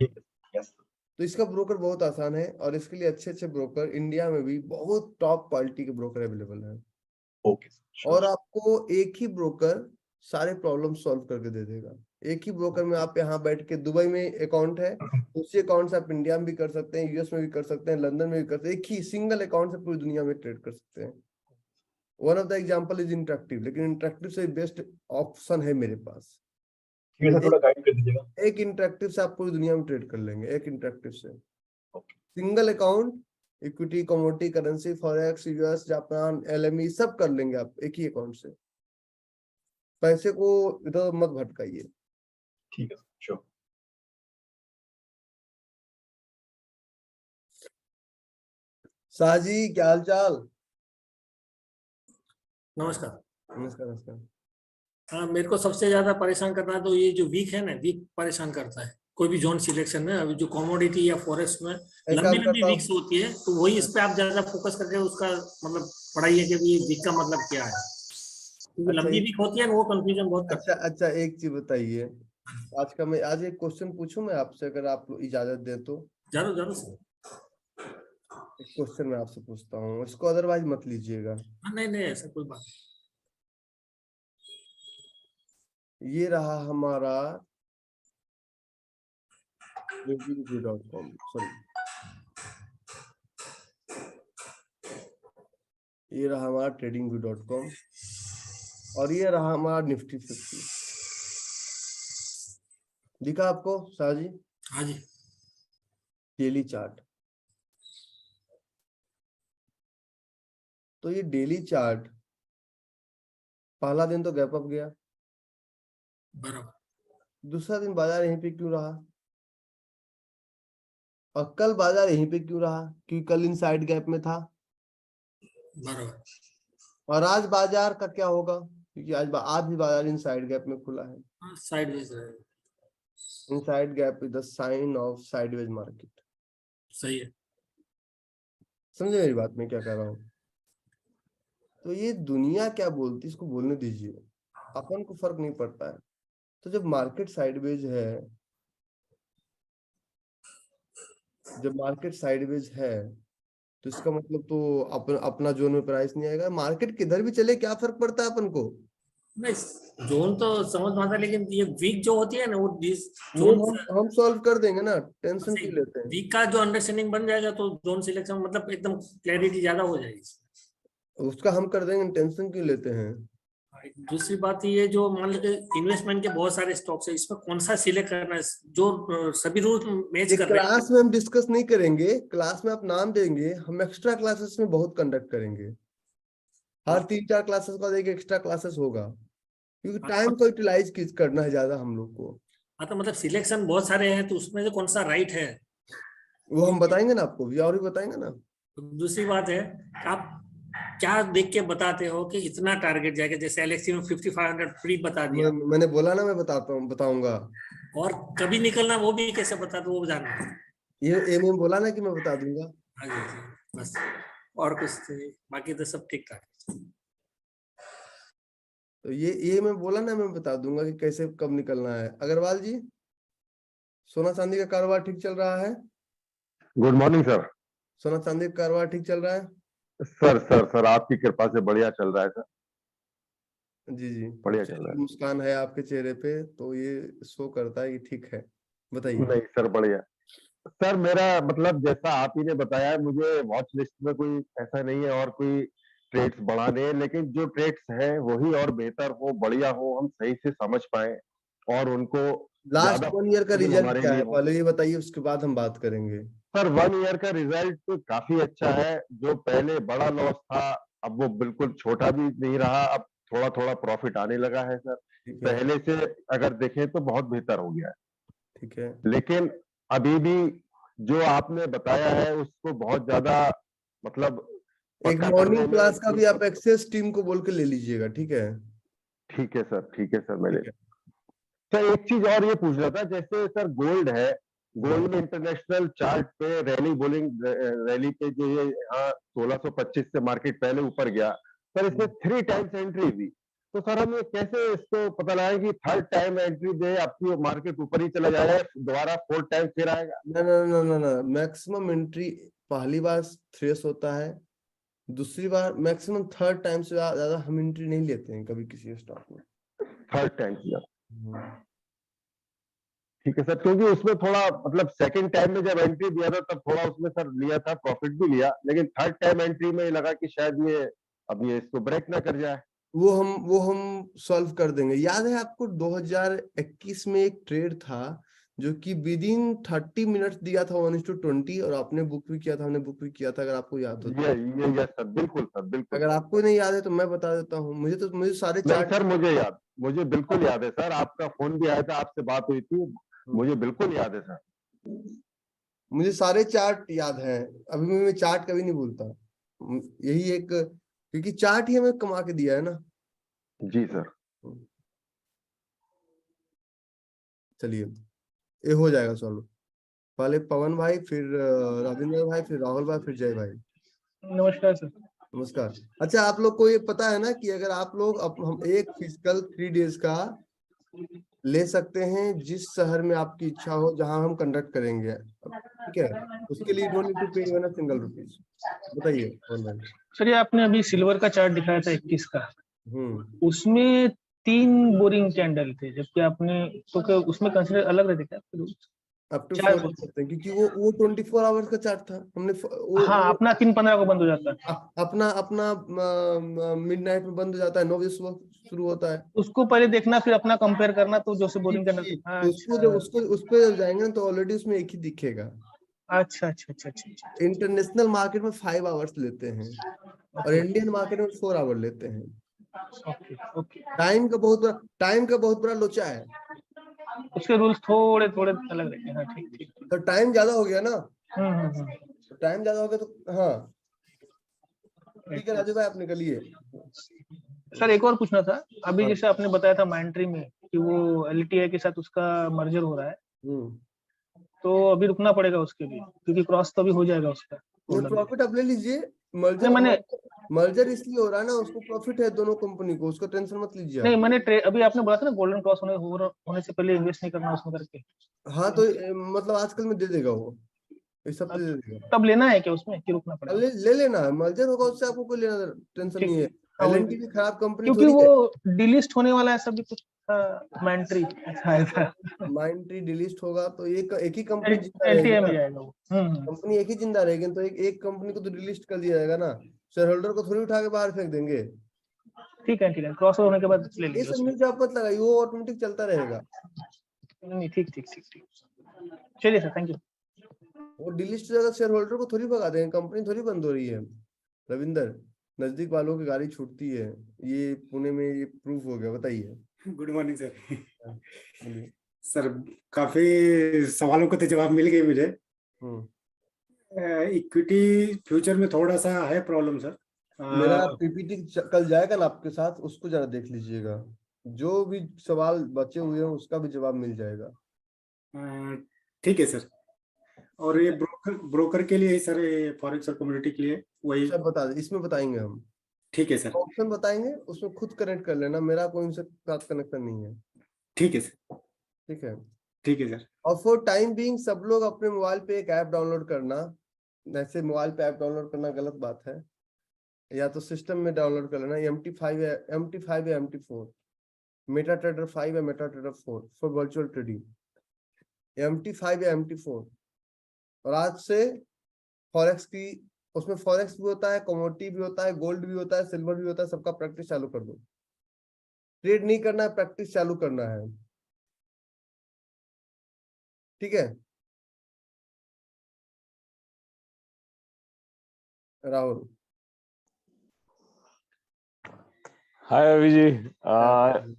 यस। तो इसका ब्रोकर बहुत आसान है और इसके लिए अच्छे ब्रोकर इंडिया में भी बहुत टॉप क्वालिटी के ब्रोकर अवेलेबल है। ओके। और आपको एक ही ब्रोकर सारे प्रॉब्लम सॉल्व करके दे देगा। एक ही ब्रोकर में आप यहाँ बैठ के, दुबई में अकाउंट है, उसी अकाउंट से आप इंडिया में भी कर सकते हैं, यूएस में भी कर सकते हैं, लंदन में भी कर सकते हैं, एक ही सिंगल अकाउंट से पूरी दुनिया में ट्रेड कर सकते हैं। One of the example is interactive, लेकिन इंटरेक्टिव से बेस्ट ऑप्शन है मेरे पास। ठीक है सर, थोड़ा गाइड कर दीजिएगा। एक इंटरेक्टिव से आप पूरी दुनिया में ट्रेड कर लेंगे, एक इंटरेक्टिव से single account, equity, commodity, currency, forex, US, Japan, LME सब कर लेंगे आप एक ही अकाउंट से। पैसे को इधर मत भटकाइए। ठीक है, श्योर। शाहजी क्या हाल चाल? नमस्कार। नमस्कार नमस्कार। हाँ, मेरे को सबसे ज्यादा परेशान करना है तो ये जो वीक है ना, वीक परेशान करता है। कोई भी जोन सिलेक्शन में अभी जो कमोडिटी या फॉरेक्स में लंबी लंबी वीक्स होती है, तो वही इस पे आप ज्यादा फोकस करके उसका मतलब पढ़ाइए कि ये वीक का मतलब क्या है। क्योंकि लंबी वीक होती है ना, वो कंफ्यूजन बहुत करता है। अच्छा, एक चीज बताइए, आज एक क्वेश्चन पूछूं मैं आपसे, अगर आप इजाजत दें तो? जरूर जरूर सर। एक क्वेश्चन मैं आपसे पूछता हूँ, इसको अदरवाइज मत लीजिएगा। नहीं नहीं, ऐसा कोई बात नहीं। ये रहा हमारा tradingview.com, सॉरी, ये रहा हमारा tradingview.com और ये रहा हमारा निफ्टी 50। दिखा आपको शाह जी? हाँ जी। Daily chart. तो ये डेली चार्ट पहला दिन तो गैप अप गया, बराबर। दूसरा दिन बाजार यहीं पे क्यों रहा, और कल बाजार यहीं पे क्यों रहा? क्योंकि कल इनसाइड गैप में था। बराबर। और आज बाजार का क्या होगा? क्योंकि आज भी बाजार इनसाइड गैप में खुला है। साइडवेज है। Inside gap is the sign of sideways market. सही है। समझे मेरी बात में क्या कह रहा हूँ? तो ये दुनिया क्या बोलती है इसको बोलने दीजिए, अपन को फर्क नहीं पड़ता है। तो जब मार्केट साइडवेज है, तो इसका मतलब तो अपना जोन में प्राइस नहीं आएगा। मार्केट किधर भी चले क्या फर्क पड़ता है अपन को? नहीं, जोन तो समझ में आता है, लेकिन ये वीक जो होती है ना, वो जोन हम सॉल्व कर देंगे ना, टेंशन क्यों लेते हैं? वीक का जो अंडरस्टैंडिंग बन जाएगा तो जोन सिलेक्शन मतलब एकदम क्लैरिटी ज्यादा हो जाएगी। उसका हम कर देंगे, टेंशन क्यों लेते हैं? दूसरी बात ये, जो मान लो इन्वेस्टमेंट के बहुत सारे स्टॉक्स है, इसमें कौन सा सिलेक्ट करना है जो सभी रूल मैच कर रहे हैं। क्लास में हम डिस्कस नहीं करेंगे, क्लास में आप नाम देंगे, हम एक्स्ट्रा क्लासेस में बहुत कंडक्ट करेंगे। हर 3-4 क्लासेस का एक एक्स्ट्रा क्लासेस होगा, क्योंकि टाइम को यूटिलाइज करना है ज्यादा हम लोग को। हाँ, तो मतलब सिलेक्शन बहुत सारे हैं, तो उसमें से कौन सा राइट है वो हम बताएंगे ना आपको, भी और भी बताएंगे ना। दूसरी बात है, आप क्या देख के बताते हो कि इतना टारगेट जाएगा? जैसे एलएक्सी में 5500 फ्री बता दिया। मैंने बोला ना, मैं बताऊंगा। और कभी निकलना वो भी कैसे बता दो, वो जानना है। ये एमएम बोला ना कि मैं बता दूंगा। हाँ जी, बस और कुछ नहीं, बाकी तो सब ठीक ठाक। तो ये मैं बोला ना, मैं बता दूंगा कि कैसे कब निकलना है। अग्रवाल जी, सोना चांदी का कारोबार ठीक चल रहा है? Good morning sir. सोना चांदी का कारोबार ठीक चल रहा है? सर आपकी कृपा से बढ़िया चल रहा है सर। जी बढ़िया चल रहा है। मुस्कान है आपके चेहरे पे, तो ये शो करता है कि ठीक है। बताइए। नहीं सर, बढ़िया सर। मेरा मतलब जैसा आप ही ने बताया, मुझे वॉच लिस्ट में कोई ऐसा नहीं है और कोई ट्रेड्स बढ़ाने हैं, लेकिन जो ट्रेड्स हैं वही और बेहतर हो, बढ़िया हो, हम सही से समझ पाए और उनको लास्ट 1 ईयर का रिजल्ट क्या है पहले ये बताइए, उसके बाद हम बात करेंगे। सर 1 ईयर का रिजल्ट तो काफी अच्छा है। जो पहले बड़ा लॉस था अब वो बिल्कुल छोटा भी नहीं रहा, अब थोड़ा थोड़ा प्रॉफिट आने लगा है सर। पहले से अगर देखें तो बहुत बेहतर हो गया है। ठीक है, लेकिन अभी भी जो आपने बताया है उसको बहुत ज्यादा मतलब एक मॉर्निंग क्लास का भी आप एक्सेस टीम को बोल के ले लीजिएगा। ठीक है? ठीक है सर। मैंने सर एक चीज और ये पूछ रहा था, जैसे सर गोल्ड है, गोल्ड में इंटरनेशनल चार्ट पे रैली पे जो ये यहाँ 1625 से मार्केट पहले ऊपर गया सर, इसमें 3 टाइम्स एंट्री हुई। तो सर हम ये कैसे इसको पता लगाएं कि 3rd टाइम एंट्री दे आपकी मार्केट ऊपर ही चला जाएगा, दोबारा 4th टाइम फिर आएगा? ना, मैक्सिमम एंट्री पहली बार थ्रेश होता है, दूसरी बार मैक्सिमम 3rd टाइम से ज्यादा हम एंट्री नहीं लेते हैं कभी किसी स्टॉक में। 3rd टाइम से ठीक है सर, क्योंकि उसमें थोड़ा मतलब सेकंड टाइम में जब एंट्री दिया था तब थोड़ा उसमें सर लिया था, प्रॉफिट भी लिया, लेकिन थर्ड टाइम एंट्री में लगा कि शायद ये अब ये इसको ब्रेक ना कर जाए। वो हम सॉल्व कर देंगे। याद है आपको 2021 में एक ट्रेड था जो कि विद इन 30 मिनट्स दिया था 1:20, और आपने बुक भी किया था, हमने बुक भी किया था, अगर आपको याद हो तो। ये सर, बिल्कुल सर, बिल्कुल। अगर आपको नहीं याद है तो मैं बता देता हूँ। मुझे सारे नहीं चार्ट सर, मुझे बिल्कुल याद है सर, आपका फोन भी आया था, आपसे बात हुई थी, मुझे बिल्कुल याद है सर। मुझे सारे चार्ट याद हैं, अभी मैं चार्ट कभी नहीं भूलता। यही एक, क्योंकि चार्ट ही हमें कमा के दिया है ना। जी सर। चलिए, ये हो जाएगा सॉल्व। पहले पवन भाई, फिर राजेंद्र भाई, फिर राहुल भाई, फिर जय भाई। नमस्कार सर। नमस्कार। अच्छा, आप लोग को ये पता है ना कि अगर आप लोग हम एक फिजिकल 3 डेज का ले सकते हैं जिस शहर में आपकी इच्छा हो, जहां हम कंडक्ट करेंगे, ठीक है? उसके लिए don't need to pay even a single rupees. बताइए पवन भाई। सर ये आपने अभी सिल्वर का चार्ट दिखाया था 21 का, उसमें 3 बोरिंग कैंडल थे, जबकि आपने तो क्या उसमें कंसीडर अलग रहते क्या? अप टू 4 ले सकते हैं, क्योंकि वो 24 आवर्स का चार्ट था। हमने हाँ, अपना 3:15 को बंद हो जाता है। अपना मिडनाइट में बंद हो जाता है, 9 बजे सुबह शुरू होता है। उसको पहले देखना, फिर अपना कंपेयर करना, तो जो से बोरिंग कैंडल। तो उसको जब उस पे जब जाएंगे ना, तो ऑलरेडी उसमें एक ही दिखेगा। अच्छा। इंटरनेशनल मार्केट में 5 आवर्स लेते हैं और इंडियन मार्केट में 4 आवर लेते हैं। ओके। टाइम का बहुत बड़ा लोचा है। उसके रूल्स थोड़े अलग रहते हैं। हाँ, ठीक। तो टाइम ज्यादा हो गया ना। टाइम ज्यादा हो गया तो हाँ, ठीक है राजू भाई, आप निकलिए। सर एक और पूछना था, अभी जैसे आपने बताया था माइंट्री में कि वो LTI के साथ उसका मर्जर हो रहा है, तो अभी रुकना पड़ेगा उसके लिए, क्योंकि क्रॉस तो अभी हो जाएगा उसका। प्रॉफिट आप ले लीजिए। मर्जर इसलिए हो रहा है ना, उसको प्रॉफिट है दोनों कंपनी को, उसका टेंशन मत लीजिए। नहीं, मैंने अभी आपने बोला था ना गोल्डन क्रॉस होने से पहले इन्वेस्ट नहीं करना उसमें करके। हाँ, तो मतलब आजकल में दे देगा वो, इस हफ्ते दे देगा। तब लेना है क्या उसमें कि रुकना पड़ेगा? ले लेना है, मर्जर होगा उससे आपको कोई लेना टेंशन नहीं है। LNT भी खराब कंपनी क्योंकि वो डिलिस्ट होने वाला है सब कुछ। माइंट्री डिलिस्ट होगा तो एक ही कंपनी जिंदा LTI में रहेगी। जाएगा वो। कंपनी एक ही जिंदा रहेगी, तो एक कंपनी को तो डिलिस्ट कर दिया जाएगा ना। शेयर होल्डर को थोड़ी उठा के बाहर फेंक देंगे। ठीक है, क्रॉस होने के बाद ले लीजिए। ये सब न्यूज़ आप मत लगाइए, वो ऑटोमेटिक चलता रहेगा। नहीं, ठीक। चलिए सर, थैंक यू। वो डिलिस्ट हो जाएगा, शेयर होल्डर को थोड़ी भगा देंगे, कंपनी थोड़ी बंद हो रही है। रविंदर, नजदीक वालों की गाड़ी छूटती है, ये पुणे में ये प्रूफ हो गया। बताइए। Good morning sir. सर काफी सवालों के तो जवाब मिल गए मुझे। इक्विटी फ्यूचर में थोड़ा सा है प्रॉब्लम सर। मेरा PPT कल जाएगा ना आपके साथ, उसको जरा देख लीजिएगा। जो भी सवाल बचे हुए हैं उसका भी जवाब मिल जाएगा। ठीक है सर। और ये ब्रोकर के लिए सर, फॉरेक्स और कमोडिटी के लिए वही सब बता दे, इसमें बताएंगे हम। ठीक है सर। ऑप्शन बताएंगे, उसमें खुद कनेक्ट कर लेना, मेरा कोई उनसे साथ कनेक्शन नहीं है। ठीक है सर। ठीक है सर। और फॉर टाइम बीइंग सब लोग अपने मोबाइल पे एक ऐप डाउनलोड करना। वैसे मोबाइल पे ऐप डाउनलोड करना गलत बात है, या तो सिस्टम में डाउनलोड कर लेना। MT5 या MT4, MetaTrader 5 या MetaTrader 4 for virtual trading. MT5 या MT4। और आज से फॉरेक्स की, उसमें फॉरेक्स भी होता है, कमोडिटी भी होता है, गोल्ड भी होता है, सिल्वर भी होता है, सबका प्रैक्टिस चालू कर दो। ट्रेड नहीं करना है, प्रैक्टिस चालू करना है। ठीक है राहुल। हाय अभी जी।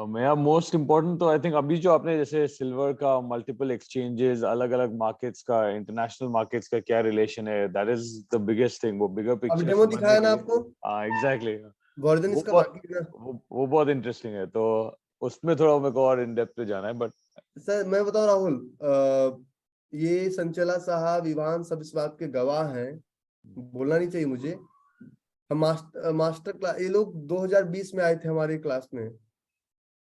मेरा मोस्ट इम्पोर्टेंट तो आई थिंक अभी जो आपने जैसे सिल्वर का मल्टीपल एक्सचेंजेस, अलग अलग मार्केट्स का, इंटरनेशनल मार्केट्स का क्या रिलेशन है, that is the biggest thing. वो बिगर पिक्चर डेमो दिखाया ना आपको। एग्जैक्टली। वर्जन इसका बाकी है। वो बहुत इंटरेस्टिंग है, तो उसमें थोड़ा मेरे को और इन डेप्थ पे जाना है। बट सर मैं बताऊं राहुल, ये संचला साहब, विवान सब इस बात के गवाह हैं, बोलना नहीं चाहिए मुझे। हम मास्टर क्लास, ये लोग 2020 में आए थे हमारे क्लास में,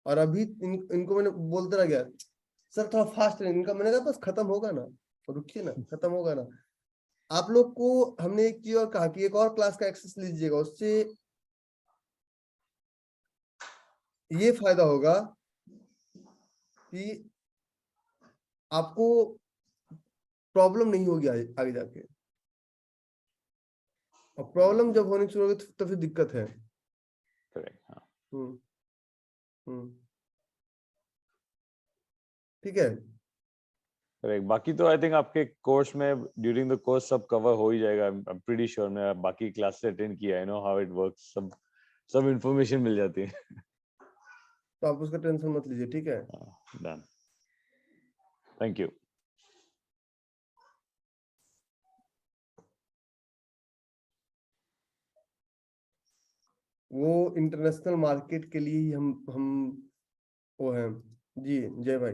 और अभी इनको मैंने बोलते रह गया, सर थोड़ा फास्ट है इनका। मैंने कहा बस खत्म होगा ना, रुकिए ना, खत्म होगा ना। आप लोग को हमने एक चीज और कहा कि एक और क्लास का एक्सेस लीजिएगा, उससे ये फायदा होगा कि आपको प्रॉब्लम नहीं होगी आगे जाके। और प्रॉब्लम जब होनी शुरू होगी तो फिर दिक्कत है। ठीक है। करेक्ट। बाकी तो आई थिंक आपके कोर्स में ड्यूरिंग द कोर्स सब कवर हो ही जाएगा। I am pretty sure. मैं बाकी क्लास अटेंड किया, I know how it works, सब इंफॉर्मेशन मिल जाती है। तो आप उसका टेंशन मत लीजिए, ठीक है। Done, thank you. वो इंटरनेशनल मार्केट के लिए ही हम वो हैं जी। जय भाई,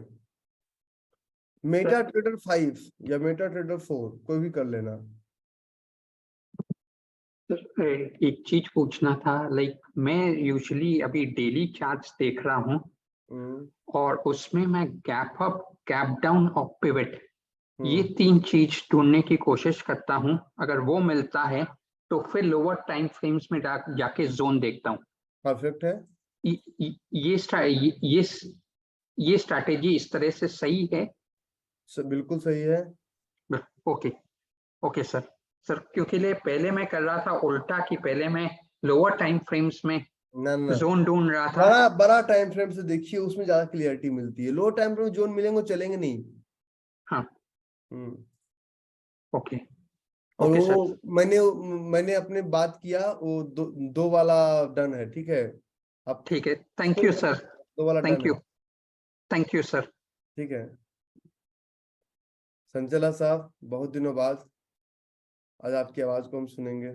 मेटा ट्रेडर 5 या मेटा ट्रेडर 4 कोई भी कर लेना। एक चीज पूछना था, लाइक मैं यूजुअली अभी डेली चार्ट्स देख रहा हूँ और उसमें मैं गैप अप, गैप डाउन और पिवट, ये 3 चीज ढूंढने की कोशिश करता हूँ। अगर वो मिलता है तो फिर लोअर टाइम फ्रेम्स में जाके जोन देखता हूँ। परफेक्ट है। ये स्ट्रैटेजी इस तरह से सही है? बिल्कुल सही है। ओके सर, क्योंकि पहले मैं कर रहा था उल्टा, कि पहले मैं लोअर टाइम फ्रेम्स में जोन ढूंढ रहा था। बड़ा टाइम फ्रेम से देखिए, उसमें ज्यादा क्लियरिटी मिलती है। लो टाइम फ्रेम जोन मिलेंगे चलेंगे नहीं। हाँ। ओके और वो सर, मैंने अपने बात किया, वो दो वाला डन है, ठीक है। अब ठीक है, थैंक यू सर। दो वाला डन है, थैंक यू सर। ठीक है। संचला साहब, बहुत दिनों बाद आज आपकी आवाज को हम सुनेंगे।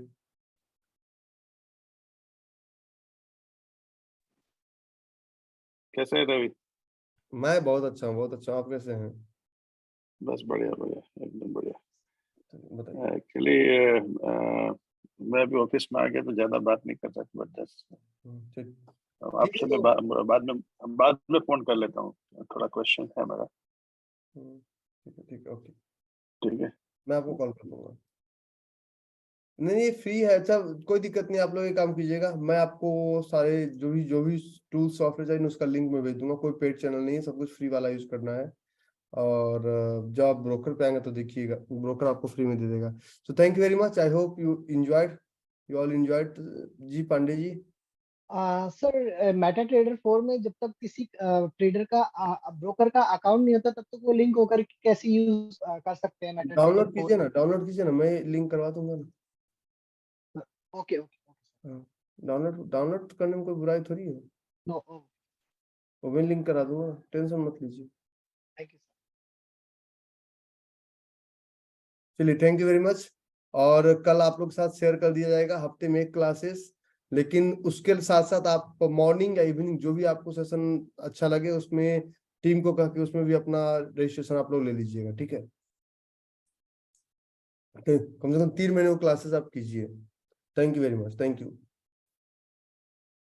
कैसे है रवि? मैं बहुत अच्छा हूँ, बहुत अच्छा हूँ। आप कैसे हैं? बस बढ़िया बढ़िया, एकदम बढ़िया। बताइए। एक्चुअली मैं भी ऑफिस में आ गया तो ज्यादा बात नहीं कर सकता, बट आपसे मैं बाद में फोन कर लेता हूँ, थोड़ा क्वेश्चन है मेरा। ठीक है, ओके, ठीक है, मैं आपको कॉल कर दूंगा। नहीं, फ्री है। अच्छा, कोई दिक्कत नहीं, आप लोग ये काम कीजिएगा। मैं आपको सारे जो भी टूल सॉफ्टवेयर चाहिए उसका लिंक में भेज दूंगा। कोई पेड चैनल नहीं है, सब कुछ फ्री वाला यूज करना है। और जब आप ब्रोकर पे आएंगे तो देखिएगा, ब्रोकर आपको फ्री में दे देगा। So thank you very much. I hope you all enjoyed. जी Pandey ji. Sir, Meta trader 4 में जब तक किसी ट्रेडर का ब्रोकर का अकाउंट नहीं होता तब तक वो लिंक होकर कैसे यूज कर सकते हैं मेटा? डाउनलोड कीजिए ना, मैं लिंक करवा दूंगा ना। ओके। डाउनलोड करने में कोई बुराई थोड़ी है। वो मैं लिंक करा दूंगा, टेंशन मत लीजिए। Thank you. चलिए, थैंक यू वेरी मच। और कल आप लोग के साथ शेयर कर दिया जाएगा हफ्ते में 1 क्लासेस, लेकिन उसके साथ साथ आप मॉर्निंग या इवनिंग जो भी आपको सेशन अच्छा लगे उसमें टीम को कह के उसमें भी अपना रजिस्ट्रेशन आप लोग ले लीजिएगा, ठीक है। कम से कम 3 महीने को क्लासेस आप कीजिए। Thank you very much, thank you.